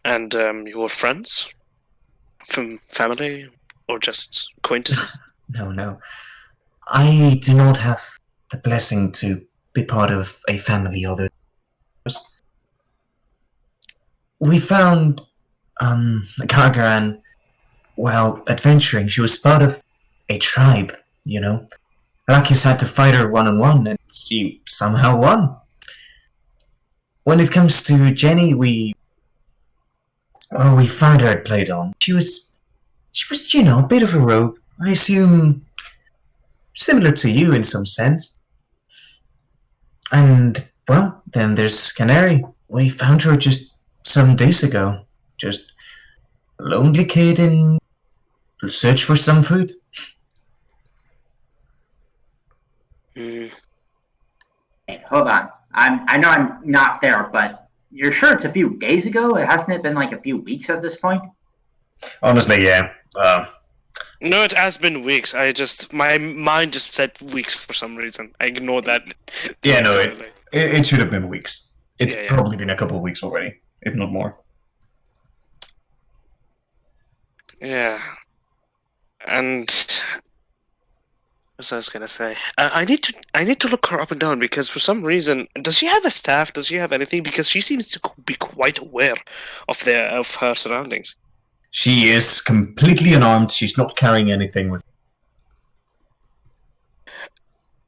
And you were friends from family or just acquaintances? No. I do not have the blessing to be part of a family other than ours. We found Gargaran while adventuring. She was part of a tribe, you know. Lakius had to fight her one-on-one, and she somehow won. When it comes to Jenny, we found her at Playdon. She was, a bit of a rogue. I assume similar to you in some sense. And, well, then there's Canary. We found her just some days ago. Just a lonely kid in search for some food. Mm. Hey, hold on. I know I'm not there, but you're sure it's a few days ago? Hasn't it been like a few weeks at this point? Honestly, yeah. No, it has been weeks. My mind just said weeks for some reason. I ignored that. Yeah, no, Totally. it should have been weeks. It's Yeah. probably been a couple of weeks already, if not more. Yeah. And what was I gonna say? I need to look her up and down because for some reason, does she have a staff? Does she have anything? Because she seems to be quite aware of her surroundings. She is completely unarmed. She's not carrying anything with.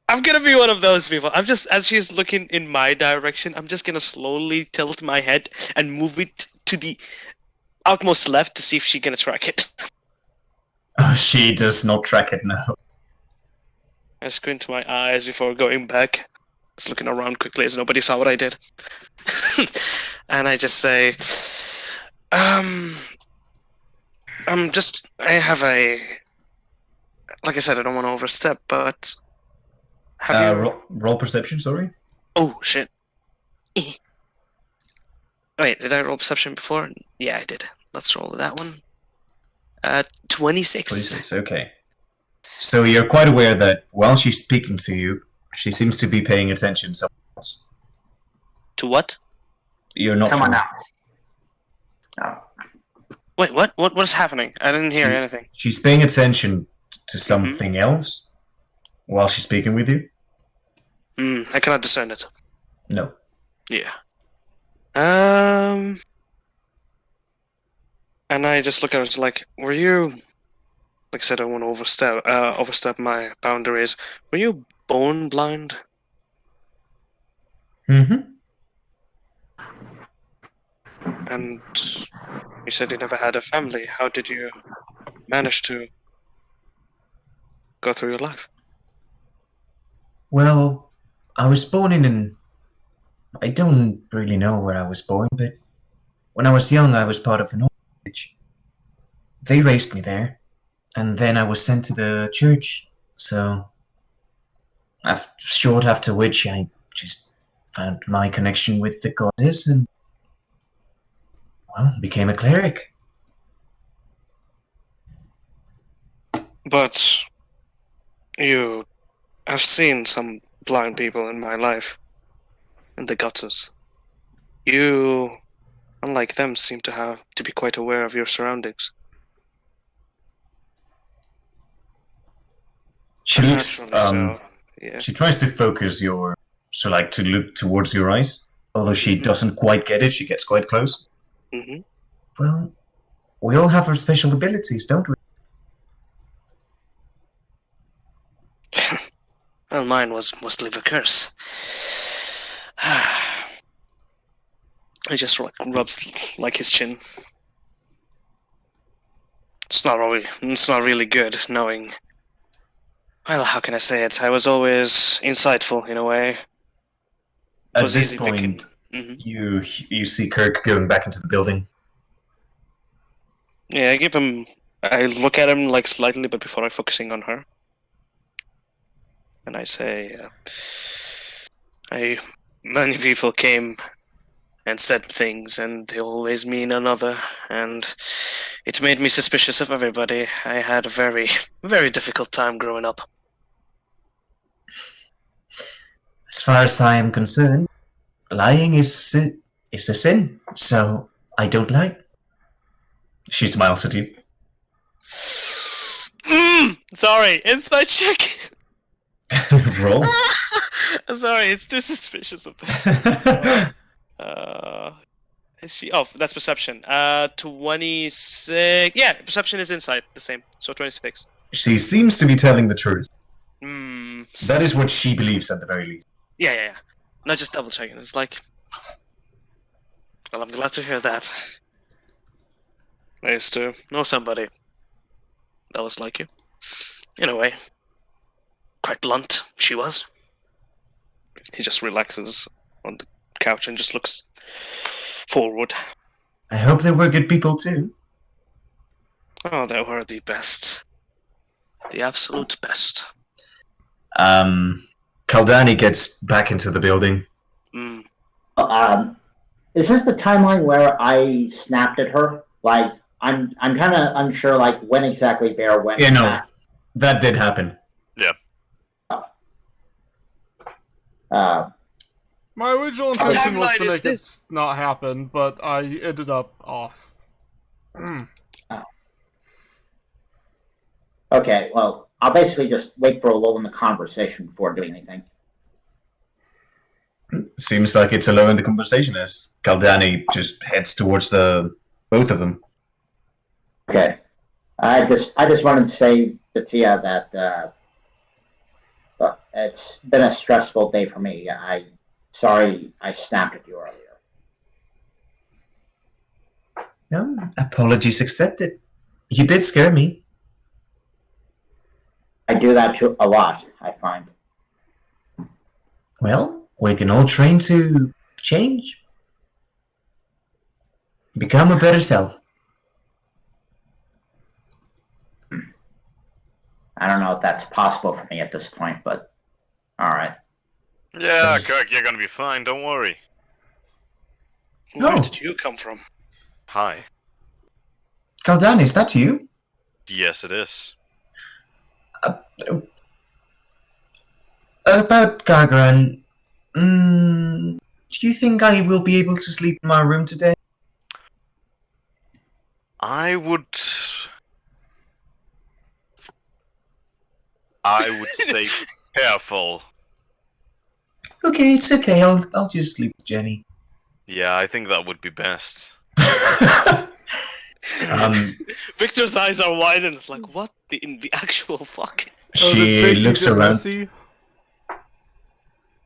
I'm gonna be one of those people. I'm just as she's looking in my direction, I'm just gonna slowly tilt my head and move it to the outmost left to see if she's gonna track it. Oh, she does not track it now. I squint my eyes before going back. Just looking around quickly as nobody saw what I did. And I just say, I have like I said, I don't want to overstep, but have you... Roll perception, sorry? Oh, shit. Wait, did I roll perception before? Yeah, I did. Let's roll that one. 26. 26, okay. So you're quite aware that while she's speaking to you, she seems to be paying attention to someone else. To what? You're not Someone sure. else. No. Wait, what? What is happening? I didn't hear She- anything. She's paying attention to something else while she's speaking with you? I cannot discern it. No. Yeah. And I just look at it like, were you... Like I said, I don't want to overstep my boundaries. Were you born blind? Mm-hmm. And you said you never had a family. How did you manage to go through your life? Well, I was born in an... I don't really know where I was born, but when I was young, I was part of an orphanage. They raised me there, and then I was sent to the church, so... Short after which, I just found my connection with the goddess and, well, became a cleric. But I've seen some blind people in my life, in the gutters. You, unlike them, seem to be quite aware of your surroundings. She looks. Naturally so. Yeah. She tries to focus to look towards your eyes. Although she doesn't quite get it, she gets quite close. Mm-hmm. Well, we all have our special abilities, don't we? Well, mine was mostly the curse. He just rubs his chin. It's not really good knowing. Well, how can I say it? I was always insightful in a way. At this point, Mm-hmm. you see Kirk going back into the building. Yeah, I look at him slightly, but before I'm focusing on her. And I say, many people came and said things, and they always mean another, and it made me suspicious of everybody. I had a very, very difficult time growing up. As far as I am concerned, lying is a sin, so I don't lie. She smiles at you. Sorry, inside check. Roll. Sorry, it's too suspicious of this. Is she? Oh, that's perception. 26. Yeah, perception is inside, the same. So 26. She seems to be telling the truth. That is what she believes at the very least. Yeah. No, just double checking. It's like, well, I'm glad to hear that. I used to know somebody that was like you. In a way. Quite blunt, she was. He just relaxes on the couch and just looks forward. I hope they were good people too. Oh, they were the best. The absolute best. Kaldani gets back into the building. Is this the timeline where I snapped at her? I'm kind of unsure, when exactly Bear went. Yeah, no, that did happen. Yeah. My original intention was to make it not happen, but I ended up off. Okay, well, I'll basically just wait for a lull in the conversation before doing anything. Seems like it's a low in the conversation as Kaldani just heads towards both of them. Okay. I just wanted to say to Tia that it's been a stressful day for me. Sorry I snapped at you earlier. No, apologies accepted. You did scare me. I do that too a lot, I find. Well, we can all train to change. Become a better self. I don't know if that's possible for me at this point, but alright. Yeah, Kirk, you're gonna be fine, don't worry. Where did you come from? Hi. Kaldani, is that you? Yes, it is. About Gargaran, do you think I will be able to sleep in my room today? I would stay careful. Okay, it's okay. I'll just sleep with Jenny. Yeah, I think that would be best. Victor's eyes are wide and it's like, what in the actual fuck? She looks around. Messy?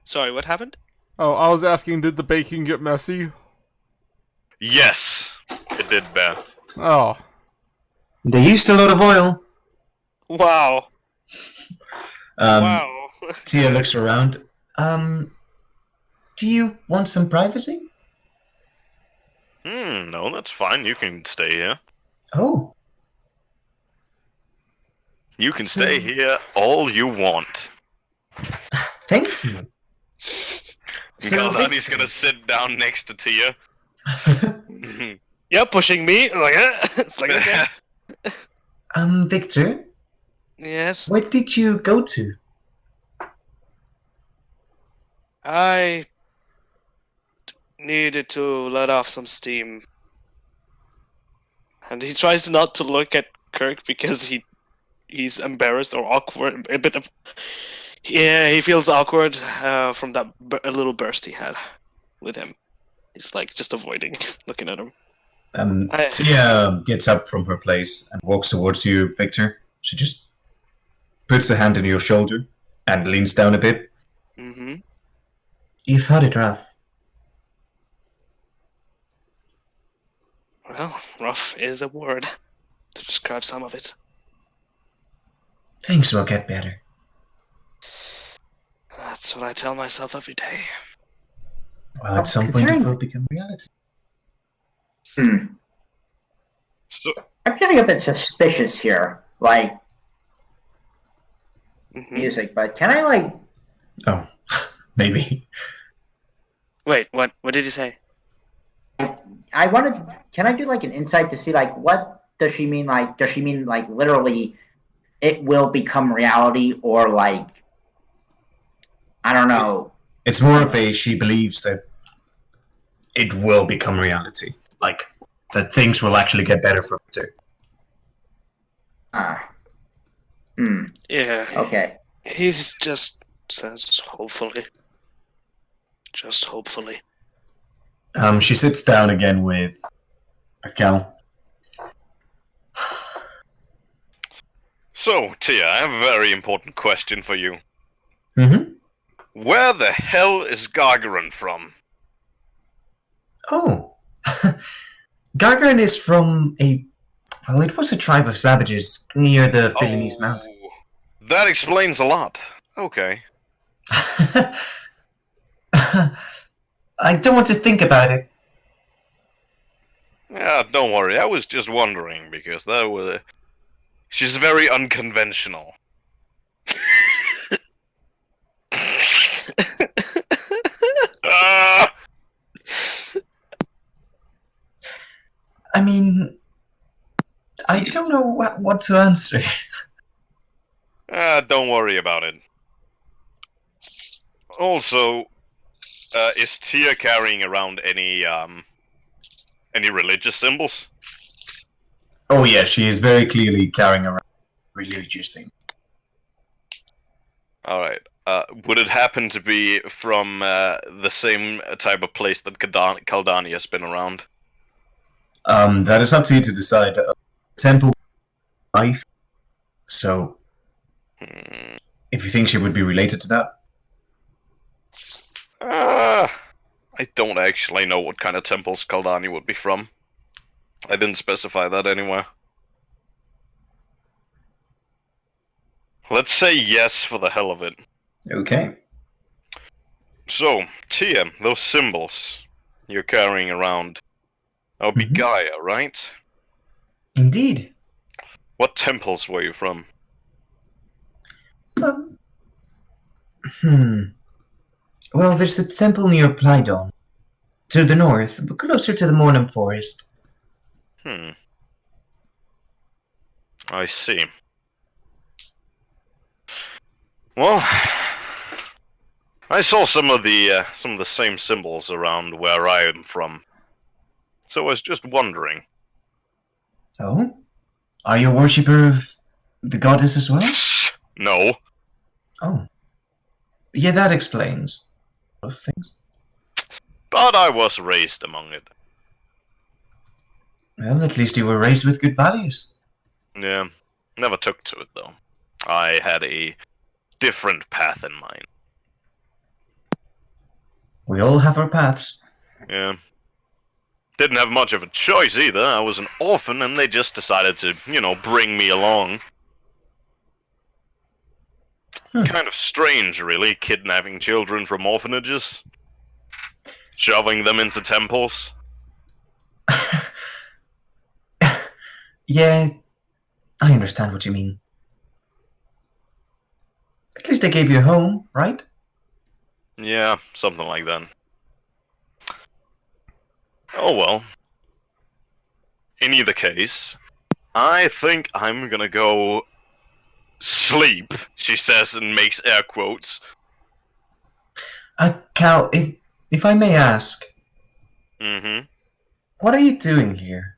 Sorry, what happened? Oh, I was asking, did the baking get messy? Yes, it did, Bear. Oh. They used a lot of oil. Wow. Wow. Tia looks around. Do you want some privacy? No, that's fine. You can stay here. Oh. You can stay here all you want. Thank you. Kaldani's gonna sit down next to Tia. Yep, pushing me. Like, it's like, okay. Victor, Yes? Where did you go to? I needed to let off some steam. And he tries not to look at Kirk because he's embarrassed or awkward. A bit of. Yeah, he feels awkward from that little burst he had with him. He's like just avoiding looking at him. Tia gets up from her place and walks towards you, Victor. She just puts a hand on your shoulder and leans down a bit. Mm-hmm. You've had it rough. Well, rough is a word to describe some of it. Things will get better. That's what I tell myself every day. Well, at some point it will become reality. So, I'm getting a bit suspicious here, like music, but can I like? Oh, maybe. Wait, what? What did you say? I wanted. Can I do like an insight to see like what does she mean? Like, does she mean like literally, it will become reality, or like, I don't know. It's more of a she believes that it will become reality. Like, that things will actually get better for Victor. Yeah. Okay. He's just says hopefully. Just hopefully. She sits down again with Cal. So, Tia, I have a very important question for you. Mm-hmm. Where the hell is Gargarin from? Oh. Gargarin is from well, it was a tribe of savages near the Philinese mountain. That explains a lot. Okay. I don't want to think about it. Yeah, don't worry. I was just wondering because she's very unconventional. I mean, I don't know what to answer. Don't worry about it. Also, is Tia carrying around any religious symbols? Oh yeah, she is very clearly carrying around religious things. Alright. Would it happen to be from the same type of place that Caldania's been around? That is up to you to decide. Temple life. So, if you think she would be related to that. I don't actually know what kind of temples Caldani would be from. I didn't specify that anywhere. Let's say yes for the hell of it. Okay. So, Tia, those symbols you're carrying around, that would be Gaia, right? Indeed. What temples were you from? Well, there's a temple near Plydon. To the north, but closer to the Mornham Forest. I see. Well, I saw some of the same symbols around where I am from. So I was just wondering. Oh? Are you a worshipper of the goddess as well? No. Oh. Yeah, that explains a lot of things. But I was raised among it. Well, at least you were raised with good values. Yeah. Never took to it, though. I had a different path in mind. We all have our paths. Yeah. Didn't have much of a choice either. I was an orphan and they just decided to, bring me along. Kind of strange, really, kidnapping children from orphanages. Shoving them into temples. Yeah, I understand what you mean. At least they gave you a home, right? Yeah, something like that. Oh well. In either case, I think I'm gonna go sleep, she says and makes air quotes. Cal, if I may ask, Mm-hmm. what are you doing here?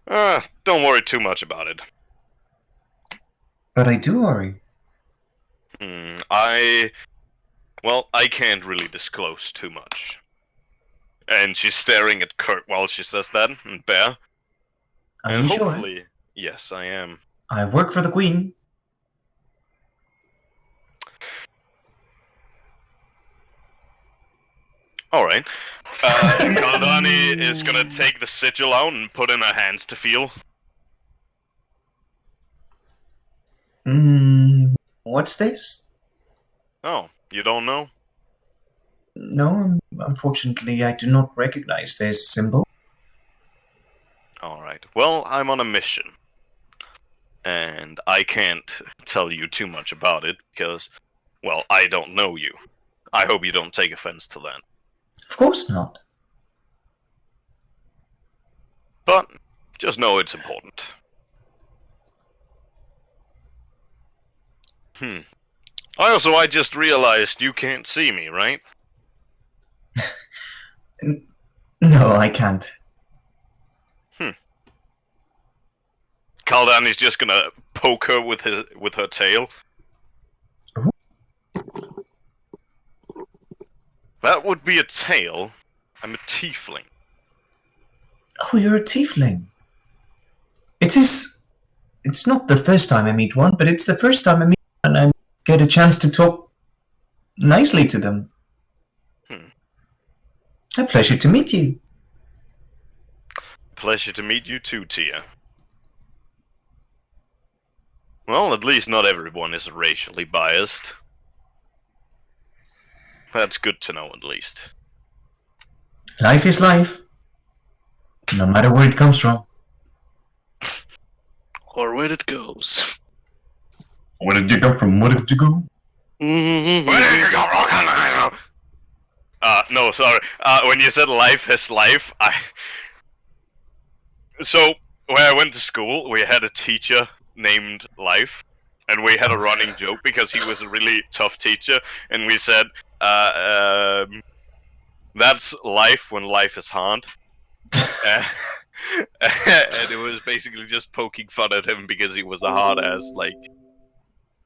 Don't worry too much about it. But I do worry. Well, I can't really disclose too much. And she's staring at Kurt while she says that, and Bear. Are And you sure? hopefully, yes, I am. I work for the Queen. Alright. Kaldani is gonna take the sigil out and put in her hands to feel. What's this? Oh, you don't know? No, unfortunately, I do not recognize this symbol. Alright. Well, I'm on a mission. And I can't tell you too much about it because, well, I don't know you. I hope you don't take offense to that. Of course not. But just know it's important. I just realized you can't see me, right? No, I can't. Kaldani's just gonna poke her with her tail. That would be a tail. I'm a tiefling. Oh, you're a tiefling. It's not the first time I meet one, but it's the first time I meet one and I get a chance to talk nicely to them. A pleasure to meet you. Pleasure to meet you too, Tia. Well, at least not everyone is racially biased. That's good to know, at least. Life is life. No matter where it comes from. Or where it goes. Where did you come from? Where did you go? No, sorry. When you said life is life, So, when I went to school, we had a teacher named Life, and we had a running joke because he was a really tough teacher, and we said, that's life when life is hard. And it was basically just poking fun at him because he was a hard ass,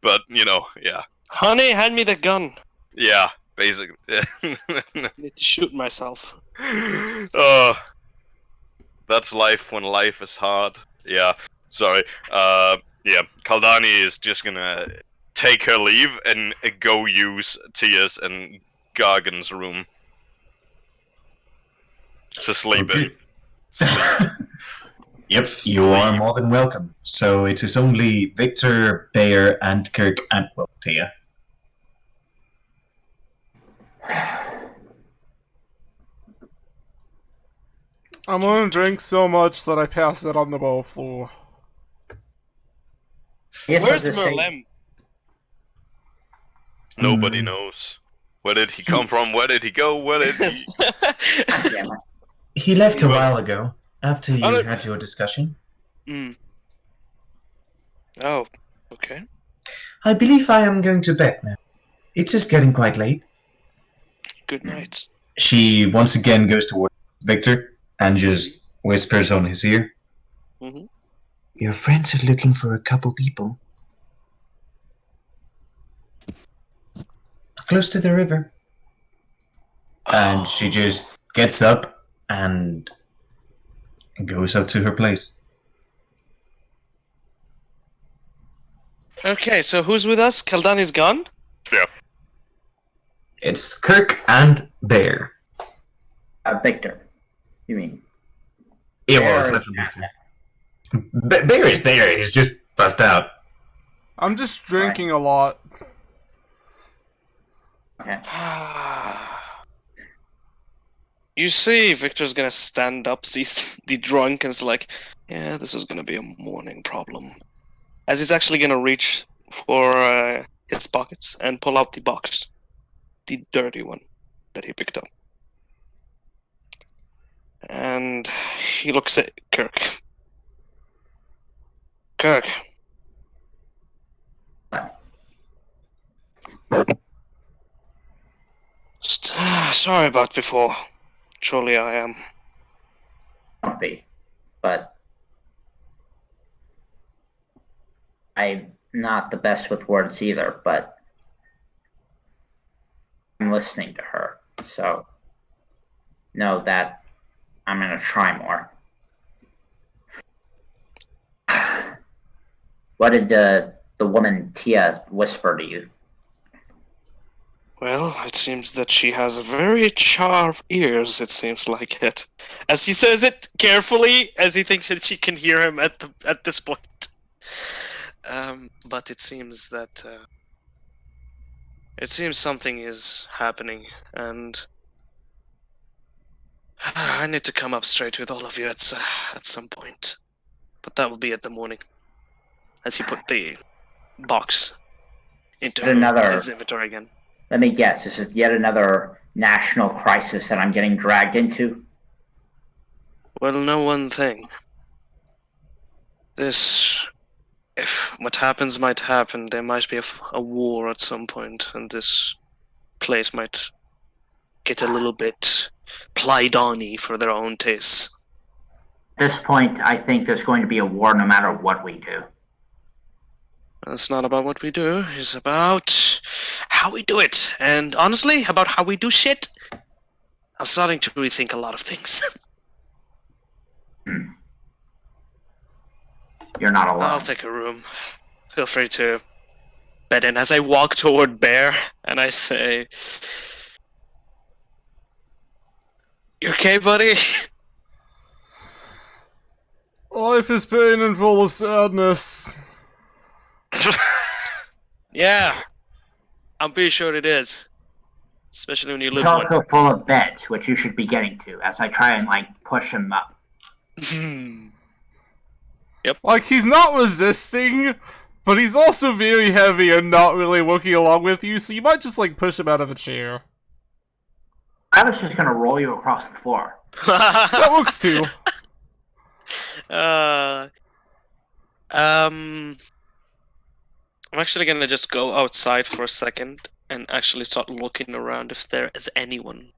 but, yeah. Honey, hand me the gun. Yeah, basically. I need to shoot myself. That's life when life is hard. Yeah, sorry. Yeah, Kaldani is just gonna take her leave and go use Tia's and Gargan's room to sleep in. Sleep. Yep, you are more than welcome. So it is only Victor, Bear, and Kirk, and well, Tia. I'm gonna drink so much that I pass it on the ball floor. Yes, Where's I'll just say- Merlem? Nobody knows. Where did he come from? Where did he go? Where did he... Damn it. He left a while ago, after you Oh, had your discussion. Oh, okay. I believe I am going to bed now. It's just getting quite late. Good night. She once again goes towards Victor and just whispers on his ear. Mhm. Your friends are looking for a couple people. Close to the river. And she just gets up and goes up to her place. Okay, so who's with us? Kaldani's gone? Yeah. It's Kirk and Bear. Victor, you mean? Yeah, Bear well, it's is- left with Victor. Bear is there, he's just passed out. I'm just drinking a lot. Okay. You see, Victor's gonna stand up, sees the drunk, and is like, yeah, this is gonna be a morning problem. As he's actually gonna reach for his pockets and pull out the box. The dirty one that he picked up. And he looks at Kirk. Kirk, sorry about before. Truly I am. Don't be, but I'm not the best with words either, but I'm listening to her, so know that I'm gonna try more. What did the woman Tia whisper to you? Well, it seems that she has very sharp ears, it seems like it. As he says it carefully, as he thinks that she can hear him at this point. But it seems that it seems something is happening, and I need to come up straight with all of you at some point. But that will be at the morning. As he put the box into his inventory again. Let me guess, is it yet another national crisis that I'm getting dragged into? Well, know one thing. If what happens might happen, there might be a war at some point, and this place might get a little bit Plydon-y for their own tastes. At this point, I think there's going to be a war no matter what we do. It's not about what we do, it's about how we do it. And honestly, about how we do shit, I'm starting to rethink a lot of things. You're not alone. I'll take a room. Feel free to bed in. As I walk toward Bear, and I say, "You okay, buddy?" Life is pain and full of sadness. Yeah, I'm pretty sure it is. Especially when you It's live one. also full of beds, which you should be getting to, as I try and, push him up. Yep. Like, he's not resisting, but he's also very heavy and not really working along with you, so you might just, push him out of a chair. I was just gonna roll you across the floor. That works too. I'm actually gonna just go outside for a second and actually start looking around if there is anyone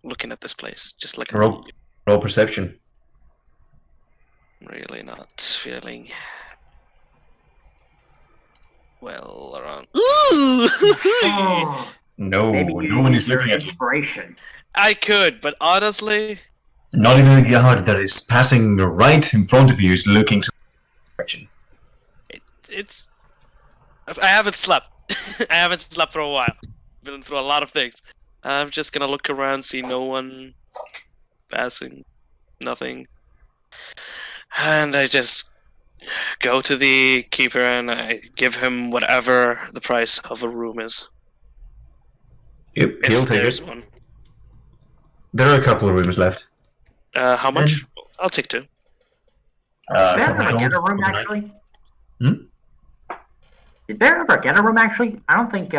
looking at this place. Just like Roll perception. really not feeling well around. Ooh! Oh, No, maybe no one is looking at you. inspiration. I could, but honestly, Not even the guard that is passing right in front of you is looking to direction. it's. I haven't slept. I haven't slept for a while. Been through a lot of things. I'm just gonna look around, see no one passing, nothing. And I just go to the keeper and I give him whatever the price of a room is. Yep, he'll If take there's it. one. There are a couple of rooms left. How much? I'll take 2. Did Bear couple ever of get a gold room, overnight. actually? Hmm? Did Bear ever get a room, actually? I don't think,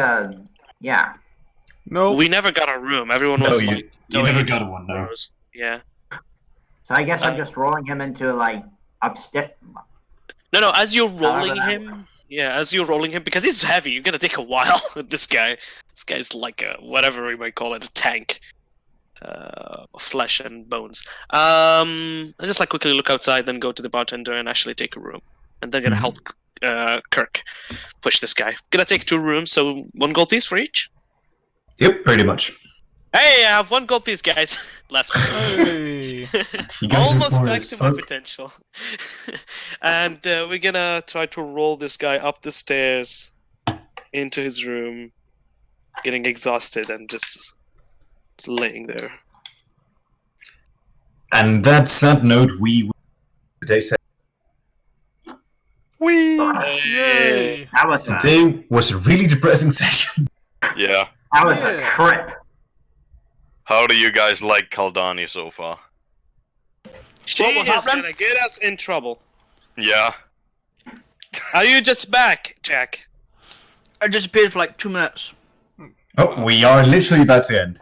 yeah. No. We never got a room. Everyone No, was you going never into got one, no. rooms. Yeah. So I guess I'm just rolling him into, upstairs. No, as you're However rolling that him, because he's heavy, you're gonna take a while with this guy. This guy's like a, whatever we might call it, a tank. Flesh and bones. I just quickly look outside, then go to the bartender and actually take a room. And then gonna help Kirk push this guy. Gonna take 2 rooms, so 1 gold piece for each? Yep, pretty much. Hey, I have 1 gold piece, guys, left. Hey. You guys are Almost poor back as to my fuck. potential. And we're gonna try to roll this guy up the stairs into his room, getting exhausted and just laying there. And that sad note, we will today say Yay. That was today was a really depressing session. Yeah. a trip. How do you guys like Kaldani so far? She What will is happen? gonna get us in trouble. Yeah. Are you just back, Jack? I disappeared for 2 minutes. Oh, we are literally about to end.